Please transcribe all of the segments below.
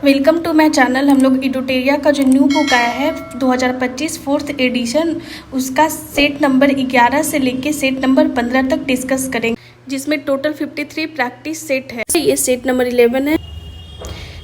Welcome to my channel. हम लोग इडोटेरिया का जो न्यू बुक आया है 2025 फोर्थ एडिशन, उसका सेट नंबर 11 से लेके सेट नंबर 15 तक डिस्कस करेंगे, जिसमें टोटल 53 प्रैक्टिस सेट है। ये सेट नंबर 11 है।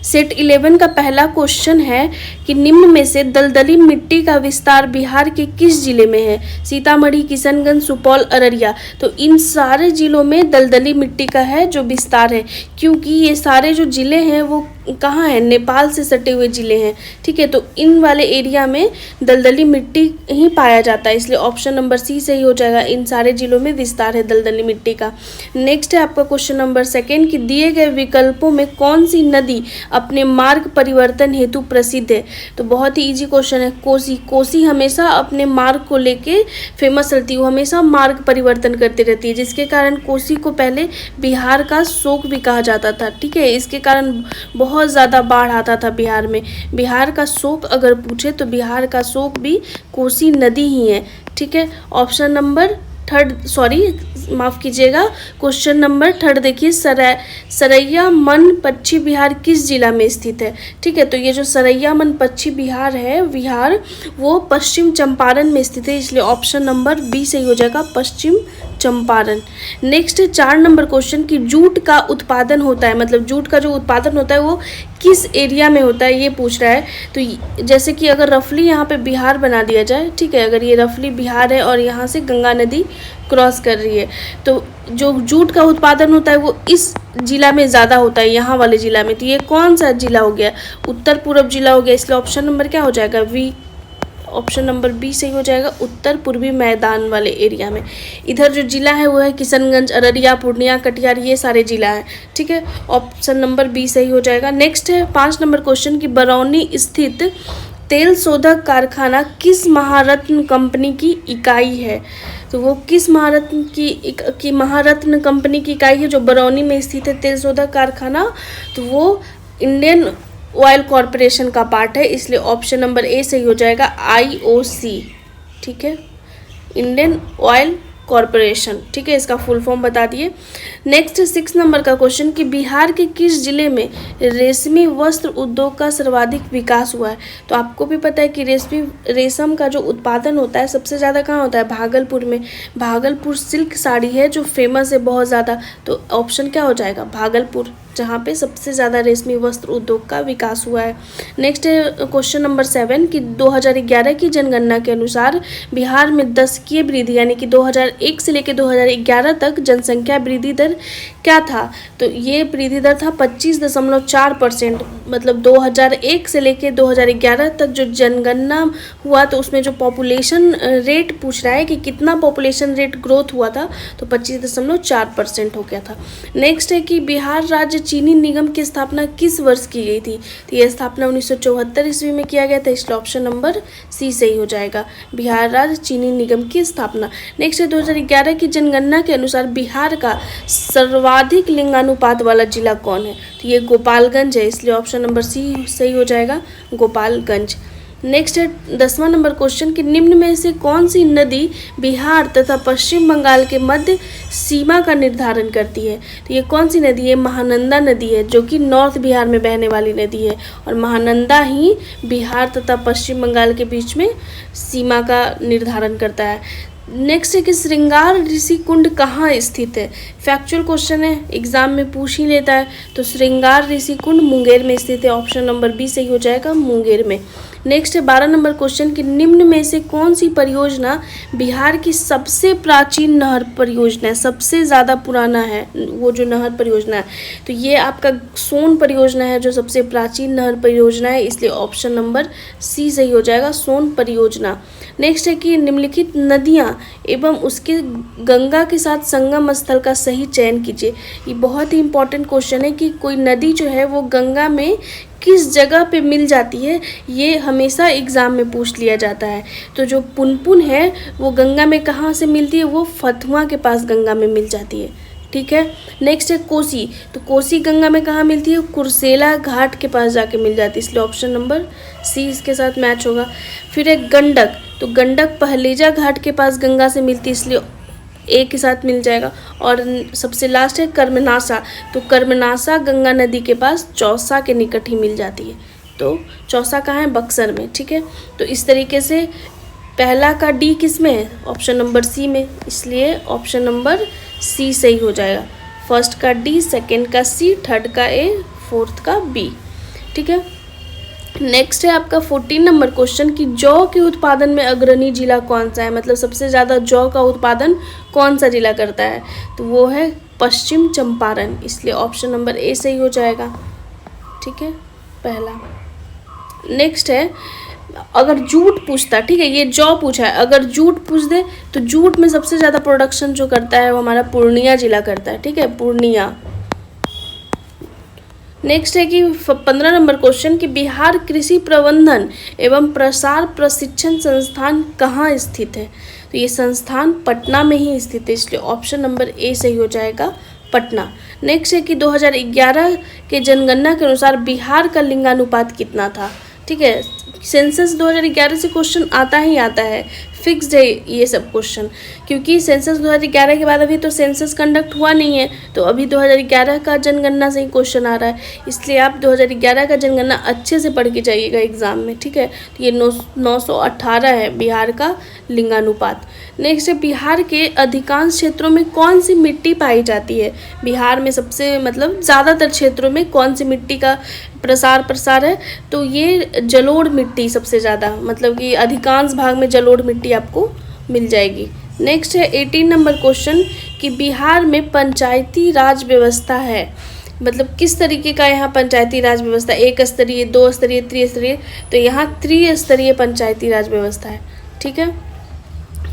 सेट 11 का पहला क्वेश्चन है कि निम्न में से दलदली मिट्टी का विस्तार बिहार के किस जिले में है? सीतामढ़ी, किशनगंज, सुपौल, अररिया। तो इन सारे जिलों में दलदली मिट्टी का है जो विस्तार है, क्योंकि ये सारे जो जिले हैं वो कहाँ हैं? नेपाल से सटे हुए जिले हैं। ठीक है, तो इन वाले एरिया में दलदली मिट्टी ही पाया जाता है, इसलिए ऑप्शन नंबर सी सही हो जाएगा। इन सारे जिलों में विस्तार है दलदली मिट्टी का। नेक्स्ट है आपका क्वेश्चन नंबर सेकेंड कि दिए गए विकल्पों में कौन सी नदी अपने मार्ग परिवर्तन हेतु प्रसिद्ध है? तो बहुत ही इजी क्वेश्चन है। कोसी। कोसी हमेशा अपने मार्ग को लेके फेमस रहती है, वो हमेशा मार्ग परिवर्तन करती रहती है, जिसके कारण कोसी को पहले बिहार का शोक भी कहा जाता था। ठीक है, इसके कारण बहुत ज़्यादा बाढ़ आता था बिहार में। बिहार का शोक अगर पूछे तो बिहार का शोक भी कोसी नदी ही है। ठीक है, ऑप्शन नंबर माफ़ कीजिएगा, क्वेश्चन नंबर थर्ड देखिए, सरैया मन पश्चिम बिहार किस जिला में स्थित है? ठीक है, तो ये जो सरैया मन पश्चिम बिहार है, बिहार वो पश्चिम चंपारण में स्थित है, इसलिए ऑप्शन नंबर बी सही हो जाएगा, पश्चिम चंपारण। नेक्स्ट 4 नंबर क्वेश्चन कि जूट का उत्पादन होता है, मतलब जूट का जो उत्पादन होता है वो किस एरिया में होता है, ये पूछ रहा है। तो जैसे कि अगर रफली यहाँ पे बिहार बना दिया जाए, ठीक है, अगर ये रफली बिहार है और यहाँ से गंगा नदी क्रॉस कर रही है, तो जो जूट का उत्पादन होता है वो इस जिला में ज़्यादा होता है, यहाँ वाले जिला में। तो ये कौन सा जिला हो गया? उत्तर पूर्व जिला हो गया, इसलिए ऑप्शन नंबर क्या हो जाएगा? वी। ऑप्शन नंबर बी सही हो जाएगा, उत्तर पूर्वी मैदान वाले एरिया में। इधर जो जिला है वो है किशनगंज, अररिया, पूर्णिया, कटिहार, ये सारे जिला हैं। ठीक है, ऑप्शन नंबर बी सही हो जाएगा। नेक्स्ट है 5 नंबर क्वेश्चन कि बरौनी स्थित तेल शोधक कारखाना किस महारत्न कंपनी की इकाई है? तो वो किस महारत्न की महारत्न कंपनी की इकाई है जो बरौनी में स्थित है तेल शोधक कारखाना? तो वो इंडियन ऑयल कॉरपोरेशन का पार्ट है, इसलिए ऑप्शन नंबर ए सही हो जाएगा, IOC। ठीक है, इंडियन ऑयल कॉरपोरेशन। ठीक है, इसका फुल फॉर्म बता दिए। नेक्स्ट 6 नंबर का क्वेश्चन कि बिहार के किस जिले में रेशमी वस्त्र उद्योग का सर्वाधिक विकास हुआ है? तो आपको भी पता है कि रेशम का जो उत्पादन होता है सबसे ज़्यादा कहाँ होता है? भागलपुर में। भागलपुर सिल्क साड़ी है जो फेमस है बहुत ज़्यादा, तो ऑप्शन क्या हो जाएगा? भागलपुर, जहाँ पे सबसे ज़्यादा रेशमी वस्त्र उद्योग का विकास हुआ है। नेक्स्ट है क्वेश्चन नंबर 7 कि 2011 की जनगणना के अनुसार बिहार में दशकीय वृद्धि, यानी कि 2001 से लेकर 2011 तक जनसंख्या वृद्धि दर क्या था? तो ये वृद्धि दर था 25.4%। मतलब 2001 से लेकर 2011 तक जो जनगणना हुआ, तो उसमें जो पॉपुलेशन रेट पूछ रहा है कि कितना पॉपुलेशन रेट ग्रोथ हुआ था, तो 25.4% हो गया था। नेक्स्ट है कि बिहार राज्य चीनी निगम की स्थापना किस वर्ष की गई थी? तो यह स्थापना 1974 ईस्वी में किया गया था, इसलिए ऑप्शन नंबर सी सही हो जाएगा, बिहार राज्य चीनी निगम की स्थापना। नेक्स्ट है 2011 की जनगणना के अनुसार बिहार का सर्वाधिक लिंगानुपात वाला जिला कौन है? तो ये गोपालगंज है, इसलिए ऑप्शन नंबर सी सही हो जाएगा, गोपालगंज। नेक्स्ट है 10वां नंबर क्वेश्चन कि निम्न में से कौन सी नदी बिहार तथा पश्चिम बंगाल के मध्य सीमा का निर्धारण करती है? तो ये कौन सी नदी है? महानंदा नदी है, जो कि नॉर्थ बिहार में बहने वाली नदी है, और महानंदा ही बिहार तथा पश्चिम बंगाल के बीच में सीमा का निर्धारण करता है। नेक्स्ट है कि श्रृंगार ऋषि कुंड कहाँ स्थित है? फैक्चुअल क्वेश्चन है, एग्जाम में पूछ ही लेता है। तो श्रृंगार ऋषि कुंड मुंगेर में स्थित है, ऑप्शन नंबर बी सही हो जाएगा, मुंगेर में। नेक्स्ट है 12 नंबर क्वेश्चन कि निम्न में से कौन सी परियोजना बिहार की सबसे प्राचीन नहर परियोजना है, सबसे ज़्यादा पुराना है वो जो नहर परियोजना है? तो ये आपका सोन परियोजना है जो सबसे प्राचीन नहर परियोजना है, इसलिए ऑप्शन नंबर सी सही हो जाएगा, सोन परियोजना। नेक्स्ट है कि निम्नलिखित नदियाँ एवं उसके गंगा के साथ संगम स्थल का सही चयन कीजिए। ये बहुत ही इंपॉर्टेंट क्वेश्चन है कि कोई नदी जो है वो गंगा में किस जगह पे मिल जाती है, ये हमेशा एग्ज़ाम में पूछ लिया जाता है। तो जो पुनपुन है वो गंगा में कहाँ से मिलती है? वो फतुहा के पास गंगा में मिल जाती है। ठीक है, नेक्स्ट है कोसी। तो कोसी गंगा में कहाँ मिलती है? कुर्सेला घाट के पास जाके मिल जाती है, इसलिए ऑप्शन नंबर सी इसके साथ मैच होगा। फिर है गंडक। तो गंडक पहलेजा घाट के पास गंगा से मिलती है, इसलिए ए के साथ मिल जाएगा। और सबसे लास्ट है कर्मनाशा, तो कर्मनाशा गंगा नदी के पास चौसा के निकट ही मिल जाती है। तो चौसा कहाँ है? बक्सर में। ठीक है, तो इस तरीके से पहला का डी किस में है? ऑप्शन नंबर सी में, इसलिए ऑप्शन नंबर सी सही हो जाएगा। फर्स्ट का डी, सेकंड का सी, थर्ड का ए, फोर्थ का बी। ठीक है, नेक्स्ट है आपका 14 नंबर क्वेश्चन कि जौ के उत्पादन में अग्रणी जिला कौन सा है, मतलब सबसे ज़्यादा जौ का उत्पादन कौन सा जिला करता है? तो वो है पश्चिम चंपारण, इसलिए ऑप्शन नंबर ए सही हो जाएगा। ठीक है, पहला। नेक्स्ट है अगर जूट पूछता, ठीक है, ये जौ पूछा है, अगर जूट पूछ दे तो जूट में सबसे ज़्यादा प्रोडक्शन जो करता है वो हमारा पूर्णिया जिला करता है। ठीक है, पूर्णिया। नेक्स्ट है कि 15 नंबर क्वेश्चन कि बिहार कृषि प्रबंधन एवं प्रसार प्रशिक्षण संस्थान कहाँ स्थित है? तो ये संस्थान पटना में ही स्थित है, इसलिए ऑप्शन नंबर ए सही हो जाएगा, पटना। नेक्स्ट है कि 2011 के जनगणना के अनुसार बिहार का लिंगानुपात कितना था? ठीक है, सेंसस 2011 से क्वेश्चन आता ही आता है, फिक्स्ड है ये सब क्वेश्चन, क्योंकि सेंसस 2011 के बाद अभी तो सेंसस कंडक्ट हुआ नहीं है, तो अभी 2011 का जनगणना से ही क्वेश्चन आ रहा है, इसलिए आप 2011 का जनगणना अच्छे से पढ़ के जाइएगा एग्जाम में। ठीक है, तो ये 918 है बिहार का लिंगानुपात। नेक्स्ट है बिहार के अधिकांश क्षेत्रों में कौन सी मिट्टी पाई जाती है? बिहार में सबसे मतलब ज़्यादातर क्षेत्रों में कौन सी मिट्टी का प्रसार है? तो ये जलोढ़ मिट्टी सबसे ज़्यादा, मतलब कि अधिकांश भाग में जलोढ़ मिट्टी आपको मिल जाएगी। नेक्स्ट है 18 नंबर क्वेश्चन कि बिहार में पंचायती राज व्यवस्था है, मतलब किस तरीके का यहाँ पंचायती राज व्यवस्था? एक स्तरीय, दो स्तरीय, त्रिस्तरीय, तो यहाँ त्रिस्तरीय पंचायती राज व्यवस्था है। ठीक है,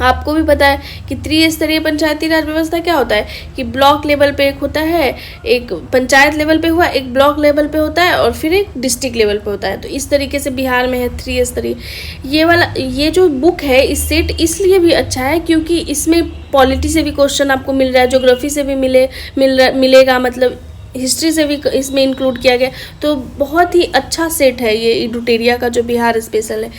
आपको भी पता है कि त्रिस्तरीय पंचायती राज व्यवस्था क्या होता है कि ब्लॉक लेवल पे एक होता है, एक पंचायत लेवल पे हुआ, एक ब्लॉक लेवल पे होता है और फिर एक डिस्ट्रिक्ट लेवल पे होता है। तो इस तरीके से बिहार में है त्रिस्तरीय। ये जो बुक है इस सेट इसलिए भी अच्छा है क्योंकि इसमें पॉलिटी से भी क्वेश्चन आपको मिल रहा है, ज्योग्राफी से भी मिलेगा, मतलब हिस्ट्री से भी इसमें इंक्लूड किया गया, तो बहुत ही अच्छा सेट है ये इडुटेरिया का जो बिहार स्पेशल है।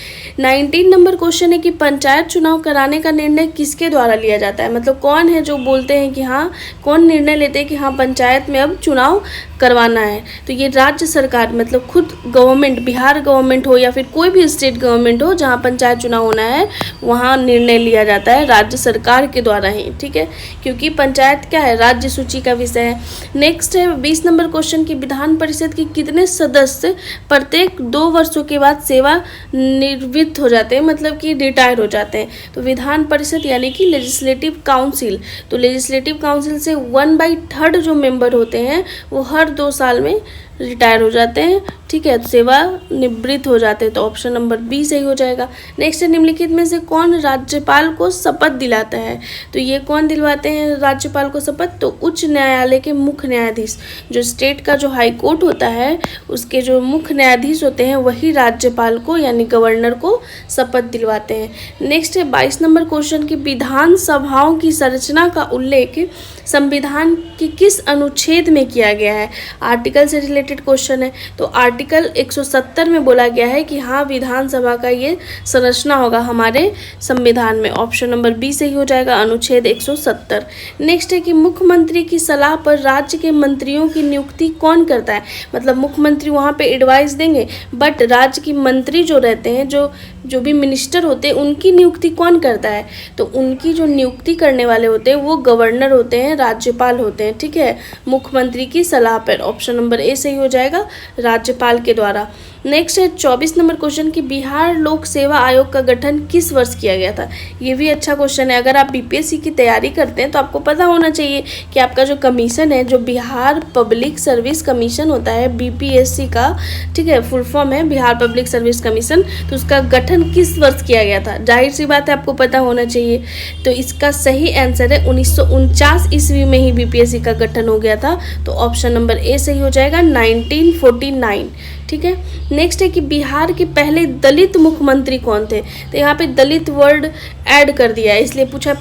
19 नंबर क्वेश्चन है कि पंचायत चुनाव कराने का निर्णय किसके द्वारा लिया जाता है? मतलब कौन है जो बोलते हैं कि हाँ, कौन निर्णय लेते हैं कि हाँ पंचायत में अब चुनाव करवाना है? तो ये राज्य सरकार, मतलब खुद गवर्नमेंट, बिहार गवर्नमेंट हो या फिर कोई भी स्टेट गवर्नमेंट हो जहाँ पंचायत चुनाव होना है वहाँ निर्णय लिया जाता है राज्य सरकार के द्वारा ही। ठीक है, क्योंकि पंचायत क्या है? राज्य सूची का विषय है। नेक्स्ट है 20 नंबर क्वेश्चन की विधान परिषद के कितने सदस्य प्रत्येक 2 वर्षों के बाद सेवा निवृत्त हो जाते हैं, मतलब कि रिटायर हो जाते हैं? तो विधान परिषद यानी कि लेजिस्लेटिव काउंसिल, तो लेजिस्लेटिव काउंसिल से 1/3 जो मेंबर होते हैं वो हर 2 साल में रिटायर हो जाते हैं। ठीक है, सेवा निवृत्त हो जाते हैं, तो ऑप्शन नंबर बी सही हो जाएगा। नेक्स्ट है निम्नलिखित में से कौन राज्यपाल को शपथ दिलाता है? तो ये कौन दिलवाते हैं राज्यपाल को शपथ? तो उच्च न्यायालय के मुख्य न्यायाधीश, जो स्टेट का जो हाई कोर्ट होता है उसके जो मुख्य न्यायाधीश होते हैं वही राज्यपाल को यानी गवर्नर को शपथ दिलवाते हैं। नेक्स्ट है 22 नंबर क्वेश्चन की विधानसभाओं की संरचना का उल्लेख संविधान के किस अनुच्छेद में किया गया है? आर्टिकल से रिलेटेड क्वेश्चन है, तो आर्टिकल 170 में बोला गया है कि हाँ विधानसभा का ये संरचना होगा हमारे संविधान में। ऑप्शन नंबर बी सही हो जाएगा, अनुच्छेद 170। नेक्स्ट है कि मुख्यमंत्री की सलाह पर राज्य के मंत्रियों की नियुक्ति कौन करता है? मतलब मुख्यमंत्री वहाँ पे एडवाइस देंगे, बट राज्य की मंत्री जो रहते हैं, जो भी मिनिस्टर होते हैं, उनकी नियुक्ति कौन करता है? तो उनकी जो नियुक्ति करने वाले होते हैं वो गवर्नर होते हैं, राज्यपाल होते हैं। ठीक है, मुख्यमंत्री की सलाह पर। ऑप्शन नंबर ए सही हो जाएगा, राज्यपाल के द्वारा। नेक्स्ट है 24 नंबर क्वेश्चन कि बिहार लोक सेवा आयोग का गठन किस वर्ष किया गया था? ये भी अच्छा क्वेश्चन है। अगर आप बीपीएससी की तैयारी करते हैं तो आपको पता होना चाहिए कि आपका जो कमीशन है, जो बिहार पब्लिक सर्विस कमीशन होता है, बीपीएससी का, ठीक है, फुल फॉर्म है बिहार पब्लिक सर्विस कमीशन, तो उसका गठन किस वर्ष किया गया था? जाहिर सी बात है आपको पता होना चाहिए। तो इसका सही आंसर है 1949 ईस्वी में ही बीपीएससी का गठन हो गया था, तो ऑप्शन नंबर ए सही हो जाएगा, 1949। ठीक है, नेक्स्ट है कि बिहार के पहले दलित मुख्यमंत्री कौन थे? तो यहाँ पे दलित वर्ड ऐड कर दिया है, इसलिए पूछा,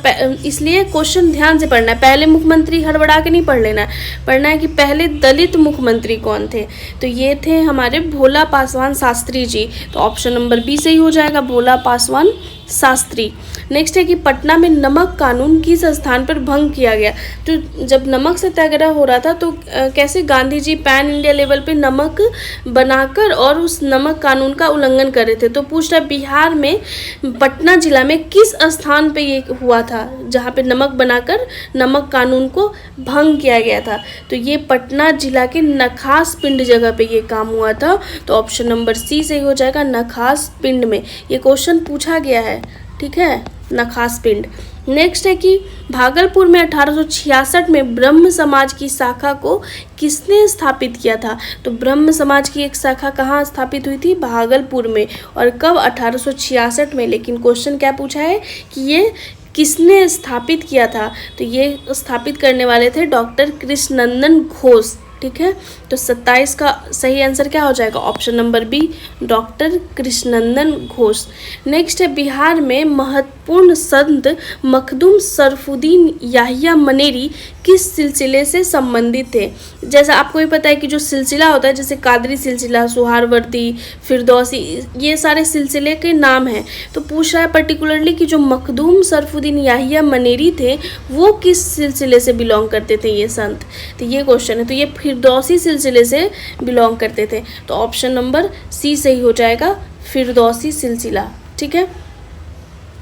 इसलिए क्वेश्चन ध्यान से पढ़ना है। पहले मुख्यमंत्री हड़बड़ा के नहीं पढ़ लेना है, पढ़ना है कि पहले दलित मुख्यमंत्री कौन थे। तो ये थे हमारे भोला पासवान शास्त्री जी, तो ऑप्शन नंबर बी सही हो जाएगा, भोला पासवान शास्त्री। नेक्स्ट है कि पटना में नमक कानून किस स्थान पर भंग किया गया। तो जब नमक सत्याग्रह हो रहा था तो कैसे Gandhi ji pan India level पे नमक बनाकर और उस नमक कानून का उल्लंघन कर रहे थे। तो पूछ रहा है बिहार में पटना जिला में किस स्थान पे ये हुआ था जहाँ पे नमक बनाकर नमक कानून को भंग किया गया था। तो ये पटना जिला के नखास पिंड जगह पे ये काम हुआ था। तो ऑप्शन नंबर सी सही हो जाएगा, नखास पिंड में। ये क्वेश्चन पूछा गया है, ठीक है, नखास पिंड। नेक्स्ट है कि भागलपुर में 1866 में ब्रह्म समाज की शाखा को किसने स्थापित किया था। तो ब्रह्म समाज की एक शाखा कहाँ स्थापित हुई थी, भागलपुर में, और कब, 1866 में। लेकिन क्वेश्चन क्या पूछा है कि ये किसने स्थापित किया था। तो ये स्थापित करने वाले थे डॉक्टर कृष्णनंदन घोष, ठीक है। तो 27 का सही आंसर क्या हो जाएगा, option number B, doctor Krishnanandan Ghosh. Next है बिहार में महत्वपूर्ण संत मखदूम शरफुद्दीन याहिया मनेरी किस सिलसिले से संबंधित थे। जैसा आपको ही पता है कि जो सिलसिला होता है, जैसे कादरी सिलसिला, सुहारवर्दी, फिरदौसी, ये सारे सिलसिले के नाम हैं। तो पूछ रहा है पर्टिकुलरली कि जो मखदूम शरफुद्दीन याहिया मनेरी थे वो किस सिलसिले से बिलोंग करते थे ये संत। तो ये क्वेश्चन है। तो ये फिरदौसी सिलसिले से बिलोंग करते थे। तो ऑप्शन नंबर सी सही हो जाएगा, फिरदौसी सिलसिला, ठीक है।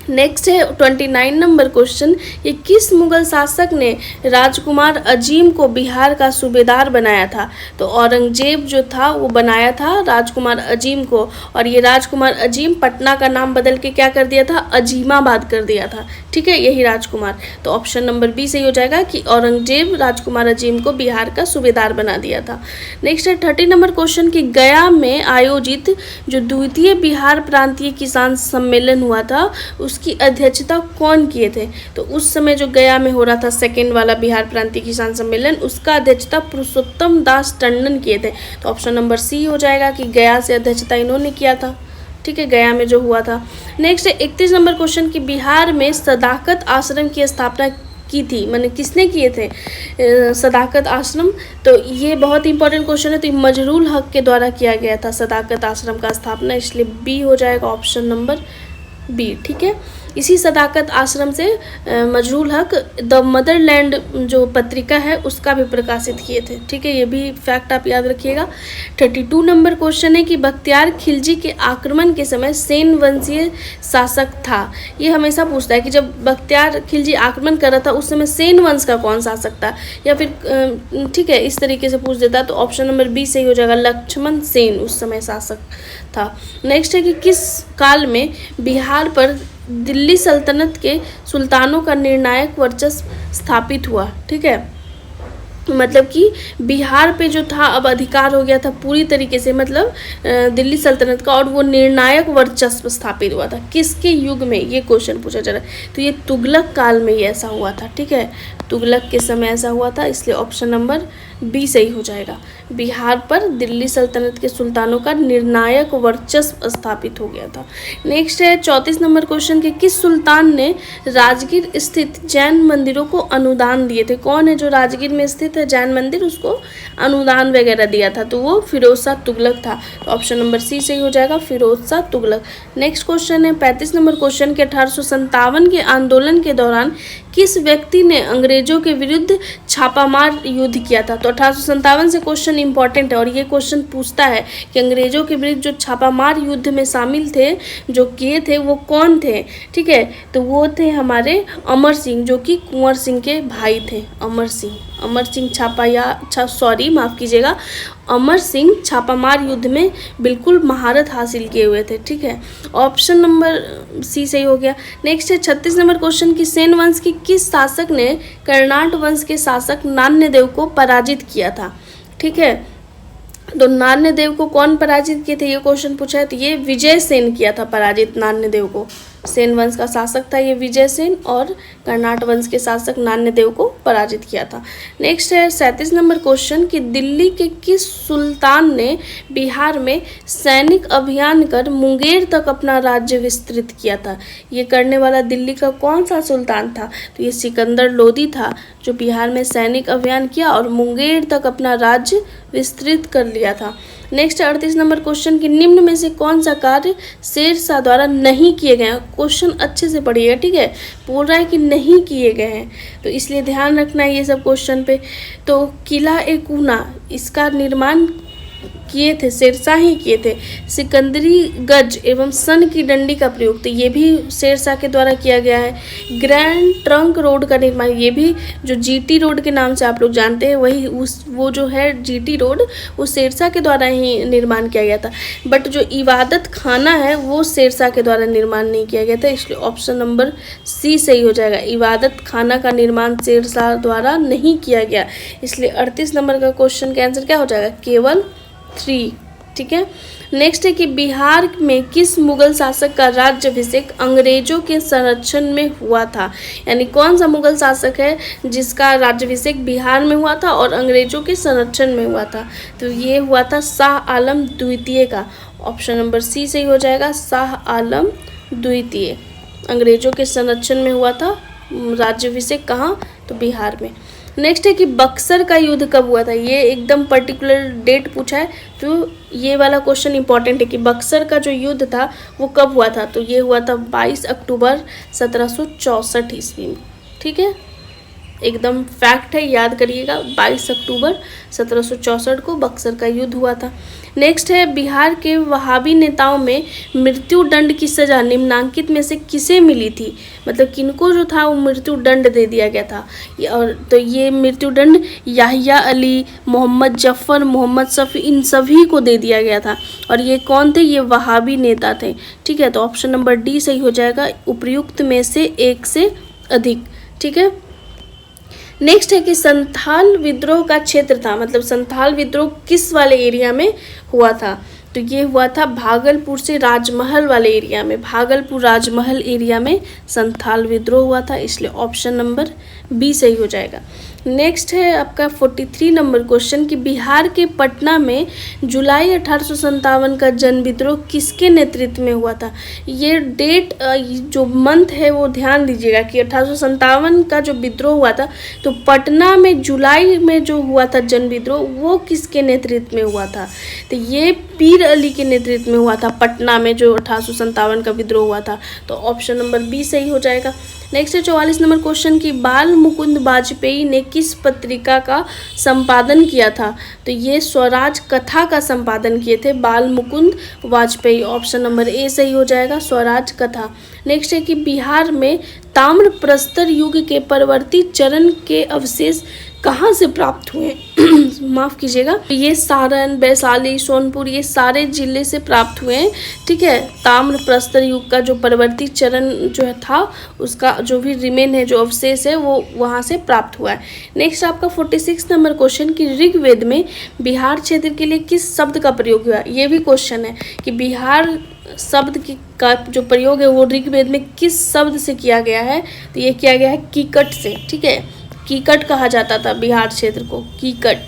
नेक्स्ट है 29 नंबर क्वेश्चन, ये किस मुगल शासक ने राजकुमार अजीम को बिहार का सूबेदार बनाया था। तो औरंगजेब जो था वो बनाया था राजकुमार अजीम को, और ये राजकुमार अजीम पटना का नाम बदल के क्या कर दिया था, अजीमाबाद कर दिया था, ठीक है, यही राजकुमार। तो ऑप्शन नंबर बी सही हो जाएगा कि औरंगजेब राजकुमार अजीम को बिहार का सूबेदार बना दिया था। नेक्स्ट है 30 नंबर क्वेश्चन कि गया में आयोजित जो द्वितीय बिहार प्रांतीय किसान सम्मेलन हुआ था उसकी अध्यक्षता कौन किए थे। तो उस समय जो गया में हो रहा था सेकेंड वाला बिहार प्रांतीय किसान सम्मेलन, उसका अध्यक्षता पुरुषोत्तम दास टंडन किए थे। तो ऑप्शन नंबर सी हो जाएगा कि गया से अध्यक्षता इन्होंने किया था, ठीक है, गया में जो हुआ था। नेक्स्ट है 31 नंबर क्वेश्चन कि बिहार में सदाकत आश्रम की स्थापना की थी, मैंने किसने किए थे सदाकत आश्रम। तो ये बहुत इंपॉर्टेंट क्वेश्चन है। तो मजरूल हक के द्वारा किया गया था सदाकत आश्रम का स्थापना, इसलिए बी हो जाएगा ऑप्शन नंबर बी, ठीक है। इसी सदाकत आश्रम से मजरूल हक द मदरलैंड जो पत्रिका है उसका भी प्रकाशित किए थे, ठीक है, ये भी फैक्ट आप याद रखिएगा। 32 नंबर क्वेश्चन है कि बख्तियार खिलजी के आक्रमण के समय सेन वंशीय शासक था। ये हमेशा पूछता है कि जब बख्तियार खिलजी आक्रमण कर रहा था उस समय सेन वंश का कौन शासक था, या फिर ठीक है इस तरीके से पूछ देता। तो ऑप्शन नंबर बी सही हो जाएगा, लक्ष्मण सेन उस समय शासक था। नेक्स्ट है कि किस काल में बिहार पर दिल्ली सल्तनत के सुल्तानों का निर्णायक वर्चस्व स्थापित हुआ, ठीक है। मतलब कि बिहार पे जो था अब अधिकार हो गया था पूरी तरीके से, मतलब दिल्ली सल्तनत का, और वो निर्णायक वर्चस्व स्थापित हुआ था किसके युग में, ये क्वेश्चन पूछा जा रहा है। तो ये तुगलक काल में ये ऐसा हुआ था, ठीक है, तुगलक के समय ऐसा हुआ था, इसलिए ऑप्शन नंबर बी सही हो जाएगा। बिहार पर दिल्ली सल्तनत के सुल्तानों का निर्णायक वर्चस्व स्थापित हो गया था। नेक्स्ट है 34 नंबर क्वेश्चन के किस सुल्तान ने राजगीर स्थित जैन मंदिरों को अनुदान दिए थे। कौन है जो राजगीर में स्थित है जैन मंदिर, उसको अनुदान वगैरह दिया था। तो वो फिरोज शाह तुगलक था। तो ऑप्शन नंबर सी सही हो जाएगा, फिरोज शाह तुगलक। नेक्स्ट क्वेश्चन है 35 नंबर क्वेश्चन के 1857 के आंदोलन के दौरान किस व्यक्ति ने अंग्रेजों के विरुद्ध छापामार युद्ध किया था। तो 1857 से क्वेश्चन इंपॉर्टेंट है, और ये क्वेश्चन पूछता है कि अंग्रेजों के विरुद्ध जो छापामार युद्ध में शामिल थे, जो किए थे, वो कौन थे, ठीक है। तो वो थे हमारे अमर सिंह, जो कि कुंवर सिंह के भाई थे। अमर सिंह माफ़ कीजिएगा, अमर सिंह छापामार युद्ध में बिल्कुल महारत हासिल किए हुए थे, ठीक है। ऑप्शन नंबर सी सही हो गया। नेक्स्ट है 36 नंबर क्वेश्चन की सेन वंश की किस शासक ने कर्नाट वंश के शासक नान्यदेव को पराजित किया था, ठीक है। तो नान्यदेव को कौन पराजित किए थे, ये क्वेश्चन पूछा है। तो ये विजय सेन किया था पराजित नान्यदेव को, सेन वंश का शासक था ये विजय सेन, और कर्नाट वंश के शासक नान्यदेव को पराजित किया था। नेक्स्ट है 37 नंबर क्वेश्चन कि दिल्ली के किस सुल्तान ने बिहार में सैनिक अभियान कर मुंगेर तक अपना राज्य विस्तृत किया था। ये करने वाला दिल्ली का कौन सा सुल्तान था? तो ये सिकंदर लोदी था, जो बिहार में सैनिक अभियान किया और मुंगेर तक अपना राज्य विस्तृत कर लिया था। नेक्स्ट 38 नंबर क्वेश्चन कि निम्न में से कौन सा कार्य शेरशाह द्वारा नहीं किए गए हैं। क्वेश्चन अच्छे से पढ़िएगा, ठीक है। बोल रहा है कि नहीं किए गए हैं, तो इसलिए ध्यान रखना है ये सब क्वेश्चन पे। तो किला ए कूना, इसका निर्माण किए थे शेरशाह ही किए थे। सिकंदरी गज एवं सन की डंडी का प्रयोग, तो ये भी शेरशाह के द्वारा किया गया है। ग्रैंड ट्रंक रोड का निर्माण, ये भी जो जीटी रोड के नाम से आप लोग जानते हैं, वही वो जो है जीटी रोड, वो शेरशाह के द्वारा ही निर्माण किया गया था। बट जो इबादत खाना है वो शेरशाह के द्वारा निर्माण नहीं किया गया था, इसलिए ऑप्शन नंबर सी सही हो जाएगा। इबादत खाना का निर्माण शेरशाह द्वारा नहीं किया गया, इसलिए 38 नंबर का क्वेश्चन का आंसर क्या हो जाएगा? केवल 3, ठीक है। नेक्स्ट है कि बिहार में किस मुगल शासक का राज्याभिषेक अंग्रेजों के संरक्षण में हुआ था। यानी कौन सा मुगल शासक है जिसका राज्याभिषेक बिहार में हुआ था और अंग्रेजों के संरक्षण में हुआ था? तो ये हुआ था शाह आलम द्वितीय का। ऑप्शन नंबर सी सही हो जाएगा, शाह आलम द्वितीय। अंग्रेजों के संरक्षण में हुआ था राज्याभिषेक, कहाँ? तो बिहार में। नेक्स्ट है कि बक्सर का युद्ध कब हुआ था। ये एकदम पर्टिकुलर डेट पूछा है, तो ये वाला क्वेश्चन इंपॉर्टेंट है कि बक्सर का जो युद्ध था वो कब हुआ था। तो ये हुआ था 22 अक्टूबर 1764 ईस्वी में, ठीक है। एकदम फैक्ट है, याद करिएगा, 22 अक्टूबर 1764 को बक्सर का युद्ध हुआ था। नेक्स्ट है बिहार के वहाबी नेताओं में मृत्यु दंड की सजा निम्नांकित में से किसे मिली थी। मतलब किनको जो था वो मृत्यु दंड दे दिया गया था। और तो ये मृत्यु दंड याहिया अली, मोहम्मद जफ़र, मोहम्मद शफी, इन सभी को दे दिया गया था। और ये कौन थे? ये वहाबी नेता थे, ठीक है। तो ऑप्शन नंबर डी सही हो जाएगा, उपर्युक्त में से एक से अधिक, ठीक है। नेक्स्ट है कि संथाल विद्रोह का क्षेत्र था, मतलब संथाल विद्रोह किस वाले एरिया में हुआ था। तो ये हुआ था भागलपुर से राजमहल वाले एरिया में, भागलपुर राजमहल एरिया में संथाल विद्रोह हुआ था, इसलिए ऑप्शन नंबर बी सही हो जाएगा। नेक्स्ट है आपका 43 नंबर क्वेश्चन कि बिहार के पटना में जुलाई 1857 का जन विद्रोह किसके नेतृत्व में हुआ था। ये डेट जो मंथ है वो ध्यान दीजिएगा कि 1857 का जो विद्रोह हुआ था, तो पटना में जुलाई में जो हुआ था जन विद्रोह, वो किसके नेतृत्व में हुआ था। तो ये पीर अली के नेतृत्व में हुआ था पटना में जो 1857 का विद्रोह हुआ था, तो ऑप्शन नंबर बी सही हो जाएगा। नेक्स्ट है 44 नंबर क्वेश्चन कि बाल मुकुंद वाजपेयी ने किस पत्रिका का संपादन किया था। तो ये स्वराज कथा का संपादन किए थे बाल मुकुंद वाजपेयी, ऑप्शन नंबर ए सही हो जाएगा, स्वराज कथा। नेक्स्ट है कि बिहार में ताम्र प्रस्तर युग के परवर्ती चरण के अवशेष कहाँ से प्राप्त हुए माफ़ कीजिएगा, ये सारण, वैशाली, सोनपुर, ये सारे जिले से प्राप्त हुए हैं, ठीक है। ताम्र प्रस्तर युग का जो परवर्ती चरण जो था उसका जो भी रिमेन है, जो अवशेष है, वो वहाँ से प्राप्त हुआ है। नेक्स्ट आपका 46 नंबर क्वेश्चन कि ऋग्वेद में बिहार क्षेत्र के लिए किस शब्द का प्रयोग हुआ। ये भी क्वेश्चन है कि बिहार शब्द का जो प्रयोग है वो ऋग्वेद में किस शब्द से किया गया है। तो ये किया गया है कीकट से, ठीक है। कीकट कहा जाता था बिहार क्षेत्र को, कीकट,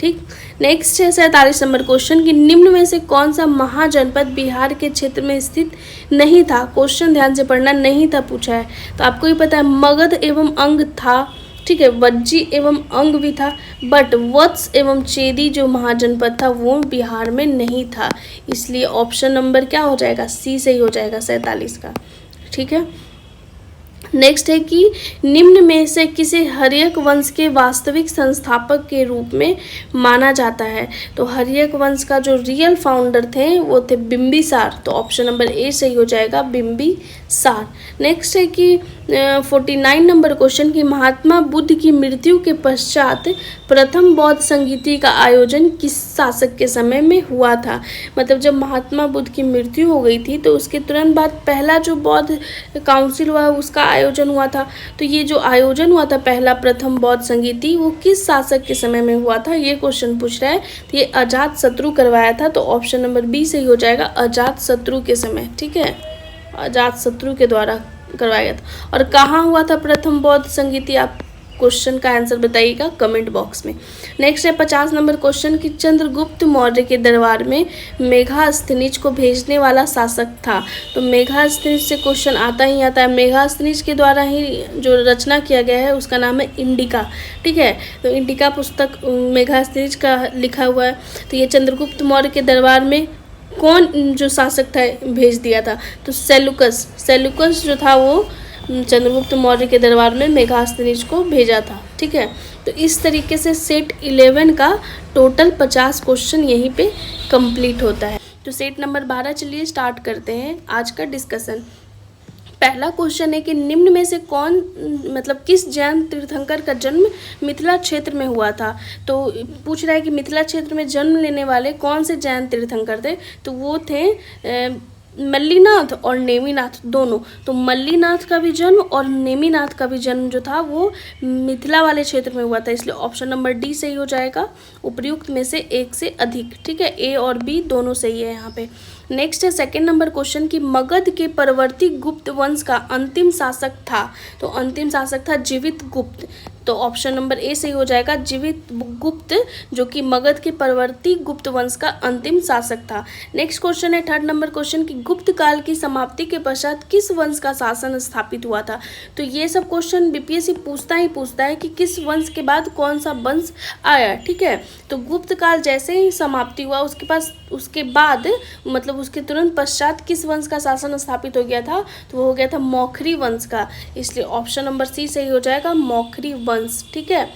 ठीक। नेक्स्ट है 47 नंबर क्वेश्चन कि निम्न में से कौन सा महाजनपद बिहार के क्षेत्र में स्थित नहीं था। क्वेश्चन ध्यान से पढ़ना, नहीं था पूछा है, तो आपको ही पता है मगध एवं अंग था, ठीक है। वज्जी एवं अंग भी था, बट वत्स एवं चेदी जो महाजनपद था वो बिहार में नहीं था, इसलिए ऑप्शन नंबर क्या हो जाएगा? सी सही हो जाएगा 47 का, ठीक है। नेक्स्ट है कि निम्न में से किसे हर्यक वंश के वास्तविक संस्थापक के रूप में माना जाता है। तो हर्यक वंश का जो रियल फाउंडर थे वो थे बिंबिसार, तो ऑप्शन नंबर ए सही हो जाएगा, बिंबिसार। नेक्स्ट है कि 49 नंबर क्वेश्चन कि महात्मा बुद्ध की मृत्यु के पश्चात प्रथम बौद्ध संगीति का आयोजन किस शासक के समय में हुआ था। मतलब जब महात्मा बुद्ध की मृत्यु हो गई थी तो उसके तुरंत बाद पहला जो बौद्ध काउंसिल हुआ उसका आयोजन हुआ था। तो ये जो आयोजन हुआ था पहला प्रथम बौद्ध संगीति, वो किस शासक के समय में हुआ था, ये क्वेश्चन पूछ रहा है। तो ये अजात शत्रु करवाया था, तो ऑप्शन नंबर बी सही हो जाएगा, अजात शत्रु के समय, ठीक है। अजात शत्रु के द्वारा करवाया गया था। और कहाँ हुआ था प्रथम बौद्ध संगीति, आप क्वेश्चन का आंसर बताइएगा कमेंट बॉक्स में। नेक्स्ट है 50 नंबर क्वेश्चन कि चंद्रगुप्त मौर्य के दरबार में मेगास्थनीज को भेजने वाला शासक था। तो मेगास्थनीज से क्वेश्चन आता ही आता है। मेगास्थनीज के द्वारा ही जो रचना किया गया है उसका नाम है इंडिका, ठीक है। तो इंडिका पुस्तक मेगास्थनीज का लिखा हुआ है। तो ये चंद्रगुप्त मौर्य के दरबार में कौन जो शासक था भेज दिया था, तो सेलुकस जो था वो चंद्रगुप्त मौर्य के दरबार में मेगास्थनीज को भेजा था, ठीक है। तो इस तरीके से सेट 11 का टोटल 50 क्वेश्चन यहीं पे कंप्लीट होता है। तो सेट नंबर 12 चलिए स्टार्ट करते हैं आज का डिस्कशन। पहला क्वेश्चन है कि निम्न में से कौन किस जैन तीर्थंकर का जन्म मिथिला क्षेत्र में हुआ था। तो पूछ रहा है कि मिथिला क्षेत्र में जन्म लेने वाले कौन से जैन तीर्थंकर थे। तो वो थे मल्लीनाथ और नेमिनाथ दोनों। तो मल्लीनाथ का भी जन्म और नेमिनाथ का भी जन्म जो था वो मिथिला वाले क्षेत्र में हुआ था, इसलिए ऑप्शन नंबर डी सही हो जाएगा। उपर्युक्त में से एक से अधिक, ठीक है। ए और बी दोनों सही है यहाँ पे। नेक्स्ट है सेकेंड नंबर क्वेश्चन कि मगध के परवर्ती गुप्त वंश का अंतिम शासक था। तो अंतिम शासक था जीवित गुप्त। तो ऑप्शन नंबर ए सही हो जाएगा, जीवित गुप्त, जो कि मगध के परवर्ती गुप्त वंश का अंतिम शासक था। नेक्स्ट क्वेश्चन है थर्ड नंबर क्वेश्चन कि गुप्त काल की समाप्ति के पश्चात किस वंश का शासन स्थापित हुआ था। तो ये सब क्वेश्चन बीपीएससी पूछता है कि किस वंश के बाद कौन सा वंश आया, ठीक है। तो गुप्त काल जैसे ही समाप्ति हुआ उसके बाद उसके तुरंत पश्चात किस वंश का शासन स्थापित हो गया था, तो वो हो गया था मौखरी वंश का, इसलिए ऑप्शन नंबर सी सही हो जाएगा, मौखरी वंश, ठीक है।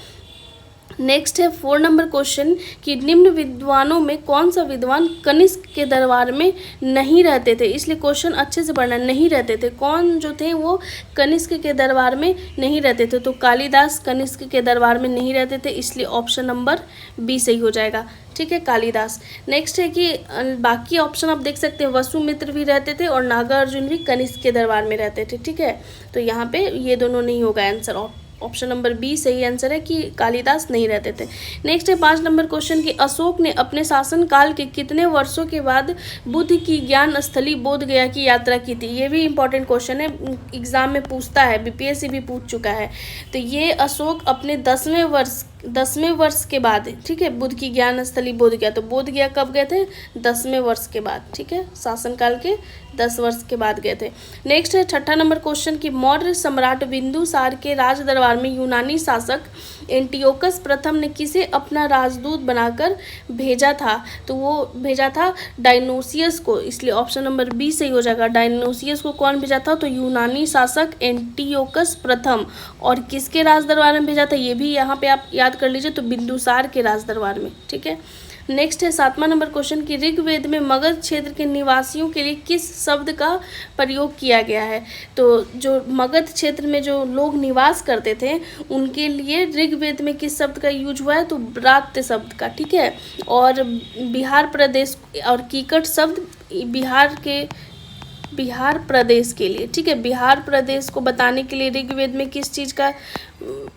नेक्स्ट है 4 नंबर क्वेश्चन कि निम्न विद्वानों में कौन सा विद्वान कनिष्क के दरबार में नहीं रहते थे। इसलिए क्वेश्चन अच्छे से पढ़ना, नहीं रहते थे, कौन जो थे वो कनिष्क के दरबार में नहीं रहते थे। तो कालिदास कनिष्क के दरबार में नहीं रहते थे, इसलिए ऑप्शन नंबर बी सही हो जाएगा, ठीक है, कालिदास। नेक्स्ट है कि बाकी ऑप्शन आप देख सकते हैं, वसुमित्र भी रहते थे और नागार्जुन भी कनिष्क के दरबार में रहते थे, ठीक है। तो यहाँ पे ये दोनों नहीं होगा आंसर, ऑप्शन नंबर बी सही आंसर है कि कालिदास नहीं रहते थे। नेक्स्ट है 5 नंबर क्वेश्चन कि अशोक ने अपने शासन काल के कितने वर्षों के बाद बुद्ध की ज्ञान स्थली बोध गया की यात्रा की थी। ये भी इंपॉर्टेंट क्वेश्चन है, एग्जाम में पूछता है, बीपीएससी भी पूछ चुका है। तो ये अशोक अपने 10वें वर्ष के बाद, ठीक है, बुद्ध की ज्ञान स्थली बोध गया। तो बोध गया कब गए थे, 10वें वर्ष के बाद, ठीक है, शासनकाल के 10 वर्ष के बाद गए थे। नेक्स्ट है 6ठा नंबर क्वेश्चन कि मौर्य सम्राट बिंदुसार के राज दरबार में यूनानी शासक एंटियोकस प्रथम ने किसे अपना राजदूत बनाकर भेजा था। तो वो भेजा था डायनोसियस को, इसलिए ऑप्शन नंबर बी सही हो जाएगा। डायनोसियस को कौन भेजा था, तो यूनानी शासक एंटियोकस प्रथम। और किसके राज दरबार में भेजा था, ये भी यहाँ पे आप याद कर लीजिए, तो बिंदुसार के राज दरबार में, ठीक है। नेक्स्ट है 7वां नंबर क्वेश्चन कि ऋग्वेद में मगध क्षेत्र के निवासियों के लिए किस शब्द का प्रयोग किया गया है। तो जो मगध क्षेत्र में जो लोग निवास करते थे उनके लिए ऋग्वेद में किस शब्द का यूज हुआ है, तो ब्रात्य शब्द का, ठीक है। और बिहार प्रदेश और कीकट शब्द बिहार प्रदेश के लिए, ठीक है, बिहार प्रदेश को बताने के लिए ऋग्वेद में किस चीज़ का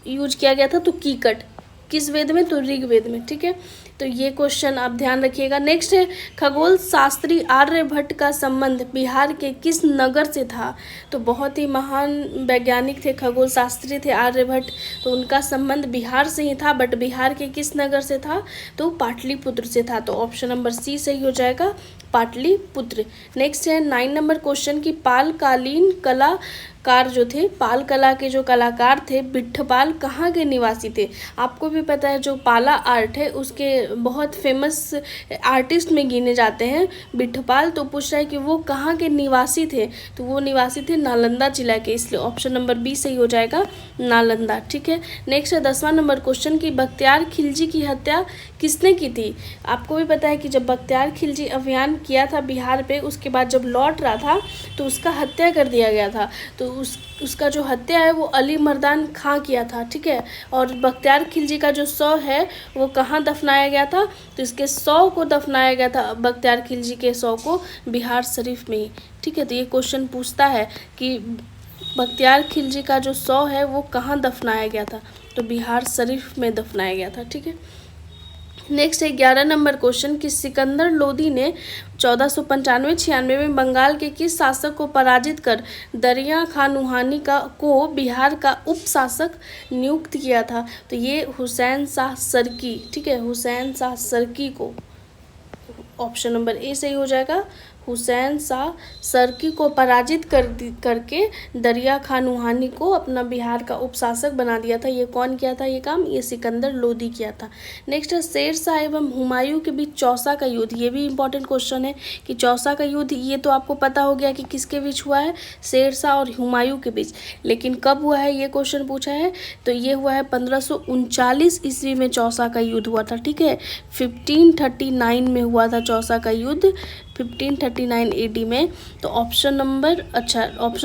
यूज किया गया था, तो कीकट। किस वेद में, तो ऋग्वेद में, ठीक है। तो ये क्वेश्चन आप ध्यान रखिएगा। नेक्स्ट है खगोल शास्त्री आर्यभट्ट का संबंध बिहार के किस नगर से था। तो बहुत ही महान वैज्ञानिक थे, खगोल शास्त्री थे आर्यभट्ट, तो उनका संबंध बिहार से ही था, बट बिहार के किस नगर से था, तो पाटलिपुत्र से था। तो ऑप्शन नंबर सी सही हो जाएगा, पाटलिपुत्र। नेक्स्ट है 9 नंबर क्वेश्चन की पालकालीन कलाकार जो थे, पाल कला के जो कलाकार थे बिट्ठपाल कहाँ के निवासी थे। आपको भी पता है जो पाला आर्ट है उसके बहुत फेमस आर्टिस्ट में गिने जाते हैं बिट्ठपाल। तो पूछ रहा है कि वो कहाँ के निवासी थे, तो वो निवासी थे नालंदा जिला के, इसलिए ऑप्शन नंबर बी सही हो जाएगा, नालंदा, ठीक है। नेक्स्ट है 10वां नंबर क्वेश्चन की बख्तियार खिलजी की हत्या किसने की थी। आपको भी पता है कि जब बख्तियार खिलजी अभियान किया था बिहार पे, उसके बाद जब लौट रहा था तो उसका हत्या कर दिया गया था। तो उसका जो हत्या है वो अली मर्दान खां किया था, ठीक है। और बख्तियार खिलजी का जो शव है वो कहाँ दफनाया गया था, तो इसके शव को दफनाया गया था, बख्तियार खिलजी के शव को बिहार शरीफ में ही, ठीक है। तो ये क्वेश्चन पूछता है कि बख्तियार खिलजी का जो शव है वो कहाँ दफनाया गया था, तो बिहार शरीफ में दफनाया गया था, ठीक है। नेक्स्ट है 11 नंबर क्वेश्चन कि सिकंदर लोदी ने 1495-96 में बंगाल के किस शासक को पराजित कर दरिया खान नुहानी को बिहार का उप शासक नियुक्त किया था? तो ये हुसैन शाह सरकी, ठीक है, हुसैन शाह सरकी को, ऑप्शन नंबर ए सही हो जाएगा। हुसैन शाह सरकी को पराजित करके दरिया खान नुहानी को अपना बिहार का उपशासक बना दिया था। ये कौन किया था ये काम? ये सिकंदर लोदी किया था। नेक्स्ट है शेर शाह एवं हुमायूं के बीच चौसा का युद्ध। ये भी इंपॉर्टेंट क्वेश्चन है कि चौसा का युद्ध, ये तो आपको पता हो गया कि किसके बीच हुआ है, शेर शाह और हुमायूं के बीच, लेकिन कब हुआ है ये क्वेश्चन पूछा है। तो ये हुआ है 1539 ईस्वी में चौसा का युद्ध हुआ था, ठीक है। 1539 में हुआ था चौसा का युद्ध, 1539 AD में। तो ऑप्शन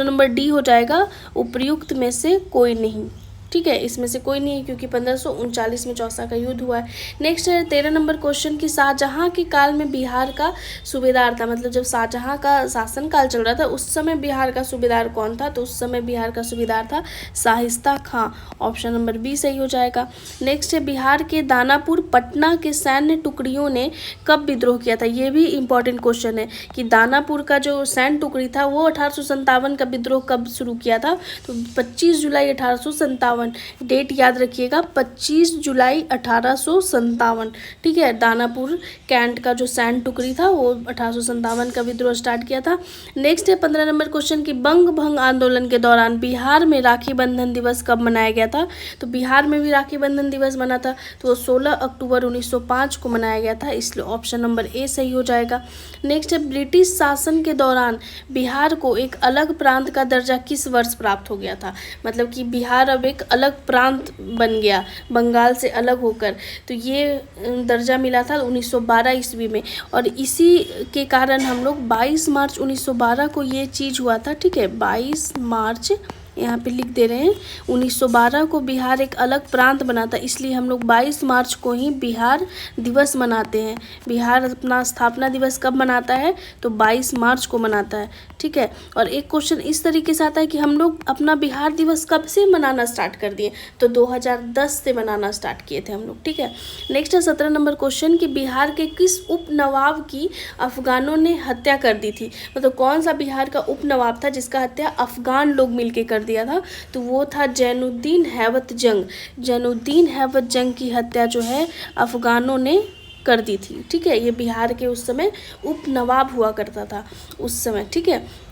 नंबर डी हो जाएगा, उपर्युक्त में से कोई नहीं, ठीक है, इसमें से कोई नहीं है क्योंकि 1539 में चौसा का युद्ध हुआ है। नेक्स्ट है 13 नंबर क्वेश्चन कि शाहजहां के काल में बिहार का सूबेदार था, मतलब जब शाहजहां का शासन काल चल रहा था उस समय बिहार का सूबेदार कौन था? तो उस समय बिहार का सूबेदार था शाइस्ता खां, ऑप्शन नंबर बी सही हो जाएगा। नेक्स्ट है बिहार के दानापुर पटना के सैन्य टुकड़ियों ने कब विद्रोह किया था? ये भी इंपॉर्टेंट क्वेश्चन है कि दानापुर का जो सैन्य टुकड़ी था वो 1857 का विद्रोह कब शुरू किया था? तो 25 जुलाई 1857, डेट याद रखिएगा, 25 जुलाई 1857, ठीक है। दानापुर कैंट का जो सैन्य टुकड़ी था वो 1857 का विद्रोह स्टार्ट किया था। नेक्स्ट है 15 नंबर क्वेश्चन कि बंग भंग आंदोलन के दौरान बिहार में राखी बंधन दिवस कब मनाया गया था? तो बिहार में भी राखी बंधन दिवस मना था, तो वो 16 अक्टूबर 1905 को मनाया गया था, इसलिए ऑप्शन नंबर ए सही हो जाएगा। नेक्स्ट है ब्रिटिश शासन के दौरान बिहार को एक अलग प्रांत का दर्जा किस वर्ष प्राप्त हो गया था? मतलब कि बिहार अब एक अलग प्रांत बन गया बंगाल से अलग होकर, तो ये दर्जा मिला था 1912 ईस्वी में, और इसी के कारण हम लोग 22 मार्च 1912 को ये चीज़ हुआ था, ठीक है। 22 मार्च यहाँ पे लिख दे रहे हैं, 1912 को बिहार एक अलग प्रांत बना था, इसलिए हम लोग 22 मार्च को ही बिहार दिवस मनाते हैं। बिहार अपना स्थापना दिवस कब मनाता है? तो 22 मार्च को मनाता है, ठीक है। और एक क्वेश्चन इस तरीके से आता है कि हम लोग अपना बिहार दिवस कब से मनाना स्टार्ट कर दिए? तो 2010 से मनाना स्टार्ट किए थे हम लोग, ठीक है। नेक्स्ट है 17 नंबर क्वेश्चन कि बिहार के किस उप नवाब की अफगानों ने हत्या कर दी थी? मतलब कौन सा बिहार का उप नवाब था जिसका हत्या अफगान लोग मिलकर कर दिया था? तो वो था जैनुद्दीन हैबत जंग। जैनुद्दीन हैबत जंग की हत्या जो है अफगानों ने कर दी थी, ठीक है। ये बिहार के उस समय उप नवाब हुआ करता था उस समय, ठीक है।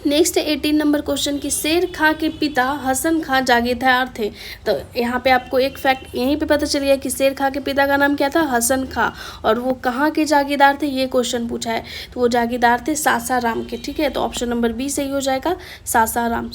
नेक्स्ट 18 नंबर क्वेश्चन कि शेर खां के पिता हसन खां जागीरदार थे। तो यहाँ पे आपको एक फैक्ट यहीं पे पता चल गया कि शेर खां के पिता का नाम क्या था? हसन खां, और वो कहाँ के जागीरदार थे ये क्वेश्चन पूछा है, तो वो जागीरदार थे सासाराम के, ठीक है। तो ऑप्शन नंबर बी सही हो जाएगा, सासाराम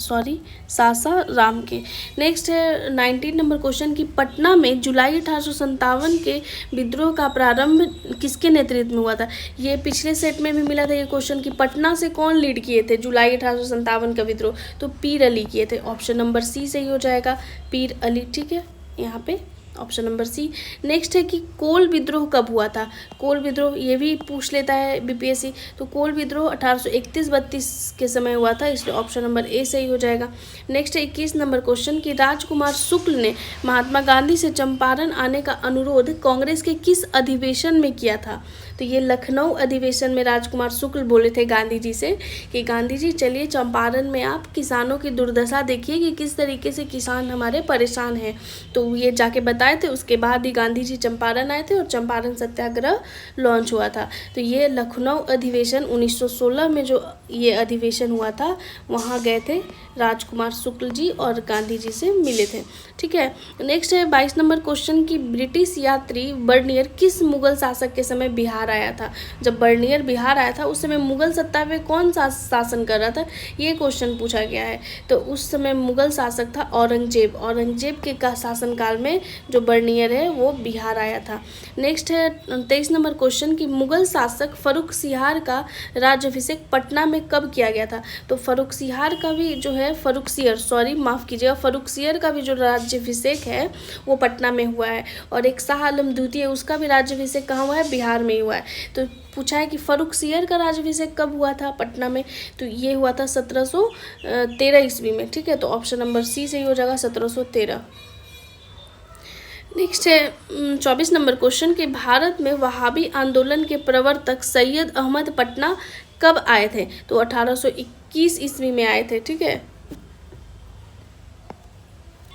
के। नेक्स्ट है 19 नंबर क्वेश्चन कि पटना में जुलाई 1857 के विद्रोह का प्रारंभ किसके नेतृत्व में हुआ था? ये पिछले सेट में भी मिला था ये क्वेश्चन कि पटना से कौन लीड किए थे जुलाई 1857 का विद्रोह? तो पीर अली किए थे, ऑप्शन नंबर सी सही हो जाएगा, पीर अली, ठीक है, यहाँ पे ऑप्शन नंबर सी। नेक्स्ट है कि कोल विद्रोह कब हुआ था? कोल विद्रोह ये भी पूछ लेता है बीपीएससी, तो कोल विद्रोह 1831-32 के समय हुआ था, इसलिए ऑप्शन नंबर ए सही हो जाएगा। नेक्स्ट है 21 नंबर क्वेश्चन कि राजकुमार शुक्ल ने महात्मा गांधी से चंपारण आने का अनुरोध कांग्रेस के किस अधिवेशन में किया था? तो ये लखनऊ अधिवेशन में राजकुमार शुक्ल बोले थे गांधी जी से कि गांधी जी चलिए चंपारण में आप किसानों की दुर्दशा देखिए कि किस तरीके से किसान हमारे परेशान हैं। तो ये जाके बताए थे, उसके बाद ही गांधी जी चंपारण आए थे और चंपारण सत्याग्रह लॉन्च हुआ था। तो ये लखनऊ अधिवेशन 1916 में जो ये अधिवेशन हुआ था वहाँ गए थे राजकुमार शुक्ल जी और गांधी जी से मिले थे, ठीक है। नेक्स्ट है 22 नंबर क्वेश्चन कि ब्रिटिश यात्री बर्नियर किस मुगल शासक के समय बिहार आया था? जब बर्नियर बिहार आया था उस समय मुगल सत्ता पे कौन सा शासन कर रहा था ये क्वेश्चन पूछा गया है। तो उस समय मुगल शासक था औरंगजेब। औरंगजेब के शासनकाल में जो बर्नियर है वो बिहार आया था। नेक्स्ट है 23 नंबर क्वेश्चन कि मुगल शासक फर्रुखसियार का राज्याभिषेक पटना में कब किया गया था? तो फर्रुखसियार का भी जो है फर्रुखसियर का भी जो राज्याभिषेक है वो पटना में हुआ है, और एक शाह आलम द्वितीय उसका भी राज्याभिषेक कहाँ हुआ है? बिहार में ही हुआ है। तो पूछा है कि फर्रुखसियर का राज्याभिषेक कब हुआ था पटना में? तो ये हुआ था 1713 ईस्वी में, ठीक है। तो ऑप्शन नंबर सी सही हो जाएगा, 1713। नेक्स्ट है 24 नंबर क्वेश्चन कि भारत में वहाबी आंदोलन के प्रवर्तक सैयद अहमद पटना कब आए थे? तो 1821 ईस्वी में आए थे। ठीक है।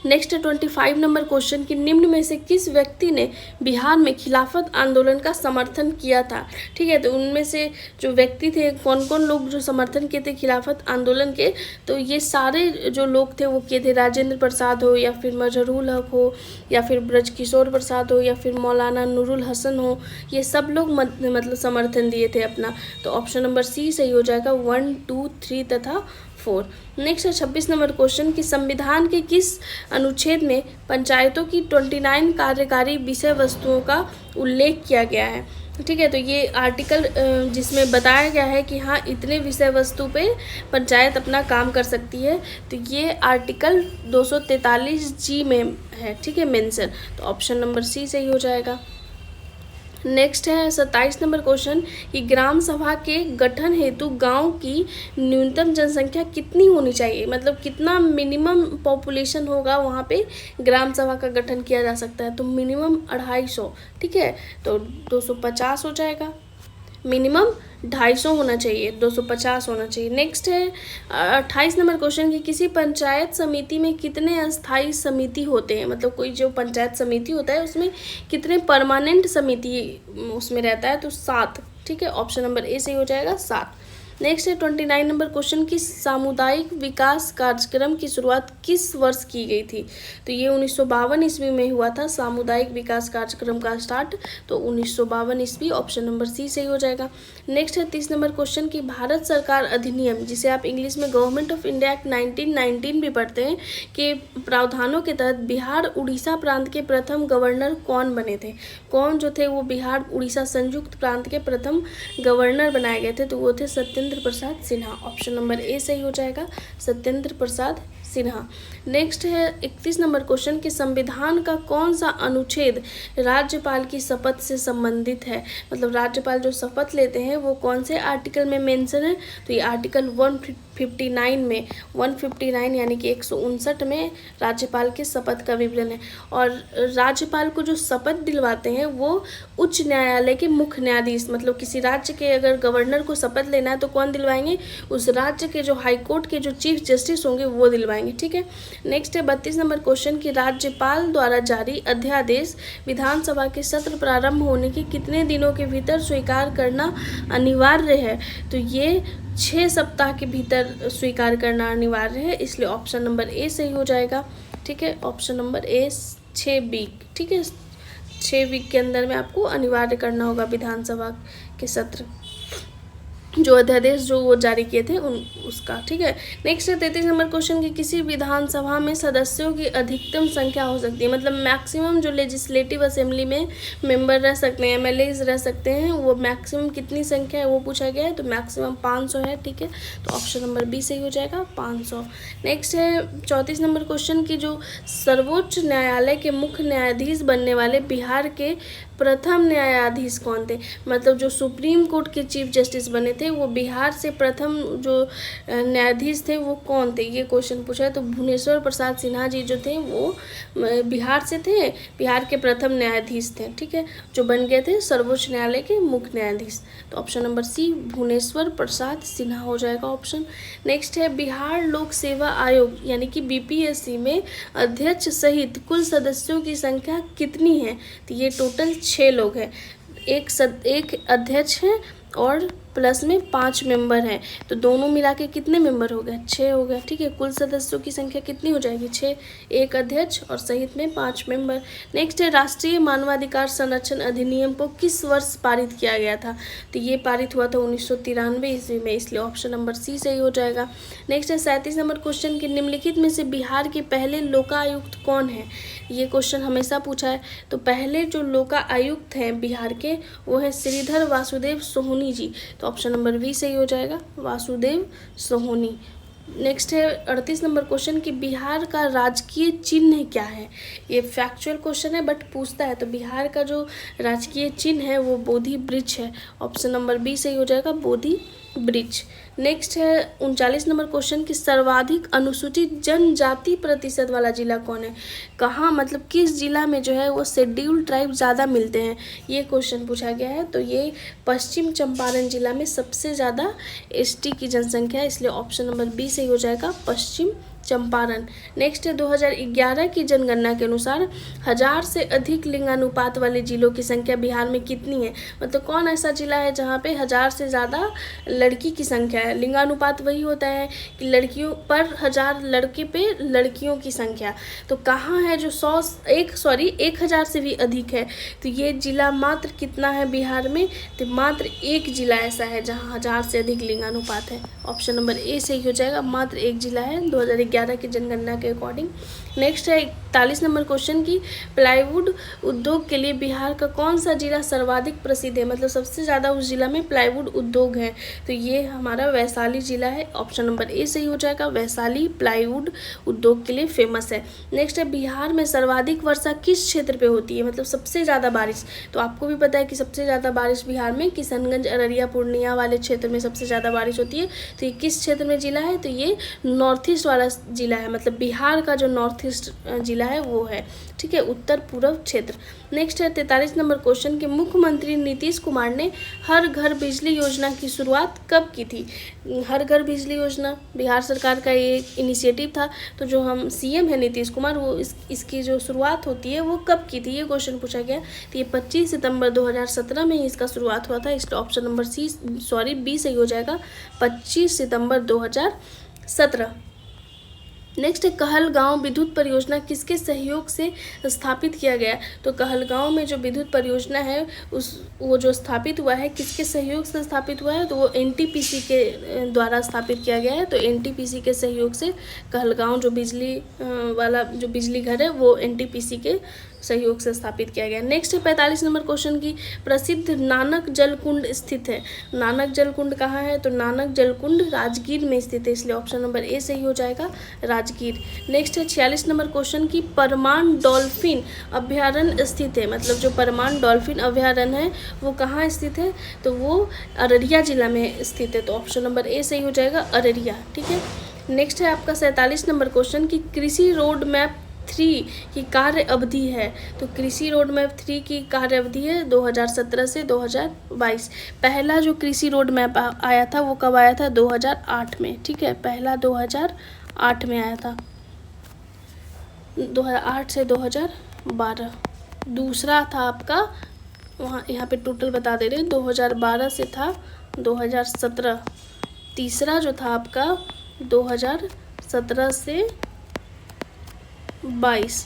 नेक्स्ट है 25 नंबर क्वेश्चन कि निम्न में से किस व्यक्ति ने बिहार में खिलाफत आंदोलन का समर्थन किया था? ठीक है। तो उनमें से जो व्यक्ति थे, कौन कौन लोग जो समर्थन किए थे खिलाफत आंदोलन के, तो ये सारे जो लोग थे वो किए थे। राजेंद्र प्रसाद हो, या फिर मजहरूल हक हो, या फिर ब्रजकिशोर प्रसाद हो, या फिर मौलाना नूरुल हसन हो, ये सब लोग मतलब समर्थन दिए थे अपना। तो ऑप्शन नंबर सी सही हो जाएगा, 1, 2, 3 तथा 4। नेक्स्ट है 26 नंबर क्वेश्चन कि संविधान के किस अनुच्छेद में पंचायतों की 29 कार्यकारी विषय वस्तुओं का उल्लेख किया गया है? ठीक है। तो ये आर्टिकल जिसमें बताया गया है कि हाँ इतने विषय वस्तु पे पंचायत अपना काम कर सकती है, तो ये आर्टिकल 243G में है। ठीक है, मेंशन। तो ऑप्शन नंबर सी सही हो जाएगा। नेक्स्ट है 27 नंबर क्वेश्चन कि ग्राम सभा के गठन हेतु गांव की न्यूनतम जनसंख्या कितनी होनी चाहिए? मतलब कितना मिनिमम पॉपुलेशन होगा वहाँ पे ग्राम सभा का गठन किया जा सकता है? तो मिनिमम 250। ठीक है। तो 250 हो जाएगा। मिनिमम 250 होना चाहिए, 250 होना चाहिए। नेक्स्ट है 28 नंबर क्वेश्चन कि किसी पंचायत समिति में कितने अस्थायी समिति होते हैं? मतलब कोई जो पंचायत समिति होता है उसमें कितने परमानेंट समिति उसमें रहता है? तो 7। ठीक है। ऑप्शन नंबर ए सही हो जाएगा, 7। नेक्स्ट है 29 नंबर क्वेश्चन की सामुदायिक विकास कार्यक्रम की शुरुआत किस वर्ष की गई थी? तो ये 1952 ईस्वी में हुआ था सामुदायिक विकास कार्यक्रम का स्टार्ट। तो 1952 ईस्वी, ऑप्शन नंबर सी सही हो जाएगा। नेक्स्ट है 30 नंबर क्वेश्चन की भारत सरकार अधिनियम, जिसे आप इंग्लिश में गवर्नमेंट ऑफ इंडिया एक्ट 1919 भी पढ़ते हैं, के प्रावधानों के तहत बिहार उड़ीसा प्रांत के प्रथम गवर्नर कौन बने थे? कौन जो थे वो बिहार उड़ीसा संयुक्त प्रांत के प्रथम गवर्नर बनाए गए थे? तो वो थे सत्येंद्र प्रसाद सिन्हा। ऑप्शन नंबर ए सही हो जाएगा, सत्येंद्र प्रसाद सिन्हा। नेक्स्ट है 31 नंबर क्वेश्चन कि संविधान का कौन सा अनुच्छेद राज्यपाल की शपथ से संबंधित है? मतलब राज्यपाल जो शपथ लेते हैं वो कौन से आर्टिकल में मेंशन है? तो ये आर्टिकल 159 में, 159 यानी कि 159 में राज्यपाल के शपथ का विवरण है। और राज्यपाल को जो शपथ दिलवाते हैं वो उच्च न्यायालय के मुख्य न्यायाधीश, मतलब किसी राज्य के अगर गवर्नर को शपथ लेना है तो कौन दिलवाएंगे? उस राज्य के जो हाईकोर्ट के जो चीफ जस्टिस होंगे वो दिलवाएंगे। ठीक है। नेक्स्ट है 32 नंबर क्वेश्चन कि राज्यपाल द्वारा जारी अध्यादेश विधानसभा के सत्र प्रारंभ होने के कितने दिनों के भीतर स्वीकार करना अनिवार्य है? तो ये 6 सप्ताह के भीतर स्वीकार करना अनिवार्य है, इसलिए ऑप्शन नंबर ए सही हो जाएगा। ठीक है। Option number A 6 week. ठीक है, 6 वीक के अंदर में आपको अनिवार्य करना होगा विधानसभा के सत्र, जो अध्यादेश जो वो जारी किए थे उसका। ठीक है। नेक्स्ट है 33 नंबर क्वेश्चन कि किसी विधानसभा में सदस्यों की अधिकतम संख्या हो सकती है? मतलब मैक्सिमम जो लेजिस्लेटिव असेंबली में मेंबर रह सकते हैं, एमएलएज रह सकते हैं, वो मैक्सिमम कितनी संख्या है वो पूछा गया है। तो मैक्सिमम 500 है। ठीक है। तो ऑप्शन नंबर बी सही हो जाएगा, 500। नेक्स्ट है 34 नंबर क्वेश्चन की जो सर्वोच्च न्यायालय के मुख्य न्यायाधीश बनने वाले बिहार के प्रथम न्यायाधीश कौन थे? मतलब जो सुप्रीम कोर्ट के चीफ जस्टिस बने थे वो बिहार से प्रथम जो न्यायाधीश थे वो कौन थे? ये क्वेश्चन पूछा है। तो भुवनेश्वर प्रसाद सिन्हा जी जो थे वो बिहार से थे, बिहार के प्रथम न्यायाधीश थे। ठीक है, जो बन गए थे सर्वोच्च न्यायालय के मुख्य न्यायाधीश। तो option number C Bhubaneswar Prasad Sinha हो जाएगा ऑप्शन। नेक्स्ट है बिहार लोक सेवा आयोग यानी कि बीपीएससी में अध्यक्ष सहित कुल सदस्यों की संख्या कितनी है? तो ये टोटल 6 लोग हैं। एक अध्यक्ष है और प्लस में 5 मेंबर हैं, तो दोनों मिला के कितने मेंबर हो गए? 6 हो गए। ठीक है, कुल सदस्यों की संख्या कितनी हो जाएगी? 6, एक अध्यक्ष और सहित में 5 मेंबर। नेक्स्ट है राष्ट्रीय मानवाधिकार संरक्षण अधिनियम को किस वर्ष पारित किया गया था? तो ये पारित हुआ था 1993 ईस्वी में, इसलिए ऑप्शन नंबर सी सही हो जाएगा। नेक्स्ट है 37 नंबर क्वेश्चन कि निम्नलिखित में से बिहार के पहले लोकायुक्त कौन है? ये क्वेश्चन हमेशा पूछा है। तो पहले जो लोकायुक्त हैं बिहार के वो है श्रीधर वासुदेव सोहनी जी। तो ऑप्शन नंबर बी सही हो जाएगा, वासुदेव सोहनी। नेक्स्ट है 38 नंबर क्वेश्चन कि बिहार का राजकीय चिन्ह क्या है? ये फैक्चुअल क्वेश्चन है बट पूछता है। तो बिहार का जो राजकीय चिन्ह है वो बोधि वृक्ष है। ऑप्शन नंबर बी सही हो जाएगा, बोधि ब्रिज। नेक्स्ट है 39 नंबर क्वेश्चन कि सर्वाधिक अनुसूचित जनजाति प्रतिशत वाला जिला कौन है। कहाँ मतलब किस जिला में जो है वो शेड्यूल्ड ट्राइब ज़्यादा मिलते हैं, ये क्वेश्चन पूछा गया है। तो ये पश्चिम चंपारण जिला में सबसे ज़्यादा एसटी की जनसंख्या है, इसलिए ऑप्शन नंबर बी सही हो जाएगा, पश्चिम चंपारण। नेक्स्ट है 2011 की जनगणना के अनुसार 1000 से अधिक लिंगानुपात वाले जिलों की संख्या बिहार में कितनी है। मतलब कौन ऐसा जिला है जहाँ पे 1000 से ज़्यादा लड़की की संख्या है। लिंगानुपात वही होता है कि लड़कियों पर 1000 लड़के पे लड़कियों की संख्या। तो कहाँ है जो 1000 से भी अधिक है। तो ये जिला मात्र कितना है बिहार में, तो मात्र एक जिला ऐसा है जहाँ 1000 से अधिक लिंगानुपात है। ऑप्शन नंबर ए सही हो जाएगा, मात्र एक जिला है 2011 की जनगणना के अकॉर्डिंग। नेक्स्ट है 41 नंबर क्वेश्चन की प्लाईवुड उद्योग के लिए बिहार का कौन सा जिला सर्वाधिक प्रसिद्ध है। मतलब सबसे ज़्यादा उस जिला में प्लाईवुड उद्योग है, तो ये हमारा वैशाली जिला है। ऑप्शन नंबर ए सही हो जाएगा, वैशाली प्लाईवुड उद्योग के लिए फेमस है। नेक्स्ट है बिहार में सर्वाधिक वर्षा किस क्षेत्र पे होती है, मतलब सबसे ज़्यादा बारिश। तो आपको भी पता है कि सबसे ज़्यादा बारिश बिहार में किशनगंज, अररिया, पूर्णिया वाले क्षेत्र में सबसे ज़्यादा बारिश होती है। तो ये किस क्षेत्र में जिला है, तो ये नॉर्थ ईस्ट वाला जिला है। मतलब बिहार का जो नॉर्थ ईस्ट जिला है वो है, ठीक है, उत्तर पूर्व क्षेत्र। नेक्स्ट है 43 नंबर क्वेश्चन कि मुख्यमंत्री नीतीश कुमार ने हर घर बिजली योजना की शुरुआत कब की थी। हर घर बिजली योजना बिहार सरकार का एक इनिशिएटिव था। तो जो हम सीएम है नीतीश कुमार, वो इसकी जो शुरुआत होती है वो कब की थी, ये क्वेश्चन पूछा गया। तो ये 25 सितंबर 2017 में ही इसका शुरुआत हुआ था। इसका ऑप्शन नंबर बी सही हो जाएगा, 25 सितंबर 2017। नेक्स्ट है कहलगांव विद्युत परियोजना किसके सहयोग से स्थापित किया गया। तो कहलगांव में जो विद्युत परियोजना है वो जो स्थापित हुआ है किसके सहयोग से स्थापित हुआ है, तो वो एनटीपीसी के द्वारा स्थापित किया गया है। तो एनटीपीसी के सहयोग से कहलगांव जो बिजली वाला जो बिजली घर है वो एनटीपीसी के सहयोग से स्थापित किया गया। नेक्स्ट है 45 नंबर क्वेश्चन की प्रसिद्ध नानक जल कुंड स्थित है। नानक जल कुंड कहाँ है, तो नानक जल कुंड राजगीर में स्थित है, इसलिए ऑप्शन नंबर ए सही हो जाएगा, राजगीर। नेक्स्ट है 46 नंबर क्वेश्चन की परमान डॉल्फिन अभ्यारण्य स्थित है। मतलब जो परमान डॉल्फिन अभ्यारण्य है वो कहाँ स्थित है, तो वो अररिया जिला में स्थित है। तो ऑप्शन नंबर ए सही हो जाएगा, अररिया, ठीक है। नेक्स्ट है आपका 47 नंबर क्वेश्चन की कृषि रोड मैप 3 की कार्य अवधि है। तो कृषि रोड मैप 3 की कार्य अवधि है 2017 से 2022। पहला जो कृषि रोड मैप आया था वो कब आया था, 2008 में, ठीक है, पहला 2008 में आया था, 2008 से 2012। दूसरा था आपका वहाँ यहाँ पे टोटल बता दे रहे हैं, 2012 से था 2017। तीसरा जो था आपका 2017 से 22,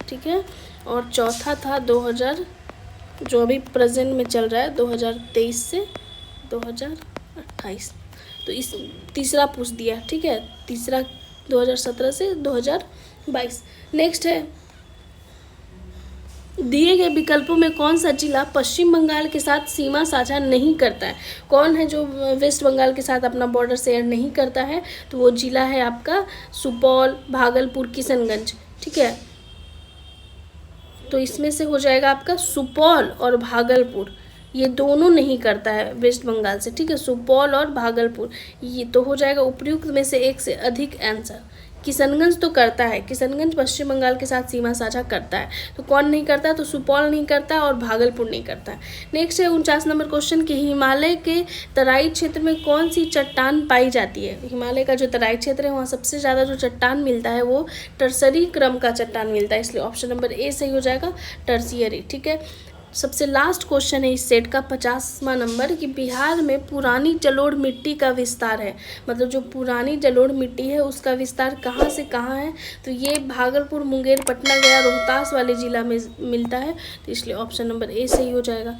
ठीक है, और चौथा था 2000 जो अभी प्रेजेंट में चल रहा है 2023 से 2028। तो इस तीसरा पूछ दिया, ठीक है, तीसरा 2017 से 2022। नेक्स्ट है दिए गए विकल्पों में कौन सा जिला पश्चिम बंगाल के साथ सीमा साझा नहीं करता है। कौन है जो वेस्ट बंगाल के साथ अपना बॉर्डर शेयर नहीं करता है, तो वो जिला है आपका सुपौल, भागलपुर, किशनगंज, ठीक है। तो इसमें से हो जाएगा आपका सुपौल और भागलपुर, ये दोनों नहीं करता है वेस्ट बंगाल से, ठीक है, सुपौल और भागलपुर, ये तो हो जाएगा उपयुक्त में से एक से अधिक आंसर। किशनगंज तो करता है, किशनगंज पश्चिम बंगाल के साथ सीमा साझा करता है। तो कौन नहीं करता है, तो सुपौल नहीं करता है और भागलपुर नहीं करता है। नेक्स्ट है 49 नंबर क्वेश्चन कि हिमालय के तराई क्षेत्र में कौन सी चट्टान पाई जाती है। हिमालय का जो तराई क्षेत्र है वहाँ सबसे ज़्यादा जो चट्टान मिलता है वो टर्सरी क्रम का चट्टान मिलता है, इसलिए ऑप्शन नंबर ए सही हो जाएगा, टर्सियरी, ठीक है। सबसे लास्ट क्वेश्चन है इस सेट का 50वां नंबर कि बिहार में पुरानी जलोढ़ मिट्टी का विस्तार है। मतलब जो पुरानी जलोढ़ मिट्टी है उसका विस्तार कहाँ से कहाँ है, तो ये भागलपुर, मुंगेर, पटना, गया, रोहतास वाले ज़िला में मिलता है, तो इसलिए ऑप्शन नंबर ए सही हो जाएगा,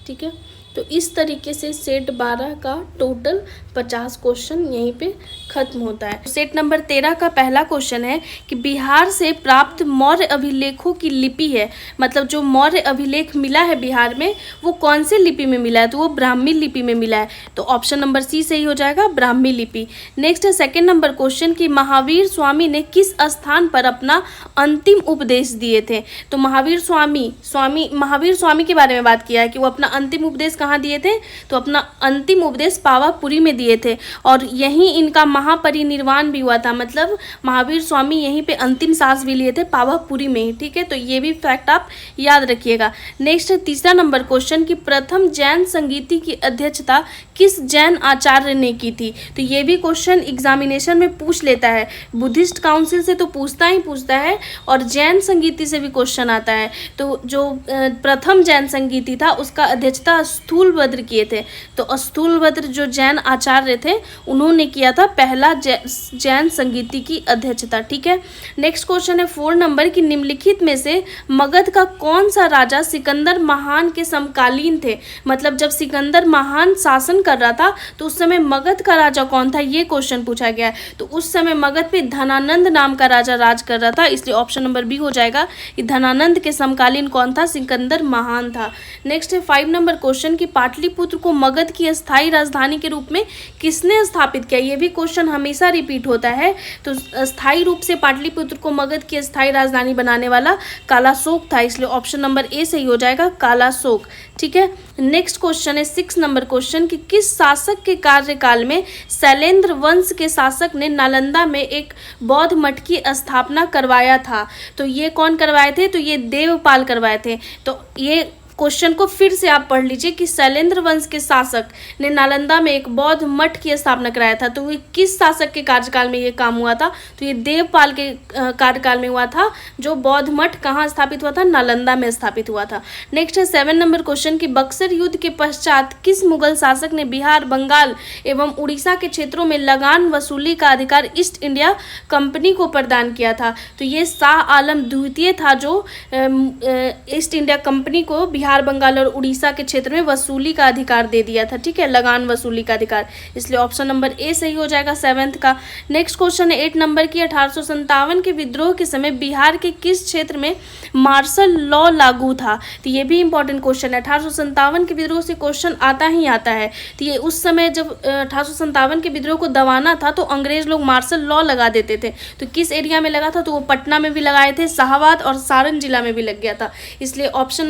ठीक है। तो इस तरीके से सेट 12 का टोटल 50 क्वेश्चन यहीं पे खत्म होता है। सेट नंबर 13 का पहला क्वेश्चन है कि बिहार से प्राप्त मौर्य अभिलेखों की लिपि है। मतलब जो मौर्य अभिलेख मिला है बिहार में वो कौन से लिपि में मिला है, तो वो ब्राह्मी लिपि में मिला है, तो ऑप्शन नंबर सी सही हो जाएगा, ब्राह्मी लिपि। नेक्स्ट है सेकेंड नंबर क्वेश्चन कि महावीर स्वामी ने किस स्थान पर अपना अंतिम उपदेश दिए थे। तो महावीर स्वामी के बारे में बात किया है कि वो अपना अंतिम उपदेश कहाँ कहाँ दिए थे, तो अपना अंतिम उपदेश पावापुरी में दिए थे और यहीं इनका महापरिनिर्वाण भी हुआ था, मतलब महावीर स्वामी यहीं पे अंतिम सांस भी लिए थे पावापुरी में ही। ठीक है, तो ये भी फैक्ट आप याद रखिएगा। नेक्स्ट है तीसरा नंबर क्वेश्चन कि प्रथम जैन संगीति की अध्यक्षता किस जैन आचार्य ने की थी। तो ये भी क्वेश्चन एग्जामिनेशन में पूछ लेता है, बुद्धिस्ट काउंसिल से तो पूछता ही पूछता है और जैन संगीति से भी क्वेश्चन आता है। तो जो प्रथम जैन संगीति था उसका अध्यक्षता स्थूलभद्र किए थे। तो स्थूलभद्र जो जैन आचार्य थे उन्होंने किया था पहला जैन संगीति की अध्यक्षता। ठीक है, नेक्स्ट क्वेश्चन है 4 नंबर की निम्नलिखित में से मगध का कौन सा राजा सिकंदर महान के समकालीन थे। मतलब जब सिकंदर महान शासन कर रहा था तो उस समय मगध का राजा कौन था, ये क्वेश्चन पूछा गया है। तो उस समय मगध पे धनानंद नाम का राजा राज कर रहा था, इसलिए ऑप्शन नंबर बी हो जाएगा कि धनानंद के समकालीन कौन था, सिकंदर महान था। नेक्स्ट है 5 नंबर क्वेश्चन कि पाटलिपुत्र को मगध की अस्थायी राजधानी के रूप में किसने स्थापित किया। ये भी क्वेश्चन हमेशा रिपीट होता है। तो स्थायी रूप से पाटलिपुत्र को मगध की अस्थायी राजधानी बनाने वाला कालाशोक था, इसलिए ऑप्शन नंबर ए सही हो जाएगा, कालाशोक। ठीक है, नेक्स्ट क्वेश्चन है 6 नंबर क्वेश्चन कि किस शासक के कार्यकाल में शैलेंद्र वंश के शासक ने नालंदा में एक बौद्ध मठ की स्थापना करवाया था। तो ये कौन करवाए थे, तो ये देवपाल करवाए थे। तो ये क्वेश्चन को फिर से आप पढ़ लीजिए कि शैलेंद्र वंश के शासक ने नालंदा में एक बौद्ध मठ की स्थापना कराया था। तो ये किस शासक के कार्यकाल में ये काम हुआ था, तो ये देवपाल के कार्यकाल में हुआ था, जो बौद्ध मठ कहाँ स्थापित हुआ था, नालंदा में स्थापित हुआ था। नेक्स्ट है 7 नंबर क्वेश्चन कि बक्सर युद्ध के पश्चात किस मुगल शासक ने बिहार, बंगाल एवं उड़ीसा के क्षेत्रों में लगान वसूली का अधिकार ईस्ट इंडिया कंपनी को प्रदान किया था। तो ये शाह आलम द्वितीय था जो ईस्ट इंडिया कंपनी को बिहार, बंगाल और उड़ीसा के क्षेत्र में वसूली का अधिकार दे दिया था। ठीक है, लगान वसूली का अधिकार, इसलिए ऑप्शन नंबर ए सही हो जाएगा 7th का। नेक्स्ट क्वेश्चन है 8 नंबर की 1857 के विद्रोह के समय बिहार के किस क्षेत्र में मार्शल लॉ लागू था। तो ये भी इंपॉर्टेंट क्वेश्चन है, 1857 के विद्रोह से क्वेश्चन आता ही आता है। तो ये उस समय जब 1857 के विद्रोह को दबाना था तो अंग्रेज लोग मार्शल लॉ लगा देते थे। तो किस एरिया में लगा था, तो वो पटना में भी लगाए थे, शाहाबाद और सारण जिला में भी लग गया था, इसलिए ऑप्शन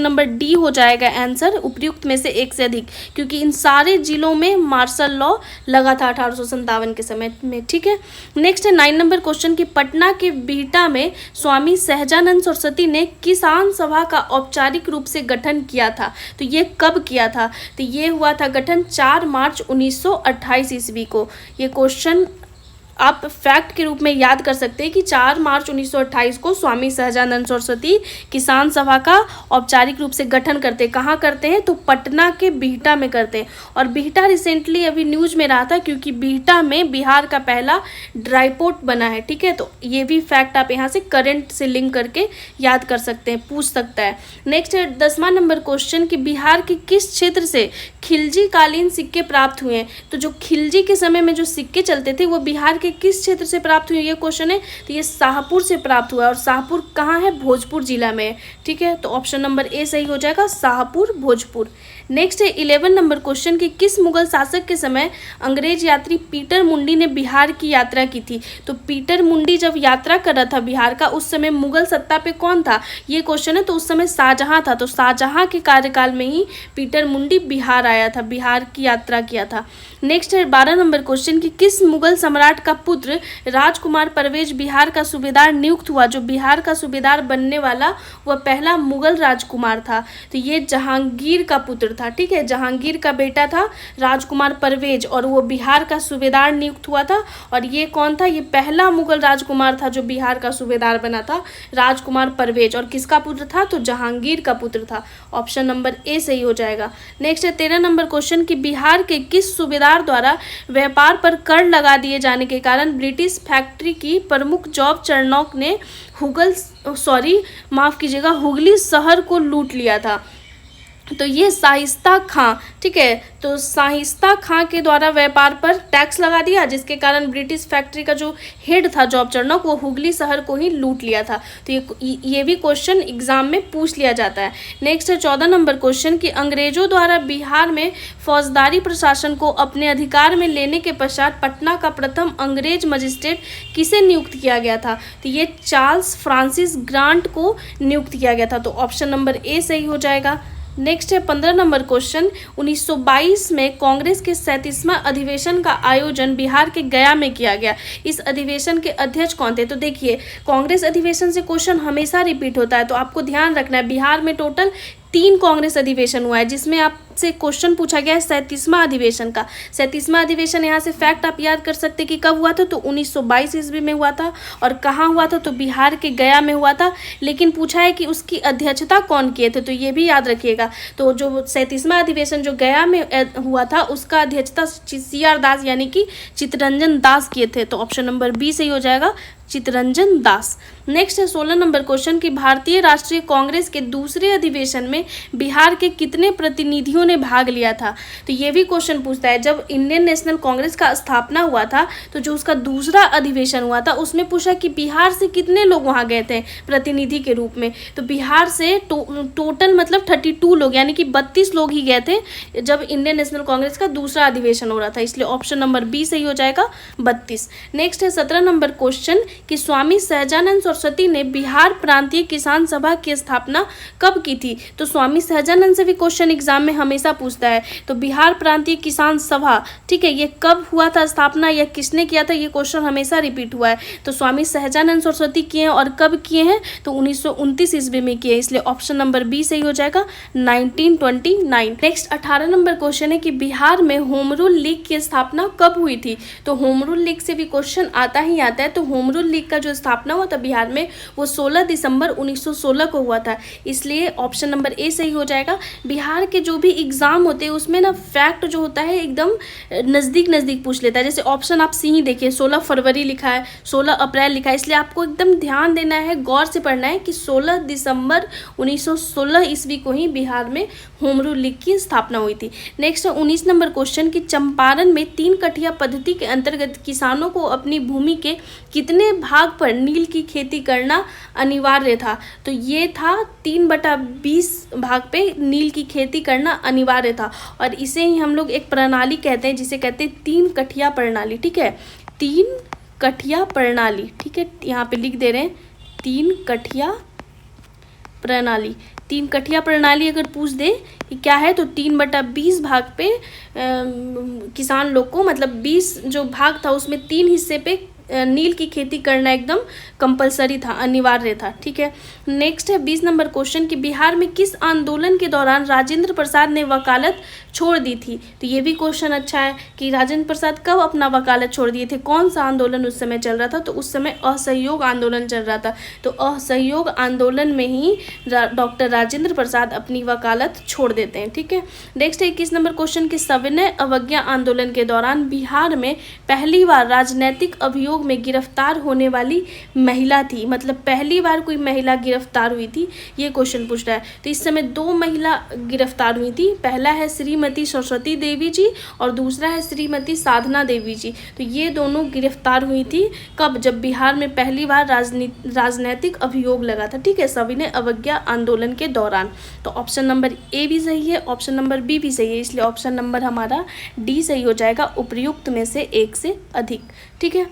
नंबर डी हो जाएगा आंसर, उपयुक्त में से एक से अधिक, क्योंकि इन सारे जिलों में मार्शल लॉ लगा था 1857 के समय में। ठीक है, नेक्स्ट है 9 नंबर क्वेश्चन कि पटना के बिहटा में स्वामी सहजानंद सरस्वती ने किसान सभा का औपचारिक रूप से गठन किया था। तो ये कब किया था, तो ये हुआ था गठन 4 मार्च 1928 ईस्वी को। ये क्वेश्चन आप फैक्ट के रूप में याद कर सकते हैं कि 4 मार्च 1928 को स्वामी सहजानंद सरस्वती किसान सभा का औपचारिक रूप से गठन करते हैं। कहाँ करते हैं, तो पटना के बिहटा में करते हैं। और बिहटा रिसेंटली अभी न्यूज में रहा था क्योंकि बिहटा में बिहार का पहला ड्राई पोर्ट बना है। ठीक है, तो ये भी फैक्ट आप यहाँ से करंट से लिंक करके याद कर सकते हैं, पूछ सकता है। नेक्स्ट है 10वां नंबर क्वेश्चन कि बिहार के किस क्षेत्र से खिलजी कालीन सिक्के प्राप्त हुए हैं। तो जो खिलजी के समय में जो सिक्के चलते थे वो बिहार के किस क्षेत्र से प्राप्त हुए, ये क्वेश्चन है। तो ये शाहपुर से प्राप्त हुआ, और शाहपुर कहाँ है, भोजपुर जिला में। ठीक है, तो ऑप्शन नंबर ए सही हो जाएगा, शाहपुर, भोजपुर। नेक्स्ट है 11 नंबर क्वेश्चन कि किस मुगल शासक के समय अंग्रेज यात्री पीटर मुंडी ने बिहार की यात्रा की थी। तो पीटर मुंडी जब यात्रा कर रहा था बिहार का, उस समय मुगल सत्ता पे कौन था, ये क्वेश्चन है। तो उस समय शाहजहां था, तो शाहजहां के कार्यकाल में ही पीटर मुंडी बिहार आया था, बिहार की यात्रा किया था। नेक्स्ट है 12 नंबर क्वेश्चन कि किस मुगल सम्राट का पुत्र राजकुमार परवेज बिहार का सूबेदार नियुक्त हुआ। जो बिहार का सूबेदार बनने वाला वह पहला मुगल राजकुमार था। तो ये जहांगीर का पुत्र था। ठीक है, जहांगीर का बेटा था राजकुमार परवेज, और वो बिहार का सूबेदार नियुक्त हुआ था। और ये कौन था, ये पहला मुगल राजकुमार था जो बिहार का सूबेदार बना था, राजकुमार परवेज। और किसका पुत्र था, तो जहांगीर का पुत्र था। ऑप्शन नंबर ए सही हो जाएगा। नेक्स्ट है 13 नंबर क्वेश्चन कि बिहार के किस सूबेदार द्वारा व्यापार पर कर लगा दिए जाने के कारण ब्रिटिश फैक्ट्री की प्रमुख जॉब चरनॉक ने हुगली शहर को लूट लिया था। तो ये शाइस्ता खां, ठीक है, तो शाइस्ता खां के द्वारा व्यापार पर टैक्स लगा दिया, जिसके कारण ब्रिटिश फैक्ट्री का जो हेड था जॉब चरनॉक, वो हुगली शहर को ही लूट लिया था। तो ये भी क्वेश्चन एग्जाम में पूछ लिया जाता है। नेक्स्ट है 14 नंबर क्वेश्चन कि अंग्रेजों द्वारा बिहार में फौजदारी प्रशासन को अपने अधिकार में लेने के पश्चात पटना का प्रथम अंग्रेज मजिस्ट्रेट किसे नियुक्त किया गया था। तो ये चार्ल्स फ्रांसिस ग्रांट को नियुक्त किया गया था। तो ऑप्शन नंबर ए सही हो जाएगा। नेक्स्ट है 15 नंबर क्वेश्चन। 1922 में कांग्रेस के 37वां अधिवेशन का आयोजन बिहार के गया में किया गया। इस अधिवेशन के अध्यक्ष कौन थे? तो देखिए, कांग्रेस अधिवेशन से क्वेश्चन हमेशा रिपीट होता है, तो आपको ध्यान रखना है बिहार में टोटल 3 कांग्रेस अधिवेशन हुआ है, जिसमें आपसे क्वेश्चन पूछा गया है 37वां अधिवेशन का। 37वां अधिवेशन यहाँ से फैक्ट आप याद कर सकते कि कब हुआ था, तो 1922 ईस्वी में हुआ था। और कहाँ हुआ था? तो बिहार के गया में हुआ था। लेकिन पूछा है कि उसकी अध्यक्षता कौन किए थे, तो ये भी याद रखिएगा। तो जो 37वां अधिवेशन जो गया में हुआ था, उसका अध्यक्षता CR दास यानी कि चित्तरंजन दास किए थे। तो ऑप्शन नंबर बी सही हो जाएगा, चित्तरंजन दास। नेक्स्ट है 16 नंबर क्वेश्चन कि भारतीय राष्ट्रीय कांग्रेस के दूसरे अधिवेशन में बिहार के कितने प्रतिनिधियों ने भाग लिया था? तो ये भी क्वेश्चन पूछता है, जब इंडियन नेशनल कांग्रेस का स्थापना हुआ था, तो जो उसका दूसरा अधिवेशन हुआ था, उसमें पूछा कि बिहार से कितने लोग वहां गए थे प्रतिनिधि के रूप में। तो बिहार से टोटल मतलब 32 लोग यानी कि 32 लोग ही गए थे जब इंडियन नेशनल कांग्रेस का दूसरा अधिवेशन हो रहा था, इसलिए ऑप्शन नंबर बी सही हो जाएगा, 32। नेक्स्ट है 17 नंबर क्वेश्चन कि स्वामी सहजानंद सरस्वती ने बिहार प्रांतीय किसान सभा की स्थापना कब की थी? तो स्वामी सहजानंद से भी क्वेश्चन एग्जाम में हमेशा पूछता है। तो बिहार प्रांतीय किसान सभा, ठीक है, ये कब हुआ था स्थापना या किसने किया था, ये क्वेश्चन हमेशा रिपीट हुआ है। तो स्वामी सहजानंद सरस्वती किए हैं और कब किए हैं? तो 1929 ईस्वी में किए, इसलिए ऑप्शन नंबर बी सही हो जाएगा, 1929। नेक्स्ट 18 नंबर क्वेश्चन है कि बिहार में होम रूल लीग की स्थापना कब हुई थी? तो होम रूल लीग से भी क्वेश्चन आता ही आता है। तो होम रूल लीग का जो स्थापना हुआ था बिहार में, वो 16 दिसंबर 1916 को हुआ था, इसलिए ऑप्शन नंबर ए सही हो जाएगा। बिहार के जो भी एग्जाम होते हैं उसमें ना फैक्ट जो होता है एकदम नज़दीक नज़दीक पूछ लेता है। जैसे ऑप्शन आप सी ही देखिए, 16 फरवरी लिखा है, 16 अप्रैल लिखा है, इसलिए आपको एकदम ध्यान देना है, गौर से पढ़ना है कि 16 दिसंबर 1916 ईस्वी को ही बिहार में होम रूल लीग की स्थापना हुई थी। नेक्स्ट है 19 नंबर क्वेश्चन कि चंपारण में 3 कठिया पद्धति के अंतर्गत किसानों को अपनी भूमि के कितने भाग पर नील की खेती करना अनिवार्य था? तो ये था 3/20 भाग पे नील की खेती करना अनिवार्य था, और इसे ही हम लोग एक प्रणाली कहते हैं, जिसे कहते हैं 3 कठिया प्रणाली। ठीक है, 3 कठिया प्रणाली, ठीक है, यहाँ पे लिख दे रहे हैं 3 कठिया प्रणाली। 3 कठिया प्रणाली अगर पूछ दे कि क्या है, तो 3/20 भाग पे किसान लोग को, मतलब 20 जो भाग था उसमें 3 हिस्से पे नील की खेती करना एकदम कंपलसरी था, अनिवार्य था। ठीक है, नेक्स्ट है 20 नंबर क्वेश्चन कि बिहार में किस आंदोलन के दौरान राजेंद्र प्रसाद ने वकालत छोड़ दी थी? तो ये भी क्वेश्चन अच्छा है कि राजेंद्र प्रसाद कब अपना वकालत छोड़ दिए थे, कौन सा आंदोलन उस समय चल रहा था? तो उस समय असहयोग आंदोलन चल रहा था। तो असहयोग आंदोलन में ही डॉक्टर राजेंद्र प्रसाद अपनी वकालत छोड़ देते हैं। ठीक है, नेक्स्ट है 21 नंबर क्वेश्चन कि सविनय अवज्ञा आंदोलन के दौरान बिहार में पहली बार राजनीतिक अभियोग में गिरफ्तार होने वाली महिला थी, मतलब पहली बार कोई महिला गिरफ्तार हुई थी, ये क्वेश्चन पूछ रहा है। तो इस समय 2 महिला गिरफ्तार हुई थी, पहला है श्रीमती सरस्वती देवी जी और दूसरा है श्रीमती साधना देवी जी। तो ये दोनों गिरफ्तार हुई थी कब? जब बिहार में पहली बार राजनीतिक अभियोग लगा था। ठीक है, सविनय अवज्ञा आंदोलन के दौरान। तो ऑप्शन नंबर ए भी सही है, ऑप्शन नंबर बी भी सही है, इसलिए ऑप्शन नंबर हमारा डी सही हो जाएगा, उपयुक्त में से एक से अधिक। ठीक है,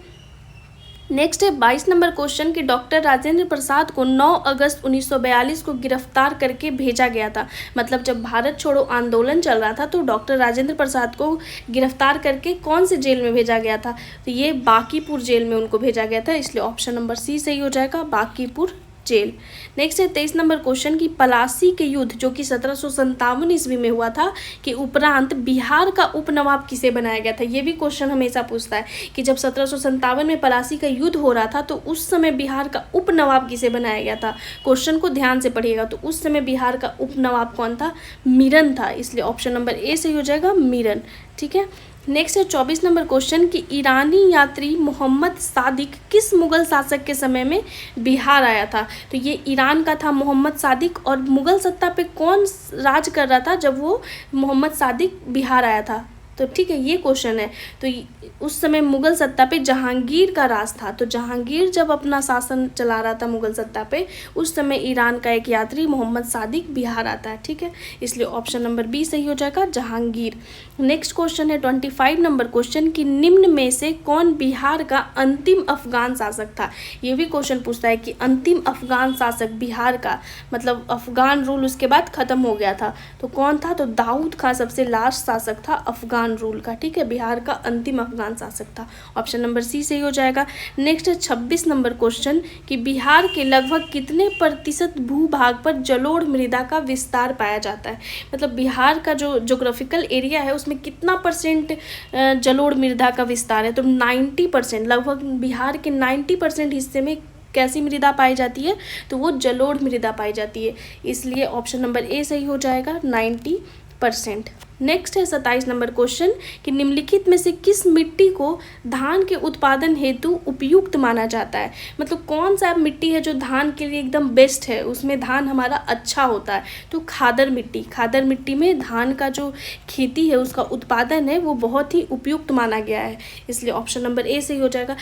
नेक्स्ट है 22 नंबर क्वेश्चन कि डॉक्टर राजेंद्र प्रसाद को 9 अगस्त 1942 को गिरफ्तार करके भेजा गया था। मतलब जब भारत छोड़ो आंदोलन चल रहा था तो डॉक्टर राजेंद्र प्रसाद को गिरफ्तार करके कौन से जेल में भेजा गया था? तो ये बांकीपुर जेल में उनको भेजा गया था, इसलिए ऑप्शन नंबर सी सही हो जाएगा, बांकीपुर जेल। नेक्स्ट है 23 नंबर क्वेश्चन कि पलासी के युद्ध जो कि 1757 ईस्वी में हुआ था के उपरांत बिहार का उपनवाब किसे बनाया गया था? ये भी क्वेश्चन हमेशा पूछता है कि जब 1757 में पलासी का युद्ध हो रहा था तो उस समय बिहार का उपनवाब किसे बनाया गया था? क्वेश्चन को ध्यान से पढ़िएगा। तो उस समय बिहार का उपनवाब कौन था? मीरन था, इसलिए ऑप्शन नंबर ए सही हो जाएगा, मीरन। ठीक है, नेक्स्ट है 24 नंबर क्वेश्चन कि ईरानी यात्री मोहम्मद सादिक किस मुगल शासक के समय में बिहार आया था? तो ये ईरान का था मोहम्मद सादिक, और मुगल सत्ता पे कौन राज कर रहा था जब वो मोहम्मद सादिक बिहार आया था? तो ठीक है, ये क्वेश्चन है। तो उस समय मुगल सत्ता पे जहांगीर का राज था। तो जहांगीर जब अपना शासन चला रहा था मुगल सत्ता पे, उस समय ईरान का एक यात्री मोहम्मद सादिक बिहार आता है। ठीक है, इसलिए ऑप्शन नंबर बी सही हो जाएगा, जहांगीर। नेक्स्ट क्वेश्चन है 25 नंबर क्वेश्चन कि निम्न में से कौन बिहार का अंतिम अफगान शासक था। ये भी क्वेश्चन पूछता है कि अंतिम अफगान शासक बिहार का, मतलब अफगान रूल उसके बाद खत्म हो गया था, तो कौन था। तो दाऊद खां सबसे लास्ट शासक था अफगान रूल का। ठीक है, बिहार का अंतिम अफगान शासक था। ऑप्शन नंबर सी सही हो जाएगा। नेक्स्ट है 26 नंबर क्वेश्चन कि बिहार के लगभग कितने प्रतिशत भूभाग पर जलोढ़ मृदा का विस्तार पाया जाता है। मतलब बिहार का जो ज्योग्राफिकल एरिया है उसमें कितना परसेंट जलोढ़ मृदा का विस्तार है। तो 90%, लगभग बिहार के 90% हिस्से में कैसी मृदा पाई जाती है, तो वो जलोढ़ मृदा पाई जाती है। इसलिए ऑप्शन नंबर ए सही हो जाएगा, 90%। नेक्स्ट है 27 नंबर क्वेश्चन कि निम्नलिखित में से किस मिट्टी को धान के उत्पादन हेतु उपयुक्त माना जाता है। मतलब कौन सा मिट्टी है जो धान के लिए एकदम बेस्ट है, उसमें धान हमारा अच्छा होता है। तो खादर मिट्टी, खादर मिट्टी में धान का जो खेती है उसका उत्पादन है वो बहुत ही उपयुक्त माना गया है। इसलिए ऑप्शन नंबर ए सही हो जाएगा।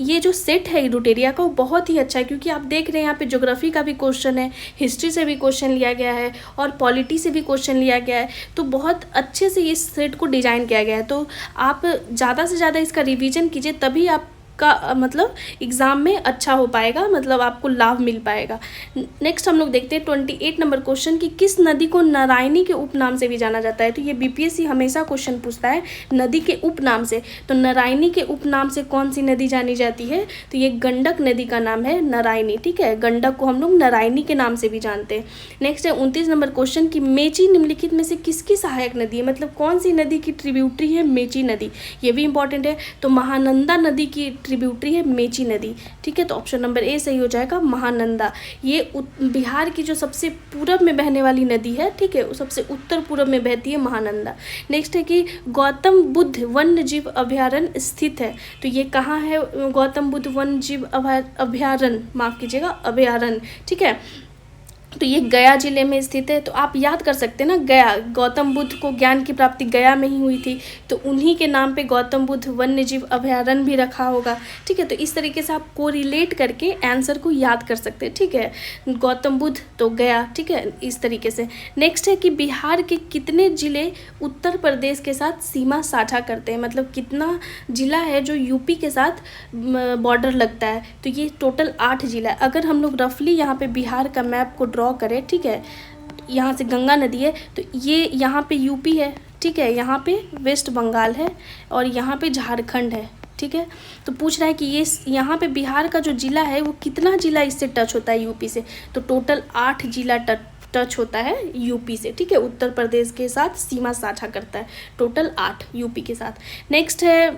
ये जो सेट है इडुटेरिया का वो बहुत ही अच्छा है, क्योंकि आप देख रहे हैं यहाँ पे ज्योग्राफी का भी क्वेश्चन है, हिस्ट्री से भी क्वेश्चन लिया गया है और पॉलिटी से भी क्वेश्चन लिया गया है। तो बहुत अच्छे से इस सेट को डिज़ाइन किया गया है। तो आप ज़्यादा से ज़्यादा इसका रिवीजन कीजिए, तभी आप का मतलब एग्ज़ाम में अच्छा हो पाएगा, मतलब आपको लाभ मिल पाएगा। नेक्स्ट हम लोग देखते हैं 28 नंबर क्वेश्चन कि किस नदी को नारायणी के उपनाम से भी जाना जाता है। तो ये बीपीएससी हमेशा क्वेश्चन पूछता है नदी के उपनाम से। तो नारायणी के उपनाम से कौन सी नदी जानी जाती है, तो ये गंडक नदी का नाम है नारायणी। ठीक है, गंडक को हम लोग नारायणी के नाम से भी जानते हैं। नेक्स्ट है 29 नंबर क्वेश्चन कि मेची निम्नलिखित में से किसकी सहायक नदी है। मतलब कौन सी नदी की ट्रिब्यूटरी है मेची नदी, ये भी इंपॉर्टेंट है। तो महानंदा नदी की ट्रिब्यूटरी है मेची नदी। ठीक है, तो ऑप्शन नंबर ए सही हो जाएगा, महानंदा। ये बिहार की जो सबसे पूरब में बहने वाली नदी है, ठीक है, सबसे उत्तर पूरब में बहती है महानंदा। नेक्स्ट है कि गौतम बुद्ध वन्य जीव अभयारण्य स्थित है। तो ये कहाँ है गौतम बुद्ध वन्य जीव अभयारण्य, माफ़ कीजिएगा, अभयारण्य। ठीक है, तो ये गया जिले में स्थित है। तो आप याद कर सकते हैं ना, गया, गौतम बुद्ध को ज्ञान की प्राप्ति गया में ही हुई थी, तो उन्हीं के नाम पे गौतम बुद्ध वन्य जीव अभयारण्य भी रखा होगा। ठीक है, तो इस तरीके से आप कोरिलेट करके आंसर को याद कर सकते हैं। ठीक है, गौतम बुद्ध तो गया। ठीक है, इस तरीके से। नेक्स्ट है कि बिहार के कितने जिले उत्तर प्रदेश के साथ सीमा साझा करते हैं। मतलब कितना जिला है जो यूपी के साथ बॉर्डर लगता है। तो ये टोटल 8 जिला है। अगर हम लोग रफली यहाँ पे बिहार का मैप को ड्रॉ करें, ठीक है, यहाँ से गंगा नदी है, तो ये यहाँ पे यूपी है। ठीक है, यहाँ पे वेस्ट बंगाल है और यहाँ पे झारखंड है। ठीक है, तो पूछ रहा है कि ये यहाँ पे बिहार का जो जिला है वो कितना जिला इससे टच होता है यूपी से। तो टोटल 8 जिला टच होता है यूपी से। ठीक है, उत्तर प्रदेश के साथ सीमा साझा करता है, टोटल 8 यूपी के साथ। नेक्स्ट है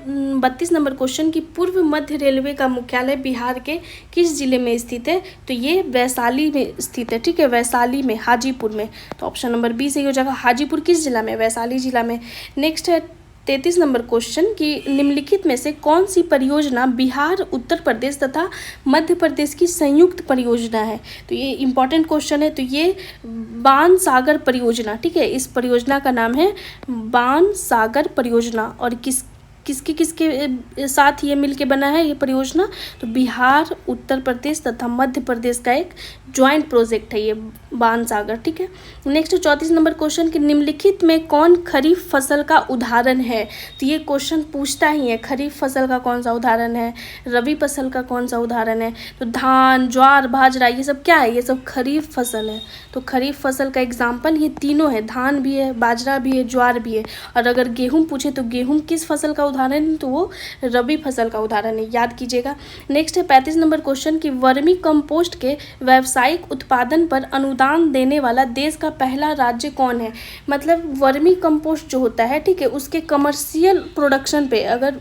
32 नंबर क्वेश्चन कि पूर्व मध्य रेलवे का मुख्यालय बिहार के किस जिले में स्थित है। तो ये वैशाली में स्थित है। ठीक है, वैशाली में, हाजीपुर में। तो ऑप्शन नंबर बी सही हो जाएगा, हाजीपुर किस जिला में, वैशाली जिला में। नेक्स्ट है 33 नंबर क्वेश्चन कि निम्नलिखित में से कौन सी परियोजना बिहार, उत्तर प्रदेश तथा मध्य प्रदेश की संयुक्त परियोजना है। तो ये इंपॉर्टेंट क्वेश्चन है। तो ये बाण सागर परियोजना। ठीक है, इस परियोजना का नाम है बाण सागर परियोजना। और किसके साथ ये मिलके बना है ये परियोजना, तो बिहार, उत्तर प्रदेश तथा मध्य प्रदेश का एक ज्वाइंट प्रोजेक्ट है ये बाण सागर। ठीक है, नेक्स्ट 34 नंबर क्वेश्चन कि निम्नलिखित में कौन खरीफ फसल का उदाहरण है। तो ये क्वेश्चन पूछता ही है, खरीफ फसल का कौन सा उदाहरण है, रबी फसल का कौन सा उदाहरण है। तो धान, ज्वार, बाजरा, ये सब क्या है, ये सब खरीफ फसल है। तो खरीफ फसल का एग्जाम्पल ये तीनों है, धान भी है, बाजरा भी है, ज्वार भी है। और अगर गेहूँ पूछे तो गेहूँ किस फसल का उदाहरण, तो वो रबी फसल का उदाहरण है, याद कीजिएगा। नेक्स्ट है 35 नंबर क्वेश्चन कि वर्मी कंपोस्ट के व्यावसायिक उत्पादन पर अनुदान देने वाला देश का पहला राज्य कौन है। मतलब वर्मी कंपोस्ट जो होता है, ठीक है, उसके कमर्शियल प्रोडक्शन पे अगर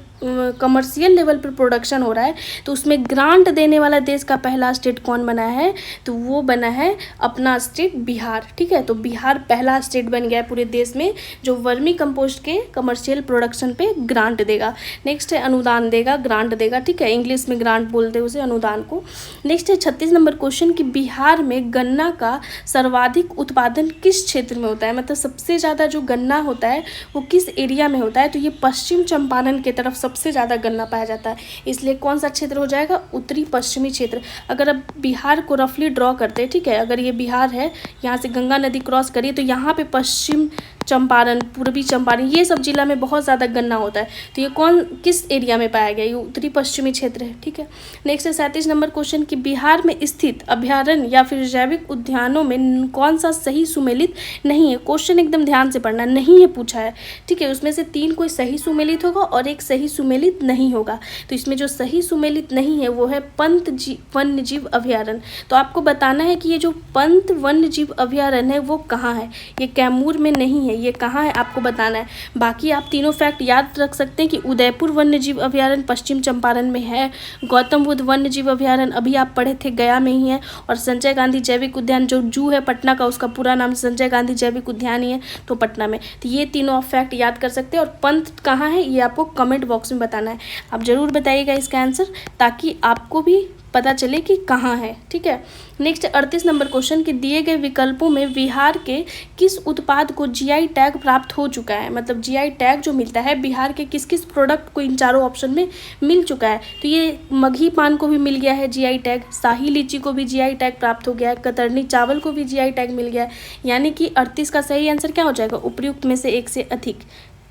कमर्शियल लेवल पर प्रोडक्शन हो रहा है तो उसमें ग्रांट देने वाला देश का पहला स्टेट कौन बना है, तो वो बना है अपना स्टेट बिहार। ठीक है, तो बिहार पहला स्टेट बन गया है पूरे देश में जो वर्मी कंपोस्ट के कमर्शियल प्रोडक्शन पे ग्रांट देगा। नेक्स्ट है अनुदान देगा, ग्रांट देगा। ठीक है, इंग्लिश में ग्रांट बोलते हैं उसे, अनुदान को। नेक्स्ट है 36 नंबर क्वेश्चन कि बिहार में गन्ना का सर्वाधिक उत्पादन किस क्षेत्र में होता है, मतलब सबसे ज़्यादा जो गन्ना होता है वो किस एरिया में होता है, तो ये पश्चिम चंपारण के तरफ सबसे ज़्यादा गन्ना पाया जाता है, इसलिए कौन सा क्षेत्र हो जाएगा, उत्तरी पश्चिमी क्षेत्र। अगर अब बिहार को रफली ड्रॉ करते हैं, ठीक है, अगर ये बिहार है, यहाँ से गंगा नदी क्रॉस करिए तो यहाँ पे पश्चिम चंपारण, पूर्वी चंपारण, ये सब जिला में बहुत ज़्यादा गन्ना होता है, तो ये कौन किस एरिया में पाया गया, ये उत्तरी पश्चिमी क्षेत्र है। ठीक है, नेक्स्ट है 37 नंबर क्वेश्चन कि बिहार में स्थित अभ्यारण्य या फिर जैविक उद्यानों में कौन सा सही सुमेलित नहीं है। क्वेश्चन एकदम ध्यान से पढ़ना, नहीं है पूछा है। ठीक है, उसमें से 3 कोई सही सुमेलित होगा और एक सही सुमेलित नहीं होगा, तो इसमें जो सही सुमेलित नहीं है वो है पंत वन्य जीव अभ्यारण्य। तो आपको बताना है कि ये जो पंत वन्य जीव अभ्यारण्य है वो कहाँ है, ये कैमूर में नहीं है, ये कहाँ है आपको बताना है। बाकी आप तीनों फैक्ट याद रख सकते हैं कि उदयपुर वन्य जीव अभ्यारण्य पश्चिम चंपारण में है, गौतम बुद्ध वन्य जीव अभ्यारण्य अभी आप पढ़े थे गया में ही है, और संजय गांधी जैविक उद्यान जो जू है पटना का, उसका पूरा नाम संजय गांधी जैविक उद्यान ही है, तो पटना में। तो ये तीनों आप फैक्ट याद कर सकते हैं, और पंत कहाँ है ये आपको कमेंट बॉक्स में बताना है। आप ज़रूर बताइएगा इसका आंसर ताकि आपको भी पता चले कि कहाँ है। ठीक है, नेक्स्ट 38 नंबर क्वेश्चन कि दिए गए विकल्पों में बिहार के किस उत्पाद को जीआई टैग प्राप्त हो चुका है, मतलब जीआई टैग जो मिलता है बिहार के किस किस प्रोडक्ट को इन चारों ऑप्शन में मिल चुका है। तो ये मगही पान को भी मिल गया है जीआई टैग, शाही लीची को भी जीआई टैग प्राप्त हो गया है, कतरनी चावल को भी जीआई टैग मिल गया है, यानी कि 38 का सही आंसर क्या हो जाएगा, उपयुक्त में से एक से अधिक।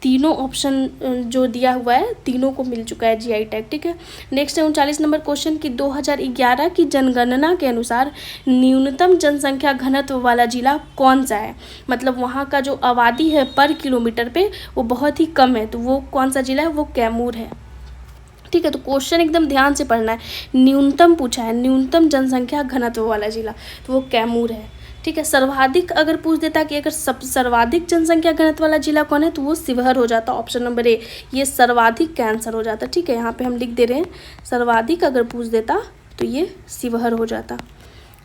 तीनों ऑप्शन जो दिया हुआ है तीनों को मिल चुका है जीआई टैग। ठीक है, नेक्स्ट है 39 नंबर क्वेश्चन कि 2011 की जनगणना के अनुसार न्यूनतम जनसंख्या घनत्व वाला जिला कौन सा है, मतलब वहाँ का जो आबादी है पर किलोमीटर पे वो बहुत ही कम है, तो वो कौन सा जिला है, वो कैमूर है। ठीक है, तो क्वेश्चन एकदम ध्यान से पढ़ना है, न्यूनतम पूछा है, न्यूनतम जनसंख्या घनत्व वाला जिला, तो वो कैमूर है। ठीक है, सर्वाधिक अगर पूछ देता कि अगर सर्वाधिक जनसंख्या घनत्व वाला जिला कौन है, तो वो शिवहर हो जाता, ऑप्शन नंबर ए, ये सर्वाधिक का आंसर हो जाता। ठीक है, यहाँ पे हम लिख दे रहे हैं सर्वाधिक अगर पूछ देता तो ये शिवहर हो जाता,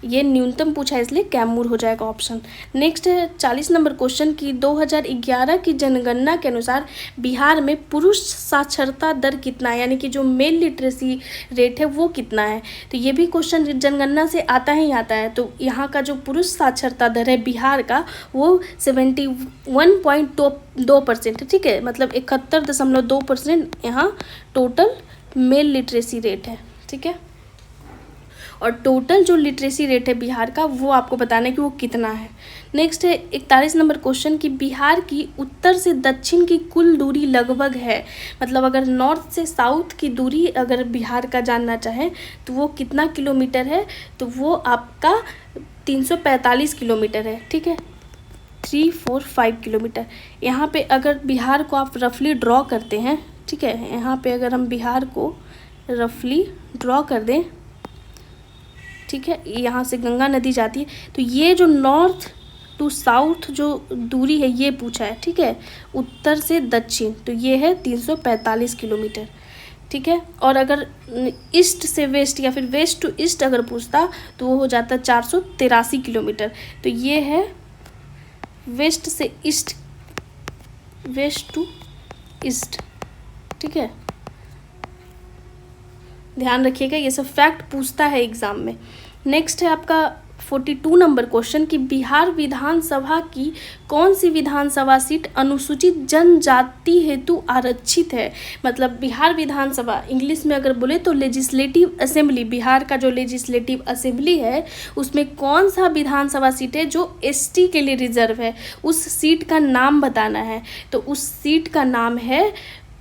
ये न्यूनतम पूछा है इसलिए कैमूर हो जाएगा ऑप्शन। नेक्स्ट है 40 नंबर क्वेश्चन की 2011 की जनगणना के अनुसार बिहार में पुरुष साक्षरता दर कितना है, यानी कि जो मेल लिटरेसी रेट है वो कितना है। तो ये भी क्वेश्चन जनगणना से आता ही आता है। तो यहाँ का जो पुरुष साक्षरता दर है बिहार का वो 71.2% है। ठीक है, मतलब 71.2% यहाँ टोटल मेल लिटरेसी रेट है। ठीक है, और टोटल जो लिटरेसी रेट है बिहार का वो आपको बताना है कि वो कितना है। नेक्स्ट है 41 नंबर क्वेश्चन कि बिहार की उत्तर से दक्षिण की कुल दूरी लगभग है, मतलब अगर नॉर्थ से साउथ की दूरी अगर बिहार का जानना चाहें तो वो कितना किलोमीटर है, तो वो आपका 345 किलोमीटर है। ठीक है, 345 किलोमीटर। यहाँ पे अगर बिहार को आप रफली ड्रॉ करते हैं, ठीक है, यहाँ पे अगर हम बिहार को रफली ड्रॉ कर दें, ठीक है, यहाँ से गंगा नदी जाती है, तो ये जो नॉर्थ टू साउथ जो दूरी है ये पूछा है। ठीक है, उत्तर से दक्षिण, तो ये है 345 किलोमीटर। ठीक है, और अगर ईस्ट से वेस्ट या फिर वेस्ट टू ईस्ट अगर पूछता तो वो हो जाता 483 किलोमीटर। तो ये है वेस्ट से ईस्ट, वेस्ट टू ईस्ट। ठीक है, ध्यान रखिएगा, ये सब फैक्ट पूछता है एग्जाम में। नेक्स्ट है आपका 42 नंबर क्वेश्चन कि बिहार विधानसभा की कौन सी विधानसभा सीट अनुसूचित जनजाति हेतु आरक्षित है, मतलब बिहार विधानसभा इंग्लिश में अगर बोले तो लेजिस्लेटिव असेंबली, बिहार का जो लेजिस्लेटिव असेंबली है उसमें कौन सा विधानसभा सीट है जो एसटी के लिए रिजर्व है, उस सीट का नाम बताना है। तो उस सीट का नाम है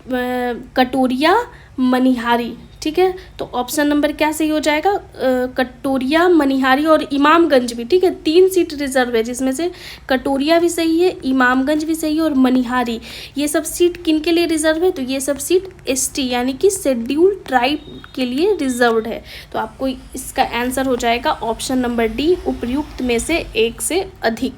कटोरिया मनिहारी। ठीक है, तो ऑप्शन नंबर क्या सही हो जाएगा, कटोरिया मनिहारी और इमामगंज भी। ठीक है, 3 सीट रिजर्व है जिसमें से कटोरिया भी सही है, इमामगंज भी सही है और मनिहारी। ये सब सीट किन के लिए रिजर्व है, तो ये सब सीट एसटी यानी कि शेड्यूल्ड ट्राइब के लिए रिजर्व्ड है। तो आपको इसका आंसर हो जाएगा ऑप्शन नंबर डी, उपयुक्त में से एक से अधिक।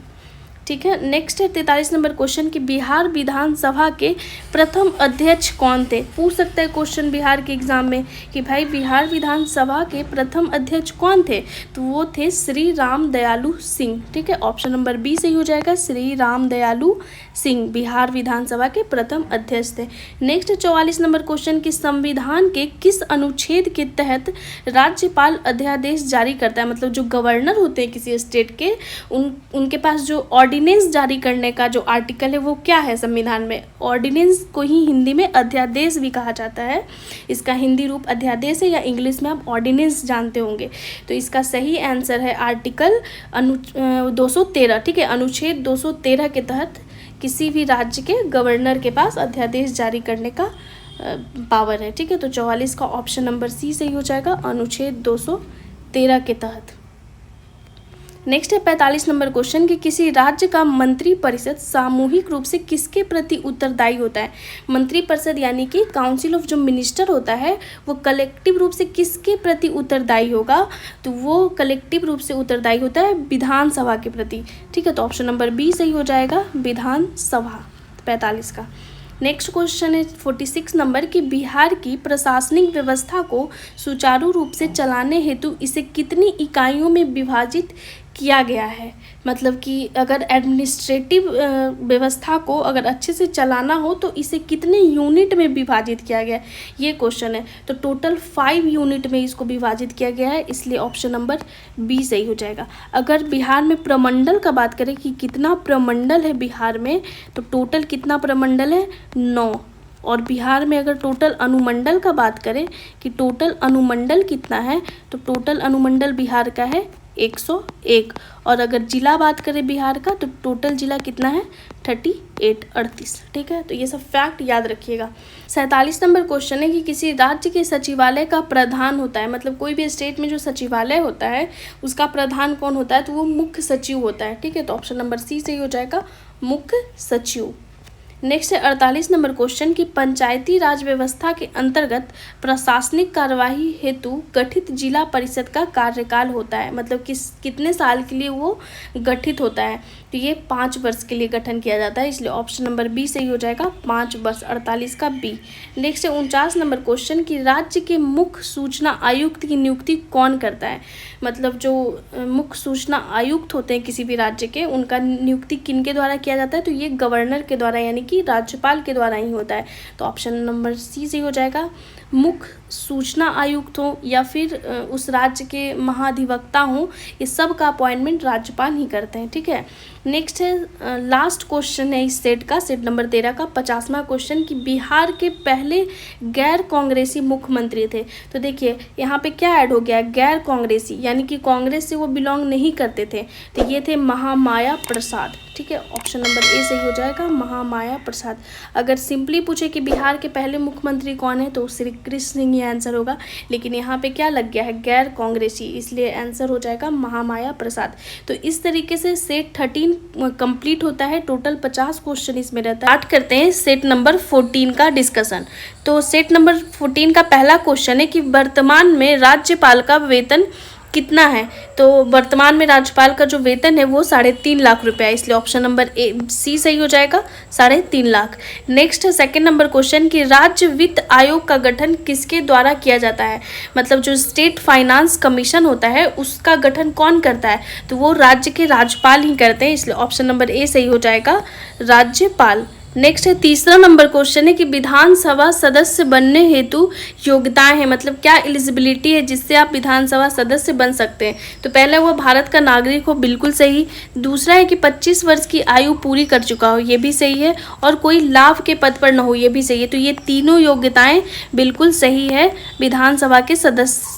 ठीक है। नेक्स्ट है 43 नंबर क्वेश्चन कि बिहार विधानसभा के प्रथम अध्यक्ष कौन थे। पूछ सकता है क्वेश्चन बिहार के एग्जाम में कि भाई बिहार विधानसभा के प्रथम अध्यक्ष कौन थे, तो वो थे श्री राम दयालु सिंह। ठीक है, ऑप्शन नंबर बी सही हो जाएगा, श्री राम दयालु सिंह बिहार विधानसभा के प्रथम अध्यक्ष थे। नेक्स्ट 44 नंबर क्वेश्चन कि संविधान के किस अनुच्छेद के तहत राज्यपाल अध्यादेश जारी करता है। मतलब जो गवर्नर होते हैं किसी स्टेट के, उनके पास जो ऑर्डिनेंस जारी करने का जो आर्टिकल है वो क्या है संविधान में। ऑर्डिनेंस को ही हिंदी में अध्यादेश भी कहा जाता है। इसका हिंदी रूप अध्यादेश है या इंग्लिश में आप ऑर्डिनेंस जानते होंगे। तो इसका सही आंसर है आर्टिकल 213। ठीक है, अनुच्छेद 213 के तहत किसी भी राज्य के गवर्नर के पास अध्यादेश जारी करने का पावर है। ठीक है, तो 44 का ऑप्शन नंबर सी सही हो जाएगा, अनुच्छेद 213 के तहत। नेक्स्ट है 45 नंबर क्वेश्चन कि किसी राज्य का मंत्री परिषद सामूहिक रूप से किसके प्रति उत्तरदायी होता है। मंत्री परिषद यानी कि काउंसिल ऑफ जो मिनिस्टर होता है वो कलेक्टिव रूप से किसके प्रति उत्तरदायी होगा, तो वो कलेक्टिव रूप से उत्तरदायी होता है विधानसभा के प्रति। ठीक है, तो ऑप्शन नंबर बी सही हो जाएगा, विधानसभा 45 का। नेक्स्ट क्वेश्चन है 46 नंबर कि बिहार की प्रशासनिक व्यवस्था को सुचारू रूप से चलाने हेतु इसे कितनी इकाइयों में विभाजित किया गया है। मतलब कि अगर एडमिनिस्ट्रेटिव व्यवस्था को अगर अच्छे से चलाना हो तो इसे कितने यूनिट में विभाजित किया गया है, ये क्वेश्चन है। तो टोटल 5 यूनिट में इसको विभाजित किया गया है, इसलिए ऑप्शन नंबर बी सही हो जाएगा। अगर बिहार में प्रमंडल का बात करें कि कितना प्रमंडल है बिहार में, तो टोटल कितना प्रमंडल है, 9। और बिहार में अगर टोटल अनुमंडल का बात करें कि टोटल अनुमंडल कितना है, तो टोटल अनुमंडल बिहार का है 101। और अगर जिला बात करें बिहार का, तो टोटल जिला कितना है 38। ठीक है, तो ये सब फैक्ट याद रखिएगा। 47 नंबर क्वेश्चन है कि किसी राज्य के सचिवालय का प्रधान होता है। मतलब कोई भी स्टेट में जो सचिवालय होता है उसका प्रधान कौन होता है, तो वो मुख्य सचिव होता है। ठीक है, तो ऑप्शन नंबर सी सही हो जाएगा, मुख्य सचिव। नेक्स्ट है 48 नंबर क्वेश्चन कि पंचायती राज व्यवस्था के अंतर्गत प्रशासनिक कार्यवाही हेतु गठित जिला परिषद का कार्यकाल होता है। मतलब कितने साल के लिए वो गठित होता है, तो ये 5 वर्ष के लिए गठन किया जाता है, इसलिए ऑप्शन नंबर बी सही हो जाएगा, 5 वर्ष। 48 का बी। नेक्स्ट है 49 नंबर क्वेश्चन कि राज्य के मुख्य सूचना आयुक्त की नियुक्ति कौन करता है। मतलब जो मुख्य सूचना आयुक्त होते हैं किसी भी राज्य के, उनका नियुक्ति किनके द्वारा किया जाता है, तो ये गवर्नर के द्वारा यानी कि राज्यपाल के द्वारा ही होता है। तो ऑप्शन नंबर सी सही हो जाएगा, मुख्य सूचना आयुक्त हो या फिर उस राज्य के महाधिवक्ता हो, ये सब का अपॉइंटमेंट राज्यपाल ही करते हैं। ठीक है, नेक्स्ट है लास्ट क्वेश्चन है इस सेट का, सेट नंबर 13 का 50वां क्वेश्चन कि बिहार के पहले गैर कांग्रेसी मुख्यमंत्री थे। तो देखिए यहाँ पे क्या ऐड हो गया, गैर कांग्रेसी, यानी कि कांग्रेस से वो बिलोंग नहीं करते थे, तो ये थे महामाया प्रसाद। ठीक है, ऑप्शन नंबर ए सही हो जाएगा, महामाया प्रसाद। अगर सिंपली पूछे कि बिहार के पहले मुख्यमंत्री कौन है, तो श्री कृष्ण सिंह ये आंसर होगा, लेकिन यहाँ पे क्या लग गया है, गैर कांग्रेसी, इसलिए आंसर हो जाएगा महामाया प्रसाद। तो इस तरीके से सेट 13 कंप्लीट होता है। टोटल 50 क्वेश्चन इसमें रहता है। स्टार्ट करते हैं सेट नंबर 14 का डिस्कशन। तो सेट नंबर 14 का पहला क्वेश्चन है कि वर्तमान में राज्यपाल का वेतन कितना है। तो वर्तमान में राज्यपाल का जो वेतन है वो 3.5 लाख रुपया है, इसलिए ऑप्शन नंबर ए सी सही हो जाएगा, 3.5 लाख। नेक्स्ट है सेकंड नंबर क्वेश्चन कि राज्य वित्त आयोग का गठन किसके द्वारा किया जाता है। मतलब जो स्टेट फाइनेंस कमीशन होता है उसका गठन कौन करता है, तो वो राज्य के राज्यपाल ही करते हैं, इसलिए ऑप्शन नंबर ए सही हो जाएगा, राज्यपाल। नेक्स्ट है तीसरा नंबर क्वेश्चन है कि विधानसभा सदस्य बनने हेतु योग्यताएं हैं। मतलब क्या एलिजिबिलिटी है जिससे आप विधानसभा सदस्य बन सकते हैं। तो पहले वो भारत का नागरिक हो, बिल्कुल सही। दूसरा है कि 25 वर्ष की आयु पूरी कर चुका हो, ये भी सही है। और कोई लाभ के पद पर न हो, ये भी सही है। तो ये तीनों योग्यताएं बिल्कुल सही है विधानसभा के सदस्य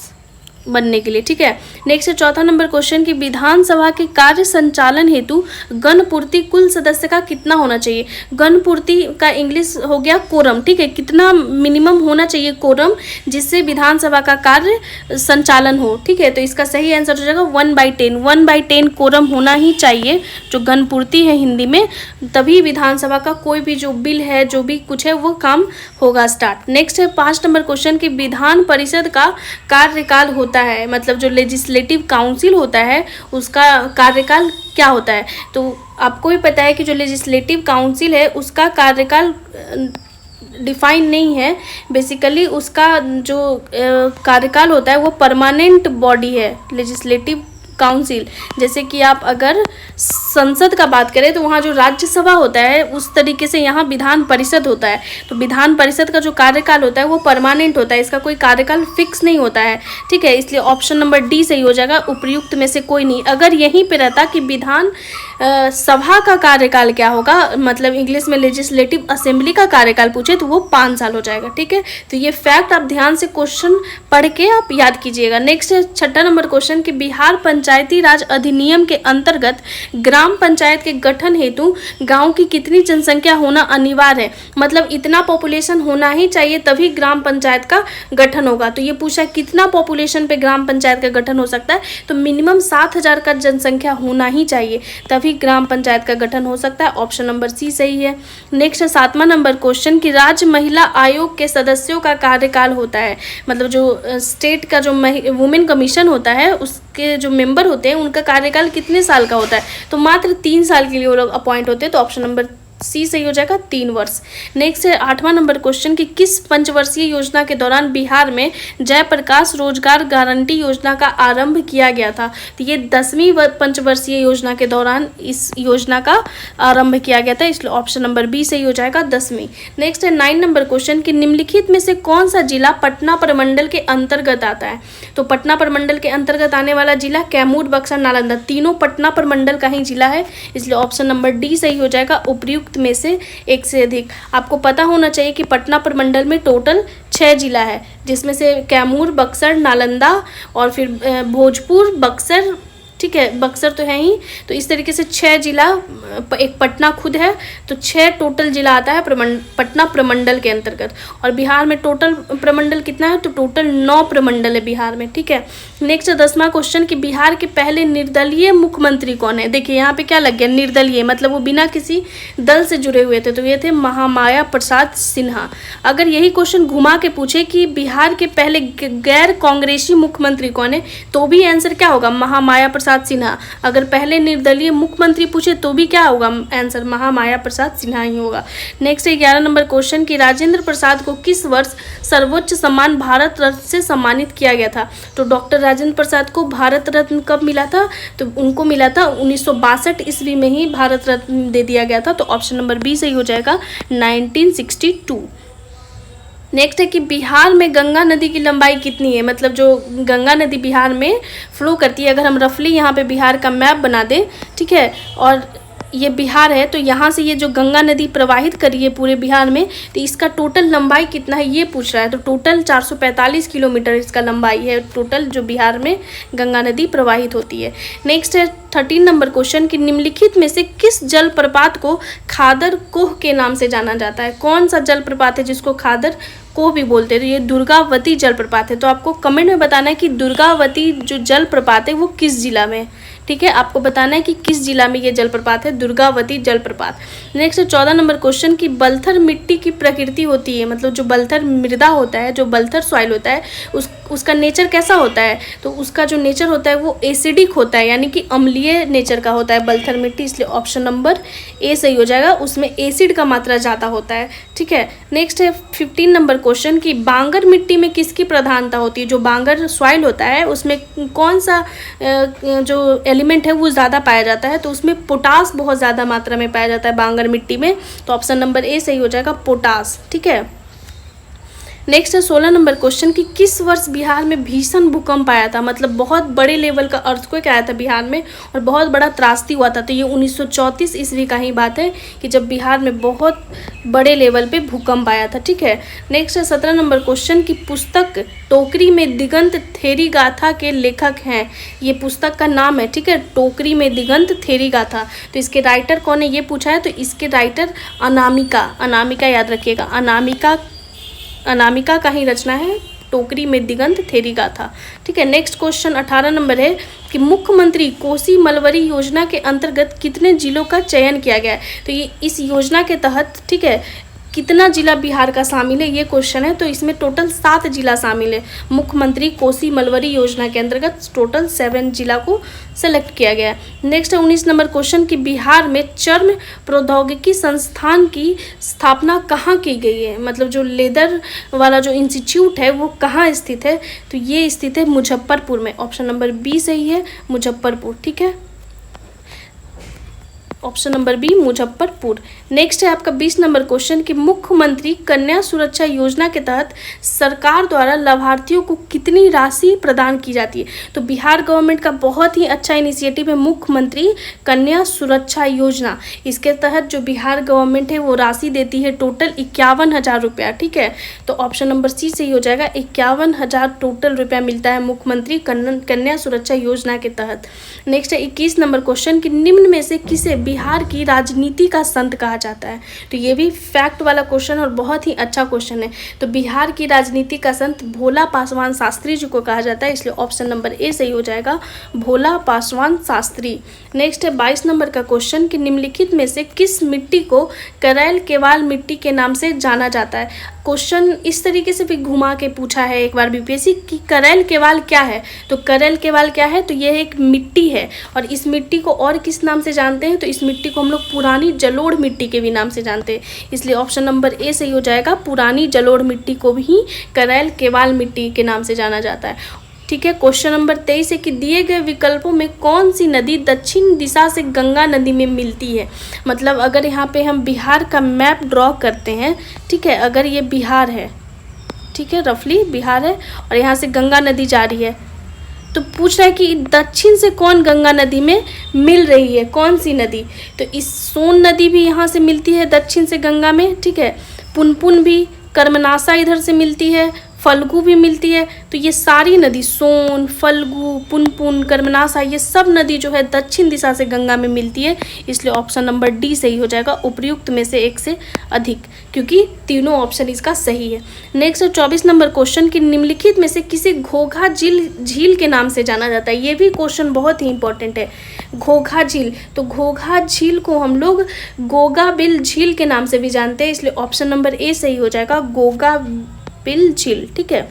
बनने के लिए। ठीक है, नेक्स्ट है चौथा नंबर क्वेश्चन कि विधानसभा के कार्य संचालन हेतु गणपूर्ति कुल सदस्य का कितना होना चाहिए। गणपूर्ति का इंग्लिश हो गया कोरम। ठीक है, कितना मिनिमम होना चाहिए कोरम जिससे विधानसभा का कार्य संचालन हो। ठीक है, तो इसका सही आंसर हो जाएगा 1/10। 1/10 कोरम होना ही चाहिए, जो गणपूर्ति है हिंदी में, तभी विधानसभा का कोई भी जो बिल है, जो भी कुछ है, वो काम होगा स्टार्ट। नेक्स्ट है 5 नंबर क्वेश्चन कि विधान परिषद का कार्यकाल होता है। मतलब जो लेजिस्लेटिव काउंसिल होता है उसका कार्यकाल क्या होता है। तो आपको भी पता है कि जो लेजिस्लेटिव काउंसिल है उसका कार्यकाल डिफाइन नहीं है। बेसिकली उसका जो कार्यकाल होता है वो परमानेंट बॉडी है लेजिस्लेटिव काउंसिल। जैसे कि आप अगर संसद का बात करें तो वहाँ जो राज्यसभा होता है उस तरीके से यहाँ विधान परिषद होता है। तो विधान परिषद का जो कार्यकाल होता है वो परमानेंट होता है, इसका कोई कार्यकाल फिक्स नहीं होता है, ठीक है। इसलिए ऑप्शन नंबर डी सही हो जाएगा, उपयुक्त में से कोई नहीं। अगर यहीं पे रहता कि विधान सभा का कार्यकाल क्या होगा, मतलब इंग्लिश में लेजिस्लेटिव असेंबली का कार्यकाल पूछे तो वो 5 साल हो जाएगा, ठीक है। तो ये फैक्ट आप ध्यान से क्वेश्चन पढ़ के आप याद कीजिएगा। नेक्स्ट है 6ठा नंबर क्वेश्चन कि बिहार पंचायती राज अधिनियम के अंतर्गत ग्राम पंचायत के गठन हेतु गांव की कितनी जनसंख्या होना अनिवार्य है। मतलब इतना पॉपुलेशन होना ही चाहिए तभी ग्राम पंचायत का गठन होगा। तो ये पूछा कितना पॉपुलेशन पे ग्राम पंचायत का गठन हो सकता है, तो मिनिमम 7000 का जनसंख्या होना ही चाहिए तभी ग्राम पंचायत का गठन हो सकता है। ऑप्शन नंबर सी सही है। नेक्स्ट 7वां नंबर क्वेश्चन कि राज्य महिला आयोग के सदस्यों का कार्यकाल होता है, मतलब जो स्टेट का जो वुमेन कमीशन होता है उसके जो मेंबर होते हैं उनका कार्यकाल कितने साल का होता है, तो मात्र 3 साल के लिए वो लोग अपॉइंट होते हैं। तो ऑप्शन नंबर सी सही हो जाएगा, 3 वर्ष। नेक्स्ट है 8वां नंबर क्वेश्चन कि किस पंचवर्षीय योजना के दौरान बिहार में जयप्रकाश रोजगार गारंटी योजना का आरंभ किया गया था। तो ये 10वीं पंचवर्षीय योजना के दौरान इस योजना का आरंभ किया गया था, इसलिए ऑप्शन नंबर बी सही हो जाएगा, 10वीं। नेक्स्ट है 9 नंबर क्वेश्चन कि निम्नलिखित में से कौन सा जिला पटना प्रमंडल के अंतर्गत आता है। तो पटना प्रमंडल के अंतर्गत आने वाला जिला कैमूर, बक्सर, नालंदा तीनों पटना प्रमंडल का ही जिला है, इसलिए ऑप्शन नंबर डी सही हो जाएगा, उपयुक्त में से एक से अधिक। आपको पता होना चाहिए कि पटना प्रमंडल में टोटल 6 जिला है, जिसमें से कैमूर, बक्सर, नालंदा और फिर भोजपुर, बक्सर, ठीक है, बक्सर तो है ही। तो इस तरीके से 6 जिला, एक पटना खुद है, तो 6 टोटल जिला आता है पटना प्रमंडल के अंतर्गत। और बिहार में टोटल प्रमंडल कितना है, तो टोटल 9 प्रमंडल है बिहार में, ठीक है। नेक्स्ट 10वां क्वेश्चन कि बिहार के पहले निर्दलीय मुख्यमंत्री कौन है। देखिए यहाँ पे क्या लग गया, निर्दलीय मतलब वो बिना किसी दल से जुड़े हुए थे, तो ये थे महामाया प्रसाद सिन्हा। अगर यही क्वेश्चन घुमा के पूछे कि बिहार के पहले गैर कांग्रेसी मुख्यमंत्री कौन है, तो भी आंसर क्या होगा, महामाया प्रसाद सिन्हा। अगर पहले निर्दलीय मुख्यमंत्री पूछे तो भी क्या होगा आंसर, महामाया प्रसाद सिन्हा ही होगा। नेक्स्ट 11 नंबर क्वेश्चन कि राजेंद्र प्रसाद को किस वर्ष सर्वोच्च सम्मान भारत रत्न से सम्मानित किया गया था। तो डॉक्टर राजेंद्र प्रसाद को भारत रत्न कब मिला था, तो उनको मिला था 1962 ईस्वी में ही भारत रत्न दे दिया गया था। तो ऑप्शन नंबर बी सही हो जाएगा, 1962। नेक्स्ट है कि बिहार में गंगा नदी की लंबाई कितनी है। मतलब जो गंगा नदी बिहार में फ्लो करती है, अगर हम रफली यहाँ पे बिहार का मैप बना दें, ठीक है, और ये बिहार है तो यहाँ से ये जो गंगा नदी प्रवाहित कर रही है पूरे बिहार में, तो इसका टोटल लंबाई कितना है ये पूछ रहा है। तो टोटल 445 किलोमीटर इसका लंबाई है टोटल, जो बिहार में गंगा नदी प्रवाहित होती है। नेक्स्ट है 13 नंबर क्वेश्चन कि निम्नलिखित में से किस जलप्रपात को खादर कोह के नाम से जाना जाता है। कौन सा जलप्रपात है जिसको खादर कोह भी बोलते हैं, तो ये दुर्गावती जलप्रपात है। तो आपको कमेंट में बताना है कि दुर्गावती जो जलप्रपात है वो किस जिला में, ठीक है, आपको बताना है कि किस जिला में ये जलप्रपात है, दुर्गावती जलप्रपात। नेक्स्ट 14 नंबर क्वेश्चन कि बलथर मिट्टी की प्रकृति होती है, मतलब जो बलथर मृदा होता है, जो बलथर सॉइल होता है, उसका नेचर कैसा होता है, तो उसका जो नेचर होता है वो एसिडिक होता है, यानी कि अम्लीय नेचर का होता है बलथर मिट्टी, इसलिए ऑप्शन नंबर ए सही हो जाएगा, उसमें एसिड का मात्रा ज़्यादा होता है, ठीक है। नेक्स्ट है 15 नंबर क्वेश्चन कि बांगर मिट्टी में किसकी प्रधानता होती है। जो बांगर सॉइल होता है उसमें कौन सा जो एलिमेंट है वो ज़्यादा पाया जाता है, तो उसमें पोटास बहुत ज़्यादा मात्रा में पाया जाता है बांगर मिट्टी में, तो ऑप्शन नंबर ए सही हो जाएगा, पोटास, ठीक है। नेक्स्ट है 16 नंबर क्वेश्चन कि किस वर्ष बिहार में भीषण भूकंप आया था। मतलब बहुत बड़े लेवल का अर्थक्वेक आया था बिहार में और बहुत बड़ा त्रासदी हुआ था। तो ये 1934 ईस्वी का ही बात है कि जब बिहार में बहुत बड़े लेवल पे भूकंप आया था, ठीक है। नेक्स्ट है 17 नंबर क्वेश्चन की पुस्तक टोकरी में दिगंत थेरी गाथा के लेखक हैं। ये पुस्तक का नाम है, ठीक है, टोकरी में दिगंत थेरी गाथा। तो इसके राइटर कौन है ये पूछा है, तो इसके राइटर अनामिका, अनामिका याद रखिएगा, अनामिका का ही रचना है टोकरी में दिगंत थेरी गाथा, ठीक है। नेक्स्ट क्वेश्चन 18 नंबर है कि मुख्यमंत्री कोसी मलबरी योजना के अंतर्गत कितने जिलों का चयन किया गया है। तो ये इस योजना के तहत, ठीक है, कितना जिला बिहार का शामिल है, ये क्वेश्चन है। तो इसमें टोटल 7 जिला शामिल है। मुख्यमंत्री कोसी मलवरी योजना के अंतर्गत टोटल 7 जिला को सेलेक्ट किया गया है। नेक्स्ट है 19 नंबर क्वेश्चन कि बिहार में चर्म प्रौद्योगिकी संस्थान की स्थापना कहाँ की गई है, मतलब जो लेदर वाला जो इंस्टीट्यूट है वो कहाँ स्थित है, तो ये स्थित है मुजफ्फरपुर में। ऑप्शन नंबर बी सही है, मुजफ्फरपुर। ठीक है, option number B Muzaffarpur. Next है आपका 20 नंबर क्वेश्चन कि मुख्यमंत्री कन्या सुरक्षा योजना के तहत सरकार द्वारा लाभार्थियों को कितनी राशि प्रदान की जाती है। तो बिहार गवर्नमेंट का बहुत ही अच्छा इनिशिएटिव है मुख्यमंत्री कन्या सुरक्षा योजना। इसके तहत जो बिहार गवर्नमेंट है वो राशि देती है टोटल 51,000 रुपया। ठीक है, तो ऑप्शन नंबर सी सही हो जाएगा। 51,000 टोटल रुपया मिलता है मुख्यमंत्री कन्या सुरक्षा योजना के तहत। नेक्स्ट है 21 नंबर क्वेश्चन कि निम्न में से किसे बिहार की राजनीति का संत कहा जाता है। तो ये भी फैक्ट वाला क्वेश्चन और बहुत ही अच्छा क्वेश्चन है। तो बिहार की राजनीति का संत भोला पासवान शास्त्री जी को कहा जाता है, इसलिए ऑप्शन नंबर ए सही हो जाएगा, भोला पासवान शास्त्री। नेक्स्ट है 22 नंबर का क्वेश्चन कि निम्नलिखित में से किस मिट्टी को करैल केवाल मिट्टी के नाम से जाना जाता है। क्वेश्चन इस तरीके से भी घुमा के पूछा है एक बार बीपीएससी कि करैल केवाल क्या है। तो करैल केवाल क्या है, तो यह एक मिट्टी है और इस मिट्टी को और किस नाम से जानते हैं, तो इस मिट्टी को हम लोग पुरानी जलोढ़ मिट्टी के भी नाम से जानते हैं, इसलिए ऑप्शन नंबर ए सही हो जाएगा। पुरानी जलोढ़ मिट्टी को भी करैल केवाल मिट्टी के नाम से जाना जाता है। ठीक है, क्वेश्चन नंबर 23 है कि दिए गए विकल्पों में कौन सी नदी दक्षिण दिशा से गंगा नदी में मिलती है। मतलब अगर यहाँ पे हम बिहार का मैप ड्रॉ करते हैं, ठीक है, अगर ये बिहार है, ठीक है, रफली बिहार है और यहाँ से गंगा नदी जा रही है, तो पूछ रहा है कि दक्षिण से कौन गंगा नदी में मिल रही है, कौन सी नदी। तो इस सोन नदी भी यहाँ से मिलती है दक्षिण से गंगा में, ठीक है, पुनपुन भी, कर्मनासा इधर से मिलती है, फल्गु भी मिलती है। तो ये सारी नदी सोन, फल्गु, पुनपुन, कर्मनासा, ये सब नदी जो है दक्षिण दिशा से गंगा में मिलती है, इसलिए ऑप्शन नंबर डी सही हो जाएगा, उपर्युक्त में से एक से अधिक, क्योंकि तीनों ऑप्शन इसका सही है। नेक्स्ट 24 नंबर क्वेश्चन कि निम्नलिखित में से किसे घोघा झील के नाम से जाना जाता है। ये भी क्वेश्चन बहुत ही इंपॉर्टेंट है। घोघा झील, तो घोघा झील को हम लोग गोगा बिल झील के नाम से भी जानते हैं, इसलिए ऑप्शन नंबर ए सही हो जाएगा, गोगा बिल झील। ठीक है,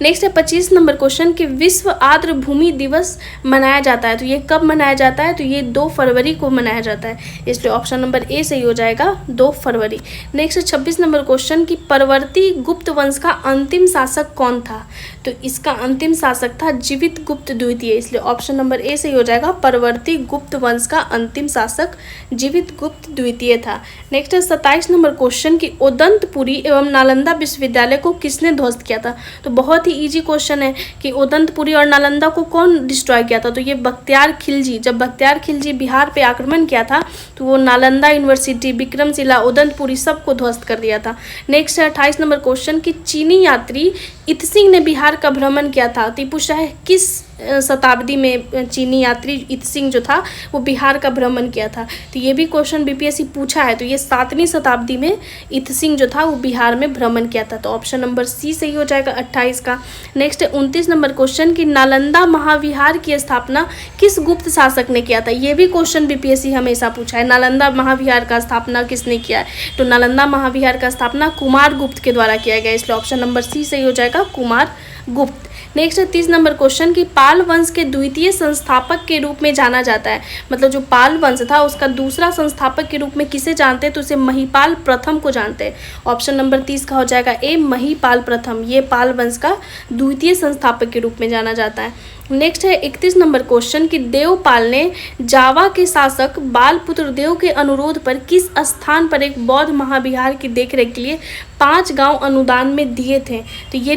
नेक्स्ट है 25 नंबर क्वेश्चन कि विश्व आर्द्र भूमि दिवस मनाया जाता है। तो ये कब मनाया जाता है, तो ये 2 फरवरी को मनाया जाता है, इसलिए ऑप्शन नंबर ए सही हो जाएगा, 2 फरवरी। नेक्स्ट 26 नंबर क्वेश्चन कि परवर्ती गुप्त वंश का अंतिम शासक कौन था। तो इसका अंतिम शासक था जीवित गुप्त द्वितीय, इसलिए ऑप्शन नंबर ए सही हो जाएगा, परवर्ती गुप्त वंश का अंतिम शासक जीवित गुप्त द्वितीय था। नेक्स्ट है 27 नंबर क्वेश्चन कि उदंतपुरी एवं नालंदा विश्वविद्यालय को किसने ध्वस्त किया था। तो बहुत ही इजी क्वेश्चन है कि उदंतपुरी और नालंदा को कौन डिस्ट्रॉय किया था, तो ये बख्तियार खिलजी। जब बख्तियार खिलजी बिहार पे आक्रमण किया था तो वो नालंदा यूनिवर्सिटी, विक्रमशिला, उदंतपुरी सबको ध्वस्त कर दिया था। नेक्स्ट है 28 नंबर क्वेश्चन कि चीनी यात्री इत्सिंग ने बिहार का भ्रमण किया था। तो ये पूछ रहा है किस शताब्दी में चीनी यात्री इत्सिंग जो था वो बिहार का भ्रमण किया था। तो ये भी क्वेश्चन बीपीएससी पूछा है, तो ये 7वीं शताब्दी में इत्सिंग जो था वो बिहार में भ्रमण किया था, तो ऑप्शन नंबर सी सही हो जाएगा 28 का। नेक्स्ट है 29 नंबर क्वेश्चन कि नालंदा महाविहार की स्थापना किस गुप्त शासक ने किया था। ये भी क्वेश्चन बीपीएससी हमेशा पूछा है, नालंदा महाविहार का स्थापना किसने किया है। तो नालंदा महाविहार का स्थापना कुमार गुप्त के द्वारा किया गया, इसलिए ऑप्शन नंबर सी सही हो जाएगा, कुमार गुप्त। नेक्स्ट है 30 नंबर क्वेश्चन कि पाल वंश के द्वितीय संस्थापक के रूप में जाना जाता है। मतलब जो पाल वंश था उसका दूसरा संस्थापक के रूप में किसे जानते हैं, तो उसे महिपाल प्रथम को जानते हैं। ऑप्शन नंबर 30 का हो जाएगा ए, महिपाल प्रथम। ये पाल वंश का द्वितीय संस्थापक के रूप में जाना जाता है। नेक्स्ट है 31 नंबर क्वेश्चन कि देवपाल ने जावा के शासक बालपुत्र देव के अनुरोध पर किस स्थान पर एक बौद्ध महाविहार की देखरेख के लिए 5 गांव अनुदान में दिए थे। तो ये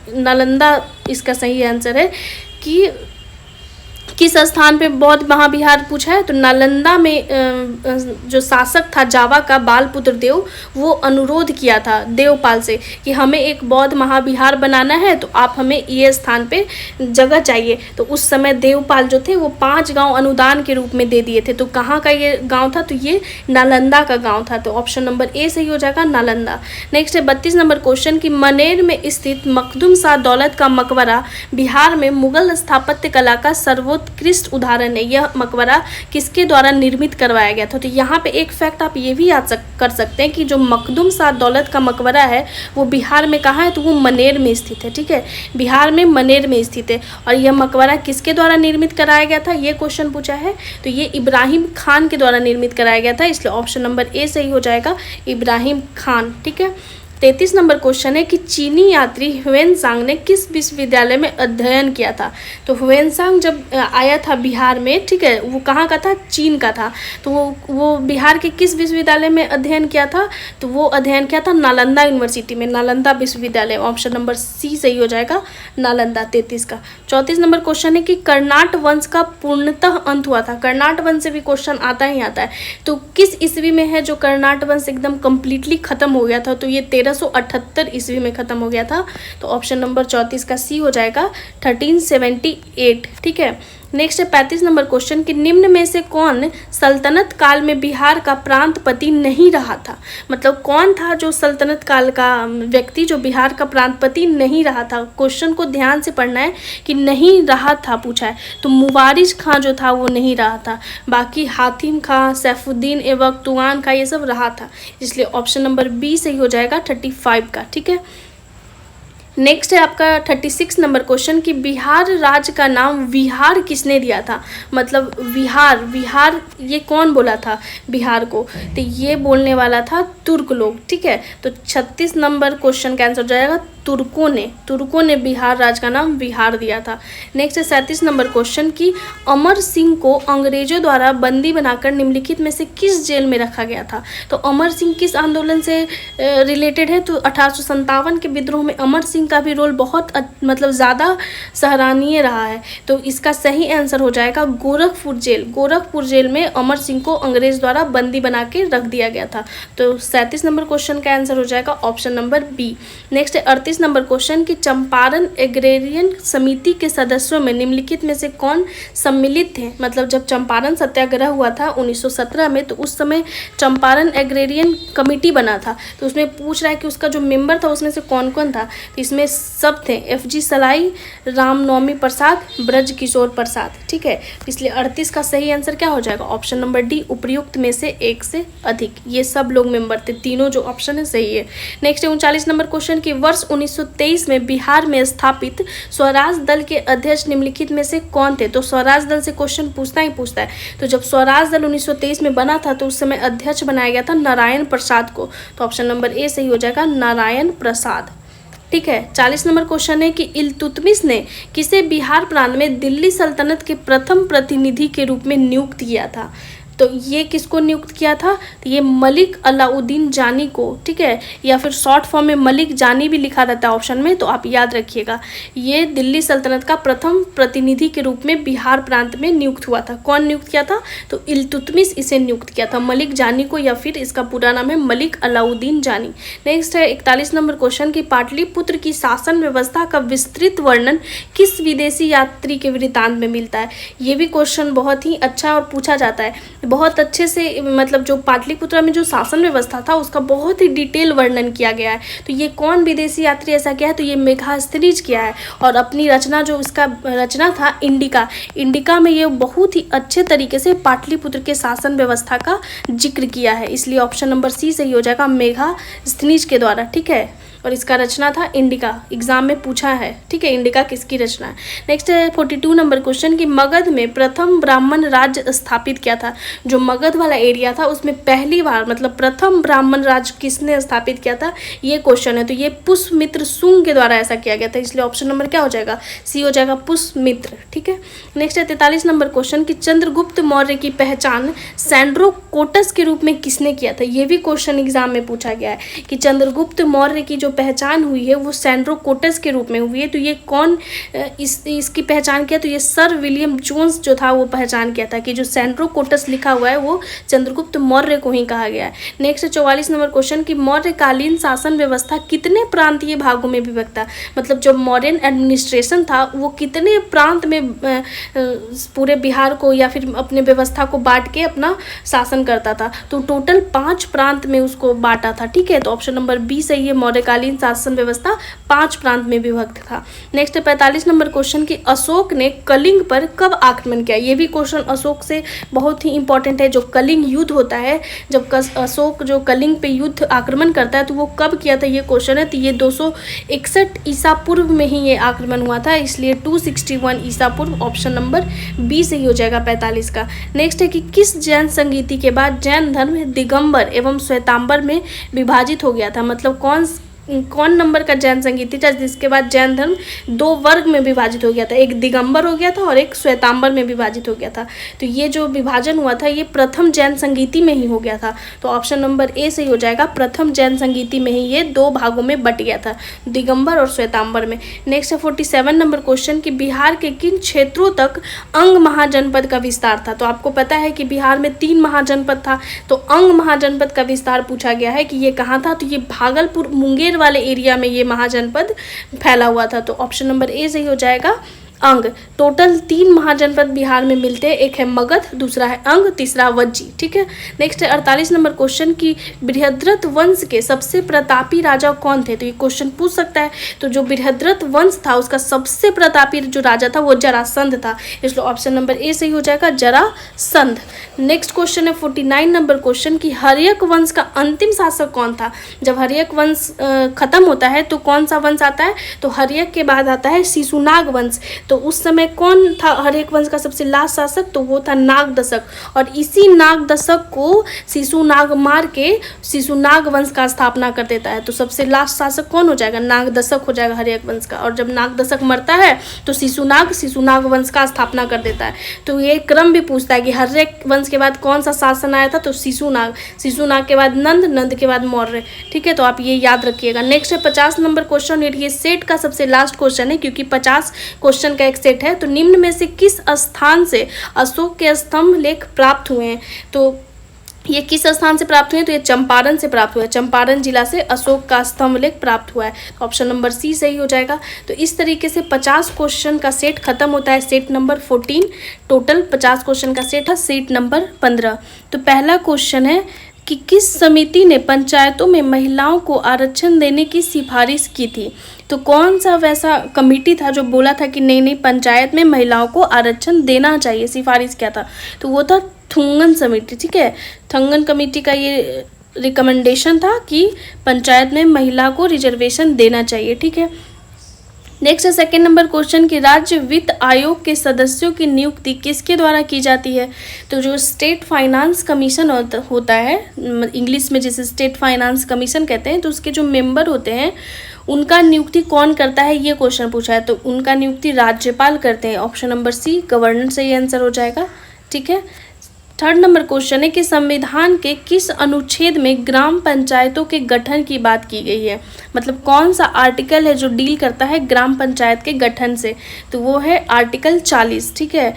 नालंदा इसका सही आंसर है कि किस स्थान पे बौद्ध महाविहार पूछा है, तो नालंदा में जो शासक था जावा का बालपुत्र देव, वो अनुरोध किया था देवपाल से कि हमें एक बौद्ध महाविहार बनाना है, तो आप हमें ये स्थान पे जगह चाहिए। तो उस समय देवपाल जो थे वो 5 गांव अनुदान के रूप में दे दिए थे। तो कहाँ का ये गांव था, तो ये नालंदा का गांव था, तो ऑप्शन नंबर ए सही हो जाएगा, नालंदा। नेक्स्ट है 32 नंबर क्वेश्चन कि मनेर में स्थित मखदूम शाह दौलत का मकबरा बिहार में मुगल स्थापत्य कला का सर्वोत्तम सर्वोत्कृष्ट उदाहरण है। यह मकबरा किसके द्वारा निर्मित करवाया गया था? तो यहाँ पे एक फैक्ट आप ये भी याद कर सकते हैं कि जो मखदूम शाह दौलत का मकबरा है वो बिहार में कहाँ है? तो वो मनेर में स्थित है। ठीक है, बिहार में मनेर में स्थित है। और यह मकबरा किसके द्वारा निर्मित कराया गया था, ये क्वेश्चन पूछा है। तो ये इब्राहिम खान के द्वारा निर्मित कराया गया था, इसलिए ऑप्शन नंबर ए सही हो जाएगा, इब्राहिम खान। ठीक है, 33 नंबर क्वेश्चन है कि चीनी यात्री ह्वेनसांग ने किस विश्वविद्यालय में अध्ययन किया था? तो ह्वेनसांग जब आया था बिहार में, ठीक है, वो कहाँ का था? चीन का था। तो वो बिहार के किस विश्वविद्यालय में अध्ययन किया था? तो वो अध्ययन किया था नालंदा यूनिवर्सिटी में, नालंदा विश्वविद्यालय। ऑप्शन नंबर सी सही हो जाएगा, नालंदा 33 का। 34 नंबर क्वेश्चन है कि कर्नाट वंश का पूर्णतः अंत हुआ था। कर्नाट वंश से भी क्वेश्चन आता ही आता है। तो किस ईस्वी में है जो कर्नाट वंश एकदम कंप्लीटली खत्म हो गया था? तो ये 1378 ईस्वी में खत्म हो गया था। तो ऑप्शन नंबर 34 का सी हो जाएगा, 1378। ठीक है, नेक्स्ट है 35 नंबर क्वेश्चन कि निम्न में से कौन सल्तनत काल में बिहार का प्रांतपति नहीं रहा था? मतलब कौन था जो सल्तनत काल का व्यक्ति जो बिहार का प्रांतपति नहीं रहा था? क्वेश्चन को ध्यान से पढ़ना है कि नहीं रहा था पूछा है। तो मुवारिज खां जो था वो नहीं रहा था, बाकी हातिम खां, सैफुद्दीन एवं तुआन खां ये सब रहा था, इसलिए ऑप्शन नंबर बी सही हो जाएगा 35 का। ठीक है, नेक्स्ट है आपका 36 नंबर क्वेश्चन कि बिहार राज्य का नाम विहार किसने दिया था? मतलब विहार ये कौन बोला था बिहार को? तो ये बोलने वाला था तुर्क लोग। ठीक है, तो 36 नंबर क्वेश्चन का आंसर हो जाएगा तुर्कों ने बिहार राज्य का नाम बिहार दिया था। नेक्स्ट है 37 नंबर क्वेश्चन कि अमर सिंह को अंग्रेजों द्वारा बंदी बनाकर निम्नलिखित में से किस जेल में रखा गया था? तो अमर सिंह किस आंदोलन से रिलेटेड है? तो 1857 के विद्रोह में अमर सिंह का भी रोल बहुत मतलब ज़्यादा सराहनीय रहा है। तो इसका सही आंसर हो जाएगा गोरखपुर जेल में अमर सिंह को अंग्रेज द्वारा बंदी बना के रख दिया गया था। तो 37 नंबर क्वेश्चन का आंसर हो जाएगा ऑप्शन नंबर बी। नेक्स्ट है 38 नंबर क्वेश्चन कि चंपारण एग्रेरियन समिति के सदस्यों में निम्नलिखित में से कौन सम्मिलित थे? मतलब जब चंपारण सत्याग्रह हुआ था 1917 में, तो उस समय चंपारण एग्रेरियन कमेटी बना था। तो उसमें पूछ रहा है कि उसका जो मेंबर था उसमें से कौन कौन था? तो इसमें सब थे, FG सलाई, रामनवमी प्रसाद, ब्रज किशोर प्रसाद। ठीक है, इसलिए 38 का सही आंसर क्या हो जाएगा? ऑप्शन नंबर डी, उपर्युक्त में से एक से अधिक। ये सब लोग मेंबर थे, तीनों जो ऑप्शन है सही है। नेक्स्ट है 39 नंबर क्वेश्चन कि वर्ष 1923 में बिहार में स्थापित स्वराज दल के अध्यक्ष निम्नलिखित में से कौन थे? तो स्वराज दल से क्वेश्चन पूछता है। तो जब स्वराज दल 1923 में बना था तो उस समय अध्यक्ष बनाया गया था नारायण प्रसाद को। तो ऑप्शन नंबर ए सही हो जाएगा, नारायण प्रसाद। ठीक है, 40 नंबर क्वेश्चन है कि इल्तुतमिश ने किसे बिहार प्रांत में दिल्ली सल्तनत के प्रथम प्रतिनिधि के रूप में नियुक्त किया था? तो ये किसको नियुक्त किया था? तो ये मलिक अलाउद्दीन जानी को। ठीक है, या फिर शॉर्ट फॉर्म में मलिक जानी भी लिखा रहता है ऑप्शन में, तो आप याद रखिएगा। ये दिल्ली सल्तनत का प्रथम प्रतिनिधि के रूप में बिहार प्रांत में नियुक्त हुआ था। कौन नियुक्त किया था? तो इल्तुतमिश इसे नियुक्त किया था, मलिक जानी को, या फिर इसका पूरा नाम है मलिक अलाउद्दीन जानी। नेक्स्ट है 41 नंबर क्वेश्चन कि पाटलिपुत्र की शासन व्यवस्था का विस्तृत वर्णन किस विदेशी यात्री के वृत्तांत में मिलता है? ये भी क्वेश्चन बहुत ही अच्छा और पूछा जाता है बहुत अच्छे से। मतलब जो पाटलिपुत्र में जो शासन व्यवस्था था उसका बहुत ही डिटेल वर्णन किया गया है। तो ये कौन विदेशी यात्री ऐसा किया है? तो ये मेघास्थनीज किया है, और अपनी रचना जो इसका रचना था इंडिका में ये बहुत ही अच्छे तरीके से पाटलिपुत्र के शासन व्यवस्था का जिक्र किया है, इसलिए ऑप्शन नंबर सी सही हो जाएगा, मेघास्थनीज के द्वारा। ठीक है, और इसका रचना था इंडिका, एग्जाम में पूछा है। ठीक है, इंडिका किसकी रचना है? नेक्स्ट है 42 नंबर क्वेश्चन कि मगध में प्रथम ब्राह्मण राज्य स्थापित किया था। जो मगध वाला एरिया था उसमें पहली बार मतलब प्रथम ब्राह्मण राज्य किसने स्थापित किया था, ये क्वेश्चन है। तो ये पुष्यमित्र शुंग के द्वारा ऐसा किया गया था, इसलिए ऑप्शन नंबर क्या हो जाएगा? सी हो जाएगा, पुष्यमित्र। ठीक है, नेक्स्ट है 43 नंबर क्वेश्चन कि चंद्रगुप्त मौर्य की पहचान सैंड्रोकोटस के रूप में किसने किया था? ये भी क्वेश्चन एग्जाम में पूछा गया है कि चंद्रगुप्त मौर्य की जो पहचान हुई है वो सैंड्रोकोटस के रूप में हुई है। तो ये कौन इसकी पहचान किया? तो ये सर विलियम जोन्स जो था वो पहचान किया था कि जो सैंड्रोकोटस लिखा हुआ है वो चंद्रगुप्त मौर्य को ही कहा गया है। नेक्स्ट 44 नंबर क्वेश्चन कि मौर्यकालीन शासन व्यवस्था कितने प्रांतीय भागों में विभक्त था? मतलब जो मौर्यन एडमिनिस्ट्रेशन था वो कितने प्रांत में पूरे बिहार को या फिर अपने व्यवस्था को बांट के अपना शासन करता था? तो टोटल 5 प्रांत में उसको बांटा था। ठीक है, तो ऑप्शन नंबर बी सही है, मौर्यकालीन तत्कालीन शासन व्यवस्था 5 प्रांत में विभक्त था। नेक्स्ट 45 नंबर क्वेश्चन कि अशोक ने कलिंग पर कब आक्रमण किया। ये भी क्वेश्चन अशोक से बहुत ही इंपॉर्टेंट है। जो कलिंग युद्ध होता है, जब अशोक जो कलिंग पे युद्ध आक्रमण करता है तो वो कब किया था, ये क्वेश्चन है। तो ये 261 ईसा पूर्व में ही ये आक्रमण हुआ था, इसलिए 261 ईसा पूर्व ऑप्शन नंबर बी सही हो जाएगा 45 का। नेक्स्ट है कि किस जैन संगीति के बाद जैन धर्म दिगंबर एवं श्वेतांबर में विभाजित हो गया था। मतलब कौन नंबर का जैन संगीति था जिसके बाद जैन धर्म 2 वर्ग में विभाजित हो गया था, एक दिगंबर हो गया था और एक श्वेतांबर में विभाजित हो गया था। तो ये जो विभाजन हुआ था ये प्रथम जैन संगीति में ही हो गया था, तो ऑप्शन नंबर ए सही हो जाएगा। प्रथम जैन संगीति में ही ये 2 भागों में बट गया था, दिगंबर और श्वेतांबर में। नेक्स्ट है 47 नंबर क्वेश्चन कि बिहार के किन क्षेत्रों तक अंग महाजनपद का विस्तार था। तो आपको पता है कि बिहार में 3 महाजनपद था, तो अंग महाजनपद का विस्तार पूछा गया है कि ये कहाँ था। तो ये भागलपुर मुंगेर वाले एरिया में ये महाजनपद फैला हुआ था, तो ऑप्शन नंबर ए सही हो जाएगा अंग। टोटल 3 महाजनपद बिहार में मिलते हैं, एक है मगध, दूसरा है अंग, तीसरा वज्जी। ठीक है। नेक्स्ट है 48 नंबर क्वेश्चन कि बृहद्रथ वंश के सबसे प्रतापी राजा कौन थे। तो ये क्वेश्चन पूछ सकता है। तो जो बृहद्रथ वंश था उसका सबसे प्रतापी जो राजा था वो जरासंध था, इसलिए ऑप्शन नंबर ए सही हो जाएगा जरासंध। नेक्स्ट क्वेश्चन है 49 नंबर क्वेश्चन कि हर्यक वंश का अंतिम शासक कौन था। जब हर्यक वंश खत्म होता है तो कौन सा वंश आता है, तो हर्यक के बाद आता है शिशुनाग वंश। तो उस समय कौन था हर्यक वंश का सबसे लास्ट शासक, तो वो था नागदशक, और इसी नागदशक को शिशुनाग मार के शिशुनाग वंश का स्थापना कर देता है। तो सबसे लास्ट शासक कौन हो जाएगा, नागदशक हो जाएगा हर्यक वंश का। और जब नागदशक मरता है तो शिशुनाग वंश का स्थापना कर देता है। तो ये क्रम भी पूछता है कि हर्यक वंश के बाद कौन सा शासन आया था, तो शिशुनाग के बाद नंद के बाद मौर्य। ठीक है, तो आप ये याद रखिएगा। नेक्स्ट है 50 नंबर क्वेश्चन, ये सेट का सबसे लास्ट क्वेश्चन है क्योंकि 50 क्वेश्चन का एक सेट है। तो निम्न में से किस स्थान से अशोक के स्तंभ लेख प्राप्त हुए हैं। तो ये किस स्थान से प्राप्त हुए हैं, तो ये चंपारण से प्राप्त हुआ है। चंपारण जिला से अशोक का स्तंभ लेख प्राप्त हुआ है, तो ऑप्शन नंबर सी सही हो जाएगा। तो इस तरीके से 50 क्वेश्चन का सेट खत्म होता है, सेट नंबर 14। टोटल 50 क्वेश्चन का सेट है, सेट नंबर 15। तो पहला क्वेश्चन है कि किस समिति ने पंचायतों में महिलाओं को आरक्षण देने की सिफारिश की थी। तो कौन सा वैसा कमेटी था जो बोला था कि नहीं पंचायत में महिलाओं को आरक्षण देना चाहिए, सिफारिश क्या था, तो वो था थुंगन समिति। ठीक है, थुंगन कमेटी का ये रिकमेंडेशन था कि पंचायत में महिला को रिजर्वेशन देना चाहिए। ठीक है। नेक्स्ट है सेकेंड नंबर क्वेश्चन कि राज्य वित्त आयोग के सदस्यों की नियुक्ति किसके द्वारा की जाती है। तो जो स्टेट फाइनेंस कमीशन होता है, इंग्लिश में जिसे स्टेट फाइनेंस कमीशन कहते हैं, तो उसके जो मेंबर होते हैं उनका नियुक्ति कौन करता है, ये क्वेश्चन पूछा है। तो उनका नियुक्ति राज्यपाल करते हैं, ऑप्शन नंबर सी गवर्नर से ये आंसर हो जाएगा। ठीक है। थर्ड नंबर क्वेश्चन है कि संविधान के किस अनुच्छेद में ग्राम पंचायतों के गठन की बात की गई है। मतलब कौन सा आर्टिकल है जो डील करता है ग्राम पंचायत के गठन से, तो वो है आर्टिकल 40। ठीक है,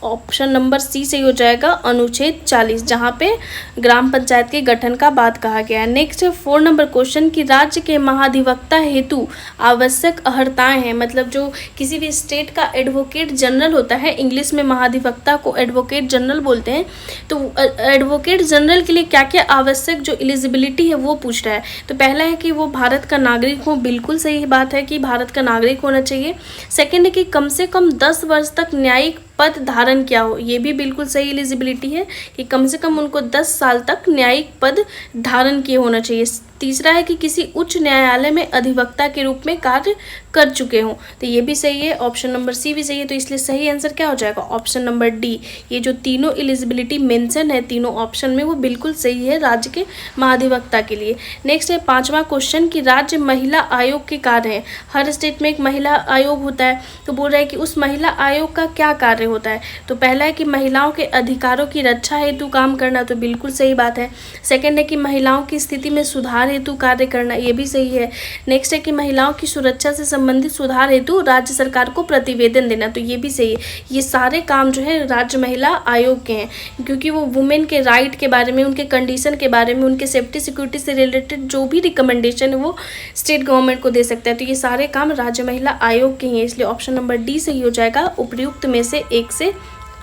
ऑप्शन नंबर सी से हो जाएगा अनुच्छेद 40, जहाँ पे ग्राम पंचायत के गठन का बात कहा गया है। नेक्स्ट है 4 नंबर क्वेश्चन कि राज्य के महाधिवक्ता हेतु आवश्यक अर्हताएं हैं। मतलब जो किसी भी स्टेट का एडवोकेट जनरल होता है, इंग्लिश में महाधिवक्ता को एडवोकेट जनरल बोलते हैं, तो एडवोकेट जनरल के लिए क्या क्या आवश्यक जो एलिजिबिलिटी है वो पूछ रहा है। तो पहला है कि वो भारत का नागरिक हो, बिल्कुल सही बात है कि भारत का नागरिक होना चाहिए। सेकेंड है कि कम से कम 10 वर्ष तक न्यायिक पद धारण किया हो, ये भी बिल्कुल सही एलिजिबिलिटी है कि कम से कम उनको 10 साल तक न्यायिक पद धारण किए होना चाहिए। तीसरा है कि किसी उच्च न्यायालय में अधिवक्ता के रूप में कार्य कर चुके हों, तो ये भी सही है, ऑप्शन नंबर सी भी सही है। तो इसलिए सही आंसर क्या हो जाएगा, ऑप्शन नंबर डी। ये जो तीनों एलिजिबिलिटी मेंशन है तीनों ऑप्शन में, वो बिल्कुल सही है राज्य के महाधिवक्ता के लिए। नेक्स्ट है 5वां क्वेश्चन कि राज्य महिला आयोग के कार्य हैं। हर स्टेट में एक महिला आयोग होता है, तो बोल रहा है कि उस महिला आयोग का क्या कार्य होता है। तो पहला है कि महिलाओं के अधिकारों की रक्षा हेतु काम करना, तो बिल्कुल सही बात है। सेकेंड है कि महिलाओं की स्थिति में सुधार हेतु कार्य करना, ये भी सही है। नेक्स्ट है कि महिलाओं की सुरक्षा से संबंधित सुधार हेतु राज्य सरकार को प्रतिवेदन देना, तो ये भी सही है। ये सारे काम जो है राज्य महिला आयोग के हैं, क्योंकि वो वुमेन के राइट के बारे में, उनके कंडीशन के बारे में, उनके सेफ्टी सिक्योरिटी से रिलेटेड जो भी रिकमेंडेशन है वो स्टेट गवर्नमेंट को दे सकता है। तो ये सारे काम राज्य महिला आयोग के हैं, इसलिए ऑप्शन नंबर डी सही हो जाएगा। उपयुक्त में से एक से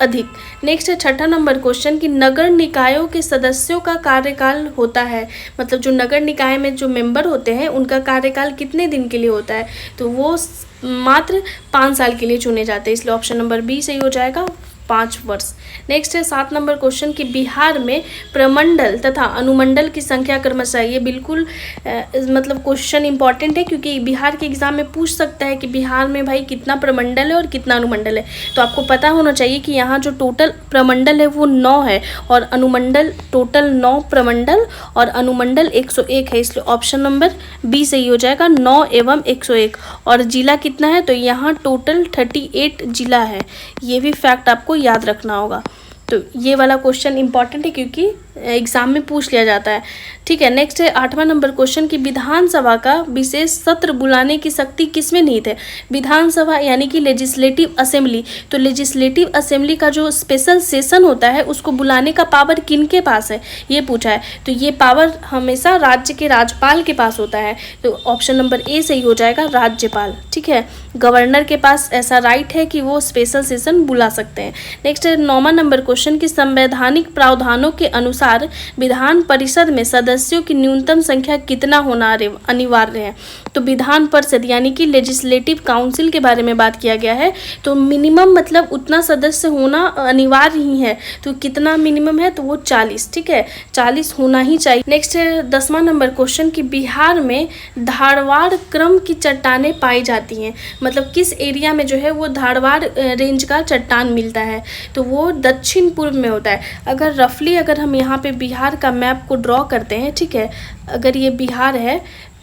अधिक। नेक्स्ट है छठा नंबर क्वेश्चन कि नगर निकायों के सदस्यों का कार्यकाल होता है, मतलब जो नगर निकाय में जो मेंबर होते हैं उनका कार्यकाल कितने दिन के लिए होता है, तो वो मात्र 5 साल के लिए चुने जाते हैं, इसलिए ऑप्शन नंबर बी सही हो जाएगा, 5 वर्ष। नेक्स्ट है 7 नंबर क्वेश्चन कि बिहार में प्रमंडल तथा अनुमंडल की संख्या क्रमशः, ये बिल्कुल मतलब क्वेश्चन इंपॉर्टेंट है क्योंकि बिहार के एग्जाम में पूछ सकता है कि बिहार में भाई कितना प्रमंडल है और कितना अनुमंडल है, तो आपको पता होना चाहिए कि यहाँ जो टोटल प्रमंडल है वो 9 है और अनुमंडल टोटल 9 प्रमंडल और अनुमंडल 101 है, इसलिए ऑप्शन नंबर बी सही हो जाएगा, 9 एवं 101। और जिला कितना है, तो यहाँ टोटल 38 जिला है, ये भी फैक्ट आपको याद रखना होगा। तो ये वाला क्वेश्चन इंपॉर्टेंट है क्योंकि एग्जाम में पूछ लिया जाता है, ठीक है। नेक्स्ट है 8वां नंबर क्वेश्चन कि विधानसभा का विशेष सत्र बुलाने की शक्ति किसमें निहित है। विधानसभा यानी कि लेजिस्लेटिव असेंबली, तो लेजिस्लेटिव असेंबली का जो स्पेशल सेशन होता है उसको बुलाने का पावर किनके पास है, ये पूछा है, तो ये पावर हमेशा राज्य के राज्यपाल के पास होता है, तो ऑप्शन नंबर ए सही हो जाएगा, राज्यपाल, ठीक है। गवर्नर के पास ऐसा राइट है कि वो स्पेशल सेशन बुला सकते हैं। नेक्स्ट है 9वां नंबर क्वेश्चन कि संवैधानिक प्रावधानों के अनुसार विधान परिषद में सदस्यों की न्यूनतम संख्या कितना होना अनिवार्य है, तो विधान परिषद यानी कि लेजिस्लेटिव काउंसिल के बारे में बात किया गया है, तो मिनिमम मतलब उतना सदस्य होना अनिवार्य ही है, तो कितना मिनिमम है, तो वो 40, ठीक है, 40 होना ही चाहिए। नेक्स्ट है 10वां नंबर क्वेश्चन कि बिहार में धारवाड़ क्रम की चट्टानें पाई जाती हैं, मतलब किस एरिया में जो है वो धारवाड़ रेंज का चट्टान मिलता है, तो वो दक्षिण पूर्व में होता है। अगर रफली अगर हम यहाँ पे बिहार का मैप को ड्रॉ करते हैं, ठीक है, अगर ये बिहार है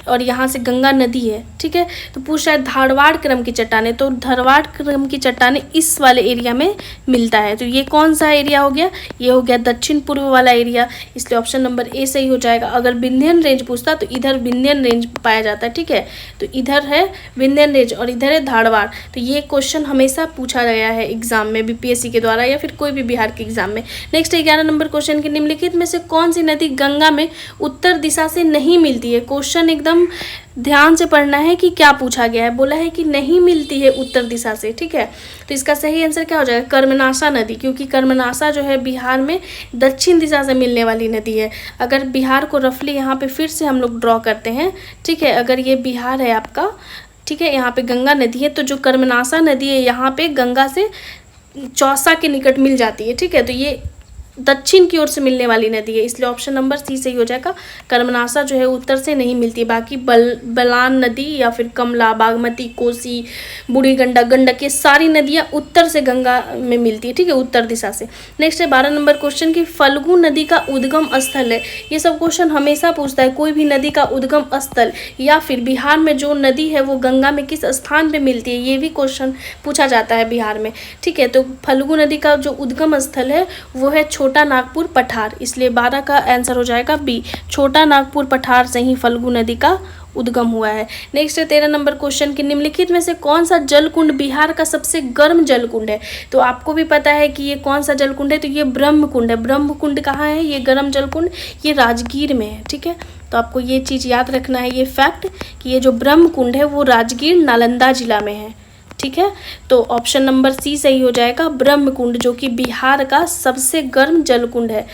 और यहाँ से गंगा नदी है, ठीक है, तो पूछ रहा है धारवाड़ क्रम की चट्टानें, तो धारवाड़ क्रम की चट्टानें इस वाले एरिया में मिलता है, तो ये कौन सा एरिया हो गया, ये हो गया दक्षिण पूर्व वाला एरिया, इसलिए ऑप्शन नंबर ए सही हो जाएगा। अगर विंध्यन रेंज पूछता तो इधर विंध्यन रेंज पाया जाता है, ठीक है, तो इधर है विंध्यन रेंज और इधर है धारवाड़, तो ये क्वेश्चन हमेशा पूछा गया है एग्जाम में बीपीएससी के द्वारा या फिर कोई भी बिहार के एग्जाम में। नेक्स्ट 11 नंबर क्वेश्चन की निम्नलिखित में से कौन सी नदी गंगा में उत्तर दिशा से नहीं मिलती है। क्वेश्चन एकदम ध्यान से पढ़ना है कि क्या पूछा गया है, बोला है कि नहीं मिलती है उत्तर दिशा से, ठीक है, तो इसका सही आंसर क्या हो जाएगा, कर्मनाशा नदी, क्योंकि कर्मनाशा जो है बिहार में दक्षिण दिशा से मिलने वाली नदी है। अगर बिहार को रफली यहाँ पे फिर से हम लोग ड्रॉ करते हैं, ठीक है, अगर ये बिहार है आपका, ठीक है, यहाँ पे गंगा नदी है, तो जो कर्मनाशा नदी है यहाँ पे गंगा से चौसा के निकट मिल जाती है, ठीक है, तो ये दक्षिण की ओर से मिलने वाली नदी है, इसलिए ऑप्शन नंबर सी सही हो जाएगा। कर्मनाशा जो है उत्तर से नहीं मिलती, बाकी बलान नदी या फिर कमला, बागमती, कोसी, बूढ़ी गंडक, गंडक, ये सारी नदियां उत्तर से गंगा में मिलती है, ठीक है, उत्तर दिशा से। नेक्स्ट है 12 नंबर क्वेश्चन की फल्गु नदी का उद्गम स्थल है। ये सब क्वेश्चन हमेशा पूछता है, कोई भी नदी का उद्गम स्थल या फिर बिहार में जो नदी है वो गंगा में किस स्थान पर मिलती है, ये भी क्वेश्चन पूछा जाता है बिहार में, ठीक है। तो फल्गु नदी का जो उद्गम स्थल है वो है छोटा नागपुर पठार, इसलिए 12 का आंसर हो जाएगा बी, छोटा नागपुर पठार से ही फल्गु नदी का उद्गम हुआ है। नेक्स्ट है 13 नंबर क्वेश्चन की निम्नलिखित में से कौन सा जलकुंड बिहार का सबसे गर्म जलकुंड है। तो आपको भी पता है कि ये कौन सा जलकुंड है, तो ये ब्रह्मकुंड है। ब्रह्मकुंड कहाँ है, ये गर्म जलकुंड, ये राजगीर में है, ठीक है, तो आपको ये चीज़ याद रखना है, ये फैक्ट कि ये जो ब्रह्मकुंड है वो राजगीर नालंदा जिला में है, ठीक है, तो ऑप्शन नंबर सी सही हो जाएगा, ब्रह्मकुंड, जो कि बिहार का सबसे गर्म जलकुंड है,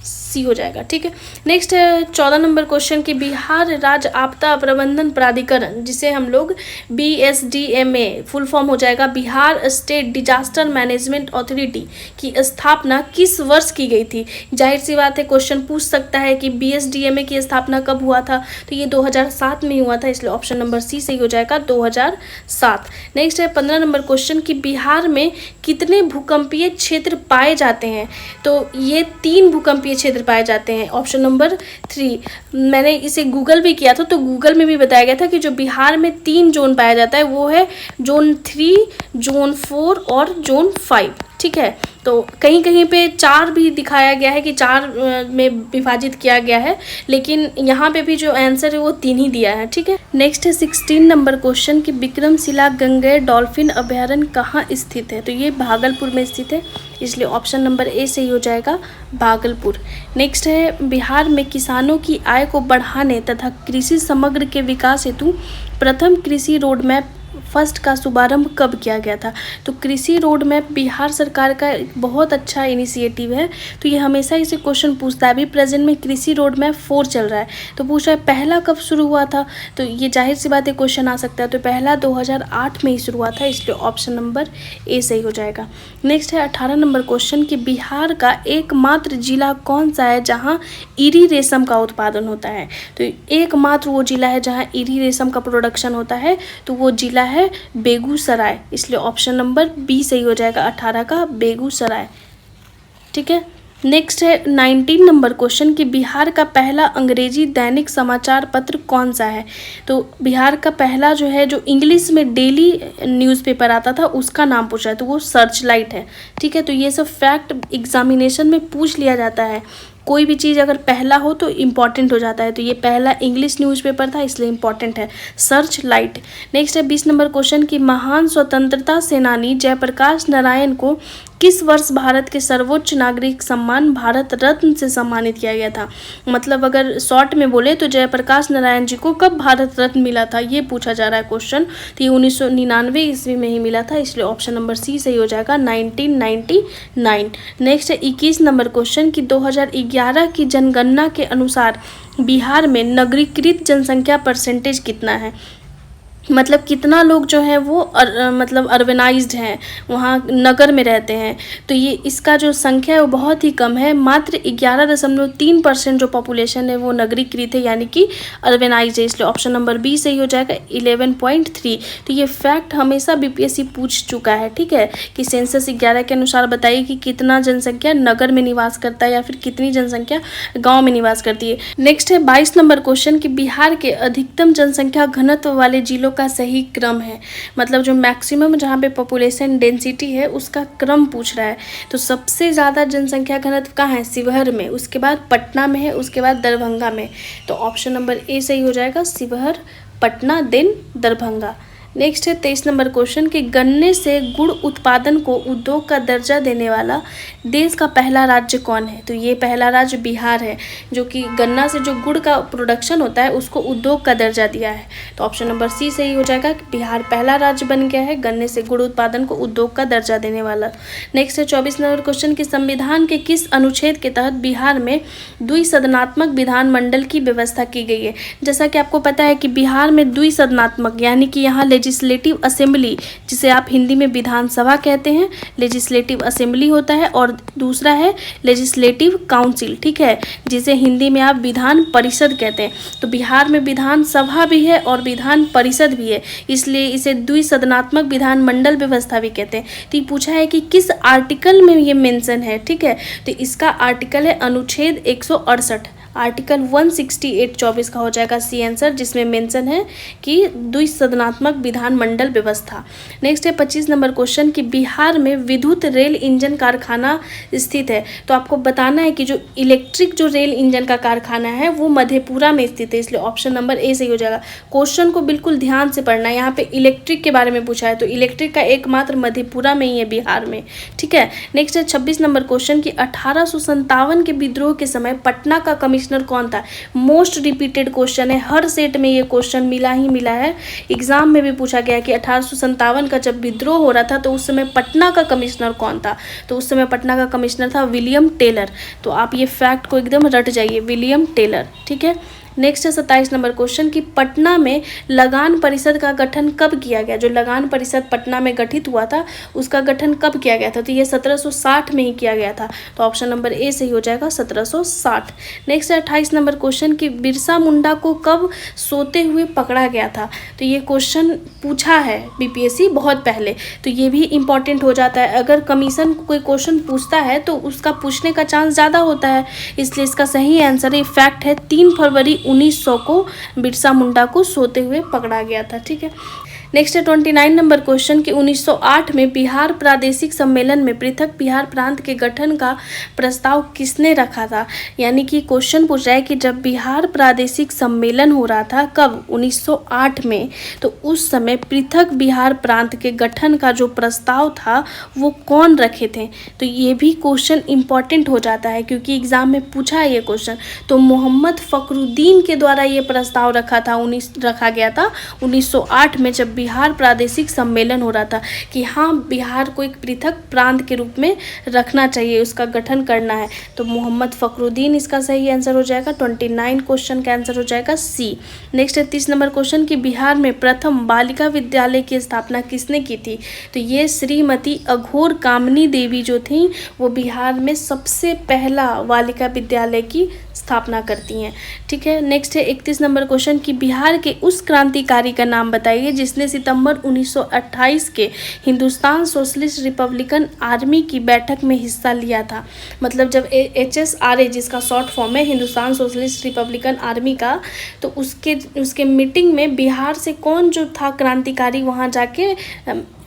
सी हो जाएगा, ठीक है। नेक्स्ट है 14 नंबर क्वेश्चन की बिहार राज्य आपदा प्रबंधन प्राधिकरण, जिसे हम लोग BSDMA फुल फॉर्म हो जाएगा, Bihar state disaster management authority की स्थापना किस वर्ष की गई थी। जाहिर सी बात है क्वेश्चन पूछ सकता है कि BSDMA की स्थापना कब हुआ था, तो ये 2007 में हुआ था, इसलिए ऑप्शन नंबर सी सही हो जाएगा, 2007। नेक्स्ट है 15 नंबर क्वेश्चन की बिहार में कितने भूकंपीय क्षेत्र पाए जाते हैं, तो ये 3 भूकंपीय क्षेत्र पाए जाते हैं, ऑप्शन नंबर 3। मैंने इसे गूगल भी किया था, तो गूगल में भी बताया गया था कि जो बिहार में 3 जोन पाया जाता है वो है जोन 3, जोन 4 और जोन 5, ठीक है, तो कहीं कहीं पे 4 भी दिखाया गया है कि 4 में विभाजित किया गया है, लेकिन यहाँ पे भी जो आंसर है वो 3 ही दिया है, ठीक है। नेक्स्ट है 16 नंबर क्वेश्चन कि विक्रमशिला गंगेय डॉल्फिन अभयारण्य कहाँ स्थित है, तो ये भागलपुर में स्थित है, इसलिए ऑप्शन नंबर ए सही हो जाएगा, भागलपुर। नेक्स्ट है बिहार में किसानों की आय को बढ़ाने तथा कृषि समग्र के विकास हेतु प्रथम कृषि रोड मैप फर्स्ट का शुभारंभ कब किया गया था? तो कृषि रोड मैप बिहार सरकार का एक बहुत अच्छा इनिशिएटिव है, तो ये हमेशा इसे क्वेश्चन पूछता है। अभी प्रेजेंट में कृषि रोड मैप 4 चल रहा है, तो पूछ रहा है पहला कब शुरू हुआ था, तो ये जाहिर सी बात है क्वेश्चन आ सकता है। तो पहला 2008 में ही शुरू हुआ था, इसलिए ऑप्शन नंबर ए सही हो जाएगा। नेक्स्ट है 18 नंबर क्वेश्चन कि बिहार का एकमात्र जिला कौन सा है जहाँ इरी रेशम का उत्पादन होता है? तो एकमात्र वो जिला है जहाँ इरी रेशम का प्रोडक्शन होता है, तो वो जिला है बेगूसराय, इसलिए ऑप्शन नंबर बी सही हो जाएगा 18 का बेगूसराय। ठीक है। नेक्स्ट है 19 नंबर क्वेश्चन कि बिहार का पहला अंग्रेजी दैनिक समाचार पत्र कौन सा है? तो बिहार का पहला जो है जो इंग्लिश में डेली न्यूज़पेपर आता था उसका नाम पूछा है, तो वो सर्च लाइट है। ठीक है, तो ये सब फैक्ट एग्जामिनेशन में पूछ लिया जाता है। कोई भी चीज़ अगर पहला हो तो इम्पॉर्टेंट हो जाता है, तो ये पहला इंग्लिश न्यूज़पेपर था इसलिए इम्पॉर्टेंट है, सर्च लाइट। नेक्स्ट है 20 नंबर क्वेश्चन कि महान स्वतंत्रता सेनानी जयप्रकाश नारायण को किस वर्ष भारत के सर्वोच्च नागरिक सम्मान भारत रत्न से सम्मानित किया गया था? मतलब अगर शॉर्ट में बोले तो जयप्रकाश नारायण जी को कब भारत रत्न मिला था, ये पूछा जा रहा है क्वेश्चन। तो ये 1999 ईस्वी में ही मिला था, इसलिए ऑप्शन नंबर सी सही हो जाएगा 1999। नेक्स्ट है 21 नंबर क्वेश्चन कि 2011 की जनगणना के अनुसार बिहार में नगरीकृत जनसंख्या परसेंटेज कितना है? मतलब कितना लोग जो हैं वो मतलब अर्बनाइज्ड हैं, वहाँ नगर में रहते हैं, तो ये इसका जो संख्या है वो बहुत ही कम है, मात्र 11.3% जो पॉपुलेशन है वो नगरीकृत है, यानी कि अर्बनाइज्ड है, इसलिए ऑप्शन नंबर बी सही हो जाएगा 11.3। तो ये फैक्ट हमेशा बीपीएससी पूछ चुका है। ठीक है, कि सेंसस 11 के अनुसार बताइए कि कितना जनसंख्या नगर में निवास करता है या फिर कितनी जनसंख्या गाँव में निवास करती है। नेक्स्ट है 22 नंबर क्वेश्चन कि बिहार के अधिकतम जनसंख्या घनत्व वाले जिलों का सही क्रम है, मतलब जो मैक्सिमम जहाँ पे पॉपुलेशन डेंसिटी है उसका क्रम पूछ रहा है। तो सबसे ज़्यादा जनसंख्या घनत्व कहाँ है? शिवहर में, उसके बाद पटना में है, उसके बाद दरभंगा में, तो ऑप्शन नंबर ए सही हो जाएगा शिवहर, पटना, देन दरभंगा। नेक्स्ट है 23 नंबर क्वेश्चन कि गन्ने से गुड़ उत्पादन को उद्योग का दर्जा देने वाला देश का पहला राज्य कौन है? तो ये पहला राज्य बिहार है, जो कि गन्ना से जो गुड़ का प्रोडक्शन होता है उसको उद्योग का दर्जा दिया है, तो ऑप्शन नंबर सी सही हो जाएगा कि बिहार पहला राज्य बन गया है गन्ने से गुड़ उत्पादन को उद्योग का दर्जा देने वाला। नेक्स्ट है 24 नंबर क्वेश्चन कि संविधान के किस अनुच्छेद के तहत बिहार में द्विसदनात्मक विधानमंडल की व्यवस्था की गई है? जैसा कि आपको पता है कि बिहार में द्विसदनात्मक यानी कि यहाँ लेजिस्लेटिव असेंबली, जिसे आप हिंदी में विधानसभा कहते हैं, लेजिस्लेटिव असेंबली होता है, और दूसरा है लेजिस्लेटिव काउंसिल। ठीक है, जिसे हिंदी में आप विधान परिषद कहते हैं। तो बिहार में विधानसभा भी है और विधान परिषद भी है, इसलिए इसे द्विसदनात्मक विधानमंडल व्यवस्था भी कहते हैं। तो ये पूछा है कि किस आर्टिकल में ये मेंशन है। ठीक है, तो इसका आर्टिकल है अनुच्छेद 168, आर्टिकल 168(24) का हो जाएगा सी आंसर, जिसमें मेंशन है कि द्विसदनात्मक विधानमंडल व्यवस्था। नेक्स्ट है 25 नंबर क्वेश्चन कि बिहार में विद्युत रेल इंजन कारखाना स्थित है, तो आपको बताना है कि जो इलेक्ट्रिक जो रेल इंजन का कारखाना है वो मधेपुरा में स्थित है, इसलिए ऑप्शन नंबर ए सही हो जाएगा। क्वेश्चन को बिल्कुल ध्यान से पढ़ना है, यहाँ पे इलेक्ट्रिक के बारे में पूछा है, तो इलेक्ट्रिक का एकमात्र मधेपुरा में ही है बिहार में। ठीक है, नेक्स्ट है 26 नंबर क्वेश्चन कि 1857 के विद्रोह के समय पटना का कमिश्नर कौन था? मोस्ट रिपीटेड क्वेश्चन है, हर सेट में ये क्वेश्चन मिला ही मिला है, एग्जाम में भी पूछा गया कि 1857 का जब विद्रोह हो रहा था तो उस समय पटना का कमिश्नर कौन था? तो उस समय पटना का कमिश्नर था विलियम टेलर। तो आप ये फैक्ट को एकदम रट जाइए, विलियम टेलर। ठीक है, नेक्स्ट है 27 नंबर क्वेश्चन कि पटना में लगान परिषद का गठन कब किया गया? जो लगान परिषद पटना में गठित हुआ था उसका गठन कब किया गया था? तो ये 1760 में ही किया गया था, तो ऑप्शन नंबर ए सही हो जाएगा 1760। नेक्स्ट है 28 नंबर क्वेश्चन कि बिरसा मुंडा को कब सोते हुए पकड़ा गया था? तो ये क्वेश्चन पूछा है बीपीएससी बहुत पहले, तो ये भी इंपॉर्टेंट हो जाता है। अगर कमीशन कोई क्वेश्चन पूछता है तो उसका पूछने का चांस ज़्यादा होता है, इसलिए इसका सही आंसर है फैक्ट है 3 फरवरी 1900 को बिरसा मुंडा को सोते हुए पकड़ा गया था। ठीक है, नेक्स्ट है 29 नंबर क्वेश्चन कि 1908 में बिहार प्रादेशिक सम्मेलन में पृथक बिहार प्रांत के गठन का प्रस्ताव किसने रखा था? यानी कि क्वेश्चन पूछ रहा है कि जब बिहार प्रादेशिक सम्मेलन हो रहा था कब? 1908 में, तो उस समय पृथक बिहार प्रांत के गठन का जो प्रस्ताव था वो कौन रखे थे? तो ये भी क्वेश्चन इंपॉर्टेंट हो जाता है क्योंकि एग्जाम में पूछा है ये क्वेश्चन। तो मोहम्मद फखरुद्दीन के द्वारा ये प्रस्ताव रखा गया था 1908 में, जब बिहार प्रादेशिक सम्मेलन हो रहा था कि हाँ बिहार को एक पृथक प्रांत के रूप में रखना चाहिए, उसका गठन करना है। तो मोहम्मद फखरुद्दीन इसका सही आंसर हो जाएगा। 29 क्वेश्चन का आंसर हो जाएगा सी। नेक्स्ट है 30 नंबर क्वेश्चन कि बिहार में प्रथम बालिका विद्यालय की स्थापना किसने की थी? तो ये श्रीमती अघोर कामनी देवी जो थी वो बिहार में सबसे पहला बालिका विद्यालय की स्थापना करती हैं। ठीक है, नेक्स्ट है 31 नंबर क्वेश्चन कि बिहार के उस क्रांतिकारी का नाम बताइए जिसने सितंबर 1928 के हिंदुस्तान सोशलिस्ट रिपब्लिकन आर्मी की बैठक में हिस्सा लिया था। मतलब जब HSRA जिसका शॉर्ट फॉर्म है हिंदुस्तान सोशलिस्ट रिपब्लिकन आर्मी का, तो उसके मीटिंग में बिहार से कौन जो था क्रांतिकारी वहाँ जाके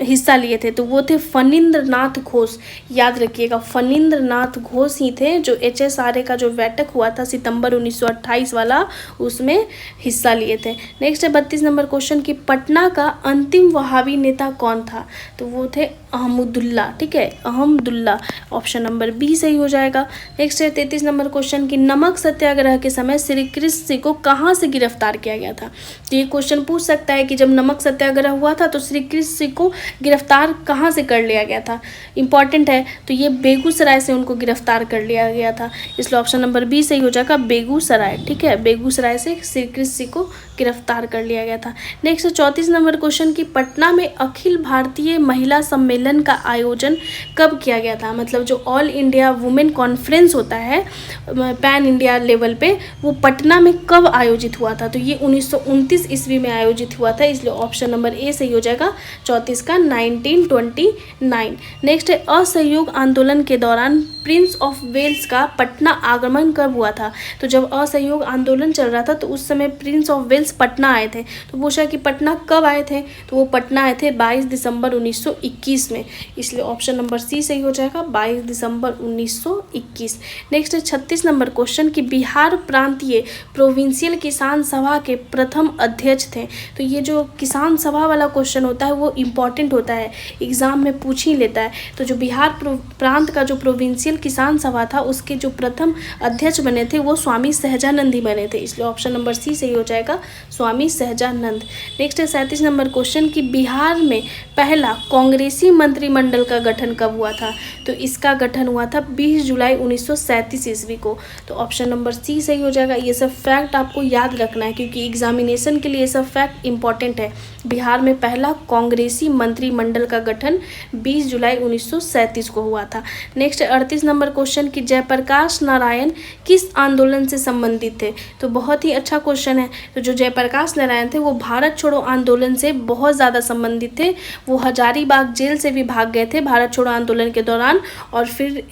हिस्सा लिए थे, तो वो थे फणींद्र नाथ घोष। याद रखिएगा, फणींद्र नाथ घोष ही थे जो HSRA का जो बैठक हुआ था सितंबर 1928 वाला, उसमें हिस्सा लिए थे। नेक्स्ट है 32 नंबर क्वेश्चन कि पटना का अंतिम वहाबी नेता कौन था? तो वो थे अहमदुल्ला। ठीक है, अहमदुल्ला, ऑप्शन नंबर बी सही हो जाएगा। नेक्स्ट है 33 नंबर क्वेश्चन कि नमक सत्याग्रह के समय श्री कृष्ण को कहाँ से गिरफ्तार किया गया था? तो ये क्वेश्चन पूछ सकता है कि जब नमक सत्याग्रह हुआ था तो श्री कृष्ण को गिरफ्तार कहाँ से कर लिया गया था? इंपॉर्टेंट है, तो ये बेगूसराय से उनको गिरफ्तार कर लिया गया था, इसलिए ऑप्शन नंबर बी सही हो जाएगा, बेगूसराय। ठीक है, बेगूसराय से श्री कृष्ण को गिरफ्तार कर लिया गया था। नेक्स्ट 34 नंबर क्वेश्चन कि पटना में अखिल भारतीय महिला सम्मेलन का आयोजन कब किया गया था? मतलब जो ऑल इंडिया वुमेन कॉन्फ्रेंस होता है पैन इंडिया लेवल पे, वो पटना में कब आयोजित हुआ था? तो ये 1929 ईस्वी में आयोजित हुआ था, इसलिए ऑप्शन नंबर ए सही हो जाएगा 34 का 1929। नेक्स्ट है असहयोग आंदोलन के दौरान प्रिंस ऑफ वेल्स का पटना आगमन कब हुआ था? तो जब असहयोग आंदोलन चल रहा था तो उस समय प्रिंस ऑफ वेल्स पटना आए थे। तो पूछा कि पटना कब आए थे? तो वो पटना आए थे 22 दिसंबर 1921 में, इसलिए ऑप्शन नंबर सी सही हो जाएगा, 22 दिसंबर 1921। नेक्स्ट है 36 नंबर क्वेश्चन कि बिहार प्रांतीय प्रोविंशियल किसान सभा के प्रथम अध्यक्ष थे। तो ये जो किसान सभा वाला क्वेश्चन होता है वो इम्पॉर्टेंट होता है, एग्जाम में पूछ ही लेता है। तो जो बिहार प्रांत का जो प्रोविंशियल किसान सभा था उसके जो प्रथम अध्यक्ष बने थे वो स्वामी सहजानंद ही बने थे, इसलिए ऑप्शन नंबर सी सही हो जाएगा, स्वामी सहजानंद। नेक्स्ट है 37 नंबर क्वेश्चन कि बिहार में पहला कांग्रेसी मंत्रिमंडल का गठन कब हुआ था? तो इसका गठन हुआ था 20 जुलाई 1937 ईस्वी को, तो ऑप्शन नंबर सी सही हो जाएगा। ये सब फैक्ट आपको याद रखना है क्योंकि एग्जामिनेशन के लिए ये सब फैक्ट इंपॉर्टेंट है। बिहार में पहला कांग्रेसी मंत्रिमंडल का गठन 20 जुलाई 1937 को हुआ था। नेक्स्ट 38 नंबर क्वेश्चन कि जयप्रकाश नारायण किस आंदोलन से संबंधित थे? तो बहुत ही अच्छा क्वेश्चन है। तो जो जयप्रकाश नारायण थे वो भारत छोड़ो आंदोलन से बहुत ज़्यादा संबंधित थे। वो हजारीबाग जेल से भी भाग गए थे भारत छोड़ो आंदोलन के दौरान, और फिर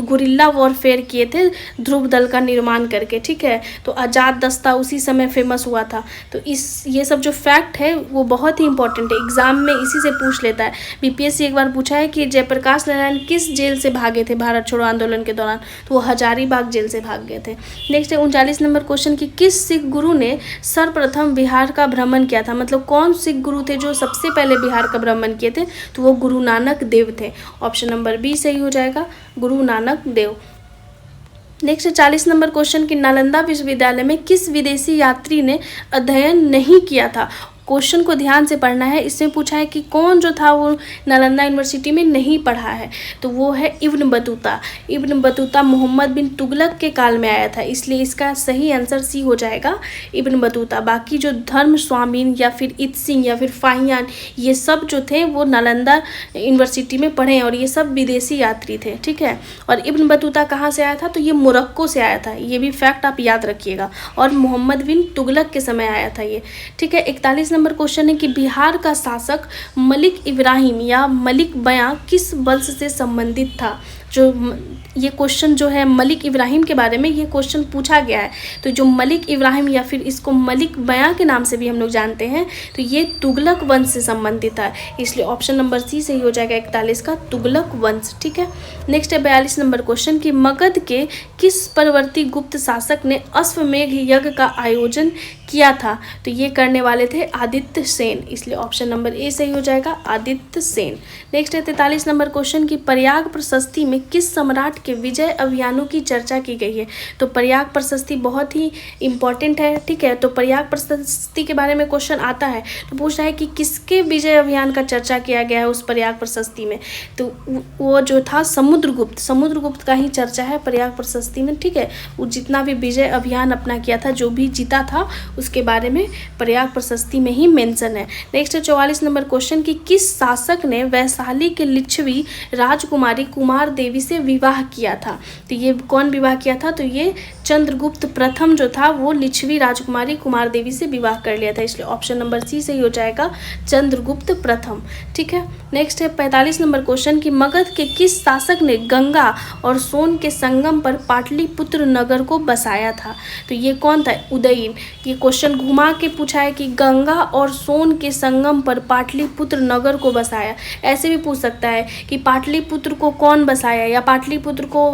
गुरिल्ला वॉरफेयर किए थे ध्रुव दल का निर्माण करके। ठीक है, तो आज़ाद दस्ता उसी समय फेमस हुआ था। तो ये सब जो फैक्ट है वो बहुत ही इंपॉर्टेंट है, एग्जाम में इसी से पूछ लेता है। बीपीएससी एक बार पूछा है कि जयप्रकाश नारायण किस जेल से भागे थे भारत छोड़ो आंदोलन के दौरान, तो वो हजारीबाग जेल से भाग गए थे। नेक्स्ट है 39 नंबर क्वेश्चन कि किस सिख गुरु ने सर्वप्रथम बिहार का भ्रमण किया था? मतलब कौन सिख गुरु थे जो सबसे पहले बिहार का भ्रमण किए थे? तो वो गुरु नानक देव थे, ऑप्शन नंबर बी सही हो जाएगा, Guru Nanak Dev. Next 40 number question कि नालंदा विश्वविद्यालय में किस विदेशी यात्री ने अध्ययन नहीं किया था? क्वेश्चन को ध्यान से पढ़ना है, इसमें पूछा है कि कौन जो था वो नालंदा यूनिवर्सिटी में नहीं पढ़ा है, तो वो है Ibn Battuta. Ibn Battuta Muhammad bin Tughlaq के काल में आया था, इसलिए इसका सही आंसर सी हो जाएगा, इब्न बतूता। बाकी जो धर्म स्वामीन या फिर इत्सिंग या फिर फाहियान, ये सब जो थे वो नालंदा यूनिवर्सिटी में पढ़े हैं और ये सब विदेशी यात्री थे। ठीक है, और इब्न बतूता कहाँ से आया था? तो ये मोरक्को से आया था, ये भी फैक्ट आप याद रखिएगा, और मोहम्मद बिन तुगलक के समय आया था ये। ठीक है, 41 नंबर क्वेश्चन है कि बिहार का शासक मलिक इब्राहिम या मलिक बयां किस वंश से संबंधित था? जो ये क्वेश्चन जो है मलिक इब्राहिम के बारे में ये क्वेश्चन पूछा गया है। तो जो मलिक इब्राहिम या फिर इसको मलिक बयां के नाम से भी हम लोग जानते हैं, तो ये तुगलक वंश से संबंधित है, इसलिए ऑप्शन नंबर सी सही हो जाएगा 41 का, तुगलक वंश। ठीक है, नेक्स्ट है 42 नंबर क्वेश्चन कि मगध के किस परवर्ती गुप्त शासक ने अश्वमेघ यज्ञ का आयोजन किया था? तो ये करने वाले थे आदित्य सेन, इसलिए ऑप्शन नंबर ए सही हो जाएगा, आदित्य सेन। नेक्स्ट है 43 नंबर क्वेश्चन कि प्रयाग प्रशस्ति में किस सम्राट के विजय अभियानों की चर्चा की गई है? तो प्रयाग प्रशस्ति बहुत ही इंपॉर्टेंट है, ठीक है। तो प्रयाग प्रशस्ति के बारे में क्वेश्चन आता है तो पूछ रहा है कि किसके विजय अभियान का चर्चा किया गया है उस प्रयाग प्रशस्ति में। तो वो जो था समुद्रगुप्त का ही चर्चा है प्रयाग प्रशस्ति में, ठीक है। वो जितना भी विजय अभियान अपना किया था, जो भी जीता था, उसके बारे में प्रयाग प्रशस्ति में ही मेंशन है। नेक्स्ट है 44 नंबर क्वेश्चन कि किस शासक ने वैशाली के लिच्छवी राजकुमारी कुमार देवी से विवाह किया था? तो ये कौन विवाह किया था? तो ये चंद्रगुप्त प्रथम जो था वो लिच्छवी राजकुमारी कुमार देवी से विवाह कर लिया था, इसलिए ऑप्शन नंबर सी सही हो जाएगा, चंद्रगुप्त प्रथम, ठीक है। नेक्स्ट है 45 नंबर क्वेश्चन कि मगध के किस शासक ने गंगा और सोन के संगम पर पाटलिपुत्र नगर को बसाया था? तो ये कौन था? उदयन। ये क्वेश्चन घुमा के पूछा है कि गंगा और सोन के संगम पर पाटलिपुत्र नगर को बसाया। ऐसे भी पूछ सकता है कि पाटलिपुत्र को कौन बसाया, या पाटलिपुत्र को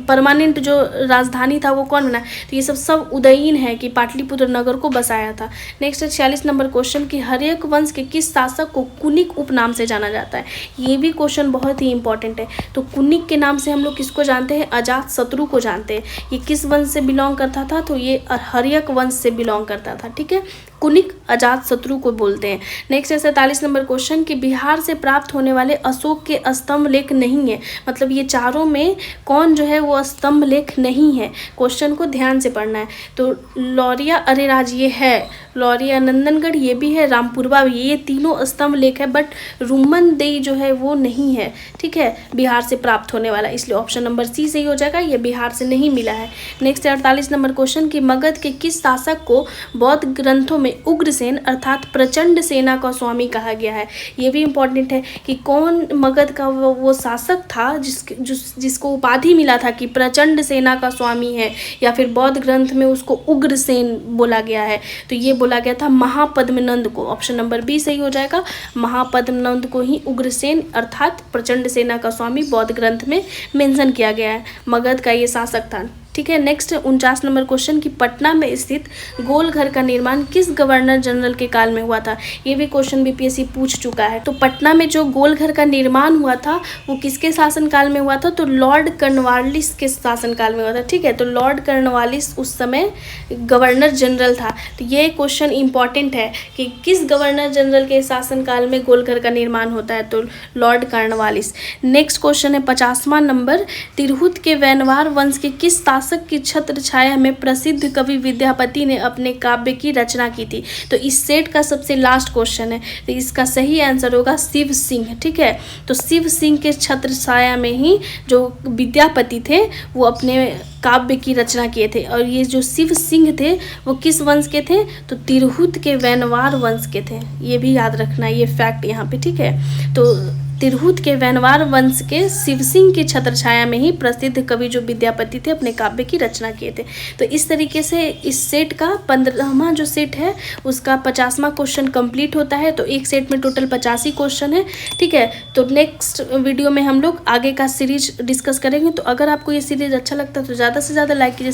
परमानेंट जो राजधानी था वो कौन बनाया? तो ये सब उदयन है कि पाटलिपुत्र नगर को बसाया था। नेक्स्ट है 46 नंबर क्वेश्चन कि हर्यक वंश के किस शासक को कुनिक उपनाम से जाना जाता है? ये भी क्वेश्चन बहुत ही इंपॉर्टेंट है। तो कुनिक के नाम से हम लोग किसको जानते हैं? अजात शत्रु को जानते हैं। ये किस वंश से बिलोंग करता था? तो ये हर्यक वंश से बिलोंग करता था, ठीक है। कुनिक अजात शत्रु को बोलते हैं। नेक्स्ट है 47 नंबर क्वेश्चन कि बिहार से प्राप्त होने वाले अशोक के स्तंभ लेख नहीं है, मतलब ये चारों में कौन जो है वो स्तंभ लेख नहीं है? क्वेश्चन को ध्यान से पढ़ना है। तो लौरिया अरेराज ये है, लौरिया नंदनगढ़ ये भी है, रामपुरवा भी, ये तीनों स्तंभ लेख है, बट रुमनदेई जो है वो नहीं है, ठीक है, बिहार से प्राप्त होने वाला, इसलिए ऑप्शन नंबर सी सही हो जाएगा, ये बिहार से नहीं मिला है। नेक्स्ट है 48 नंबर क्वेश्चन कि मगध के किस शासक को बौद्ध ग्रंथों में उग्रसेन अर्थात प्रचंड सेना का स्वामी कहा गया है? ये भी इंपॉर्टेंट है कि कौन मगध का वो शासक था जिसको उपाधि मिला था कि प्रचंड सेना का स्वामी है, या फिर बौद्ध ग्रंथ में उसको उग्रसेन बोला गया है? तो ये बोला गया था महापद्मनंद को, ऑप्शन नंबर बी सही हो जाएगा, महापद्मनंद को ही उग्रसेन अर्थात प्रचंड सेना का स्वामी बौद्ध ग्रंथ में मेंशन किया गया है। मगध का ये शासक था, ठीक है। नेक्स्ट 49 नंबर क्वेश्चन कि पटना में स्थित गोलघर का निर्माण किस गवर्नर जनरल के काल में हुआ था? ये भी क्वेश्चन बीपीएससी पूछ चुका है। तो पटना में जो गोलघर का निर्माण हुआ था वो किसके शासन काल में हुआ था? तो लॉर्ड कॉर्नवालिस के शासन काल में हुआ था, ठीक है। तो लॉर्ड कॉर्नवालिस उस समय गवर्नर जनरल था। तो ये क्वेश्चन इंपॉर्टेंट है कि किस गवर्नर जनरल के शासन काल में गोलघर का निर्माण होता है? तो लॉर्ड कॉर्नवालिस। नेक्स्ट क्वेश्चन है 50वां नंबर, तिरहुत के वैनवार वंश के किस शासक की छत्र छाया में प्रसिद्ध कवि विद्यापति ने अपने काव्य की रचना की थी? तो इस सेट का सबसे लास्ट क्वेश्चन है, तो इसका सही आंसर होगा शिव सिंह, ठीक है। तो शिव सिंह के छत्र छाया में ही जो विद्यापति थे वो अपने काव्य की रचना किए थे। और ये जो शिव सिंह थे वो किस वंश के थे? तो तिरहुत के वैनवार वंश के थे। ये भी याद रखना, ये फैक्ट यहाँ पे, ठीक है। तो तिरहुत के वैनवार वंश के शिव सिंह की छत्रछाया में ही प्रसिद्ध कवि जो विद्यापति थे अपने काव्य की रचना किए थे। तो इस तरीके से इस सेट का 15वां जो सेट है उसका 50वां क्वेश्चन कंप्लीट होता है। तो एक सेट में टोटल 85 क्वेश्चन है, ठीक है। तो नेक्स्ट वीडियो में हम लोग आगे का सीरीज डिस्कस करेंगे। तो अगर आपको ये सीरीज अच्छा लगता है तो ज़्यादा से ज़्यादा लाइक कीजिए।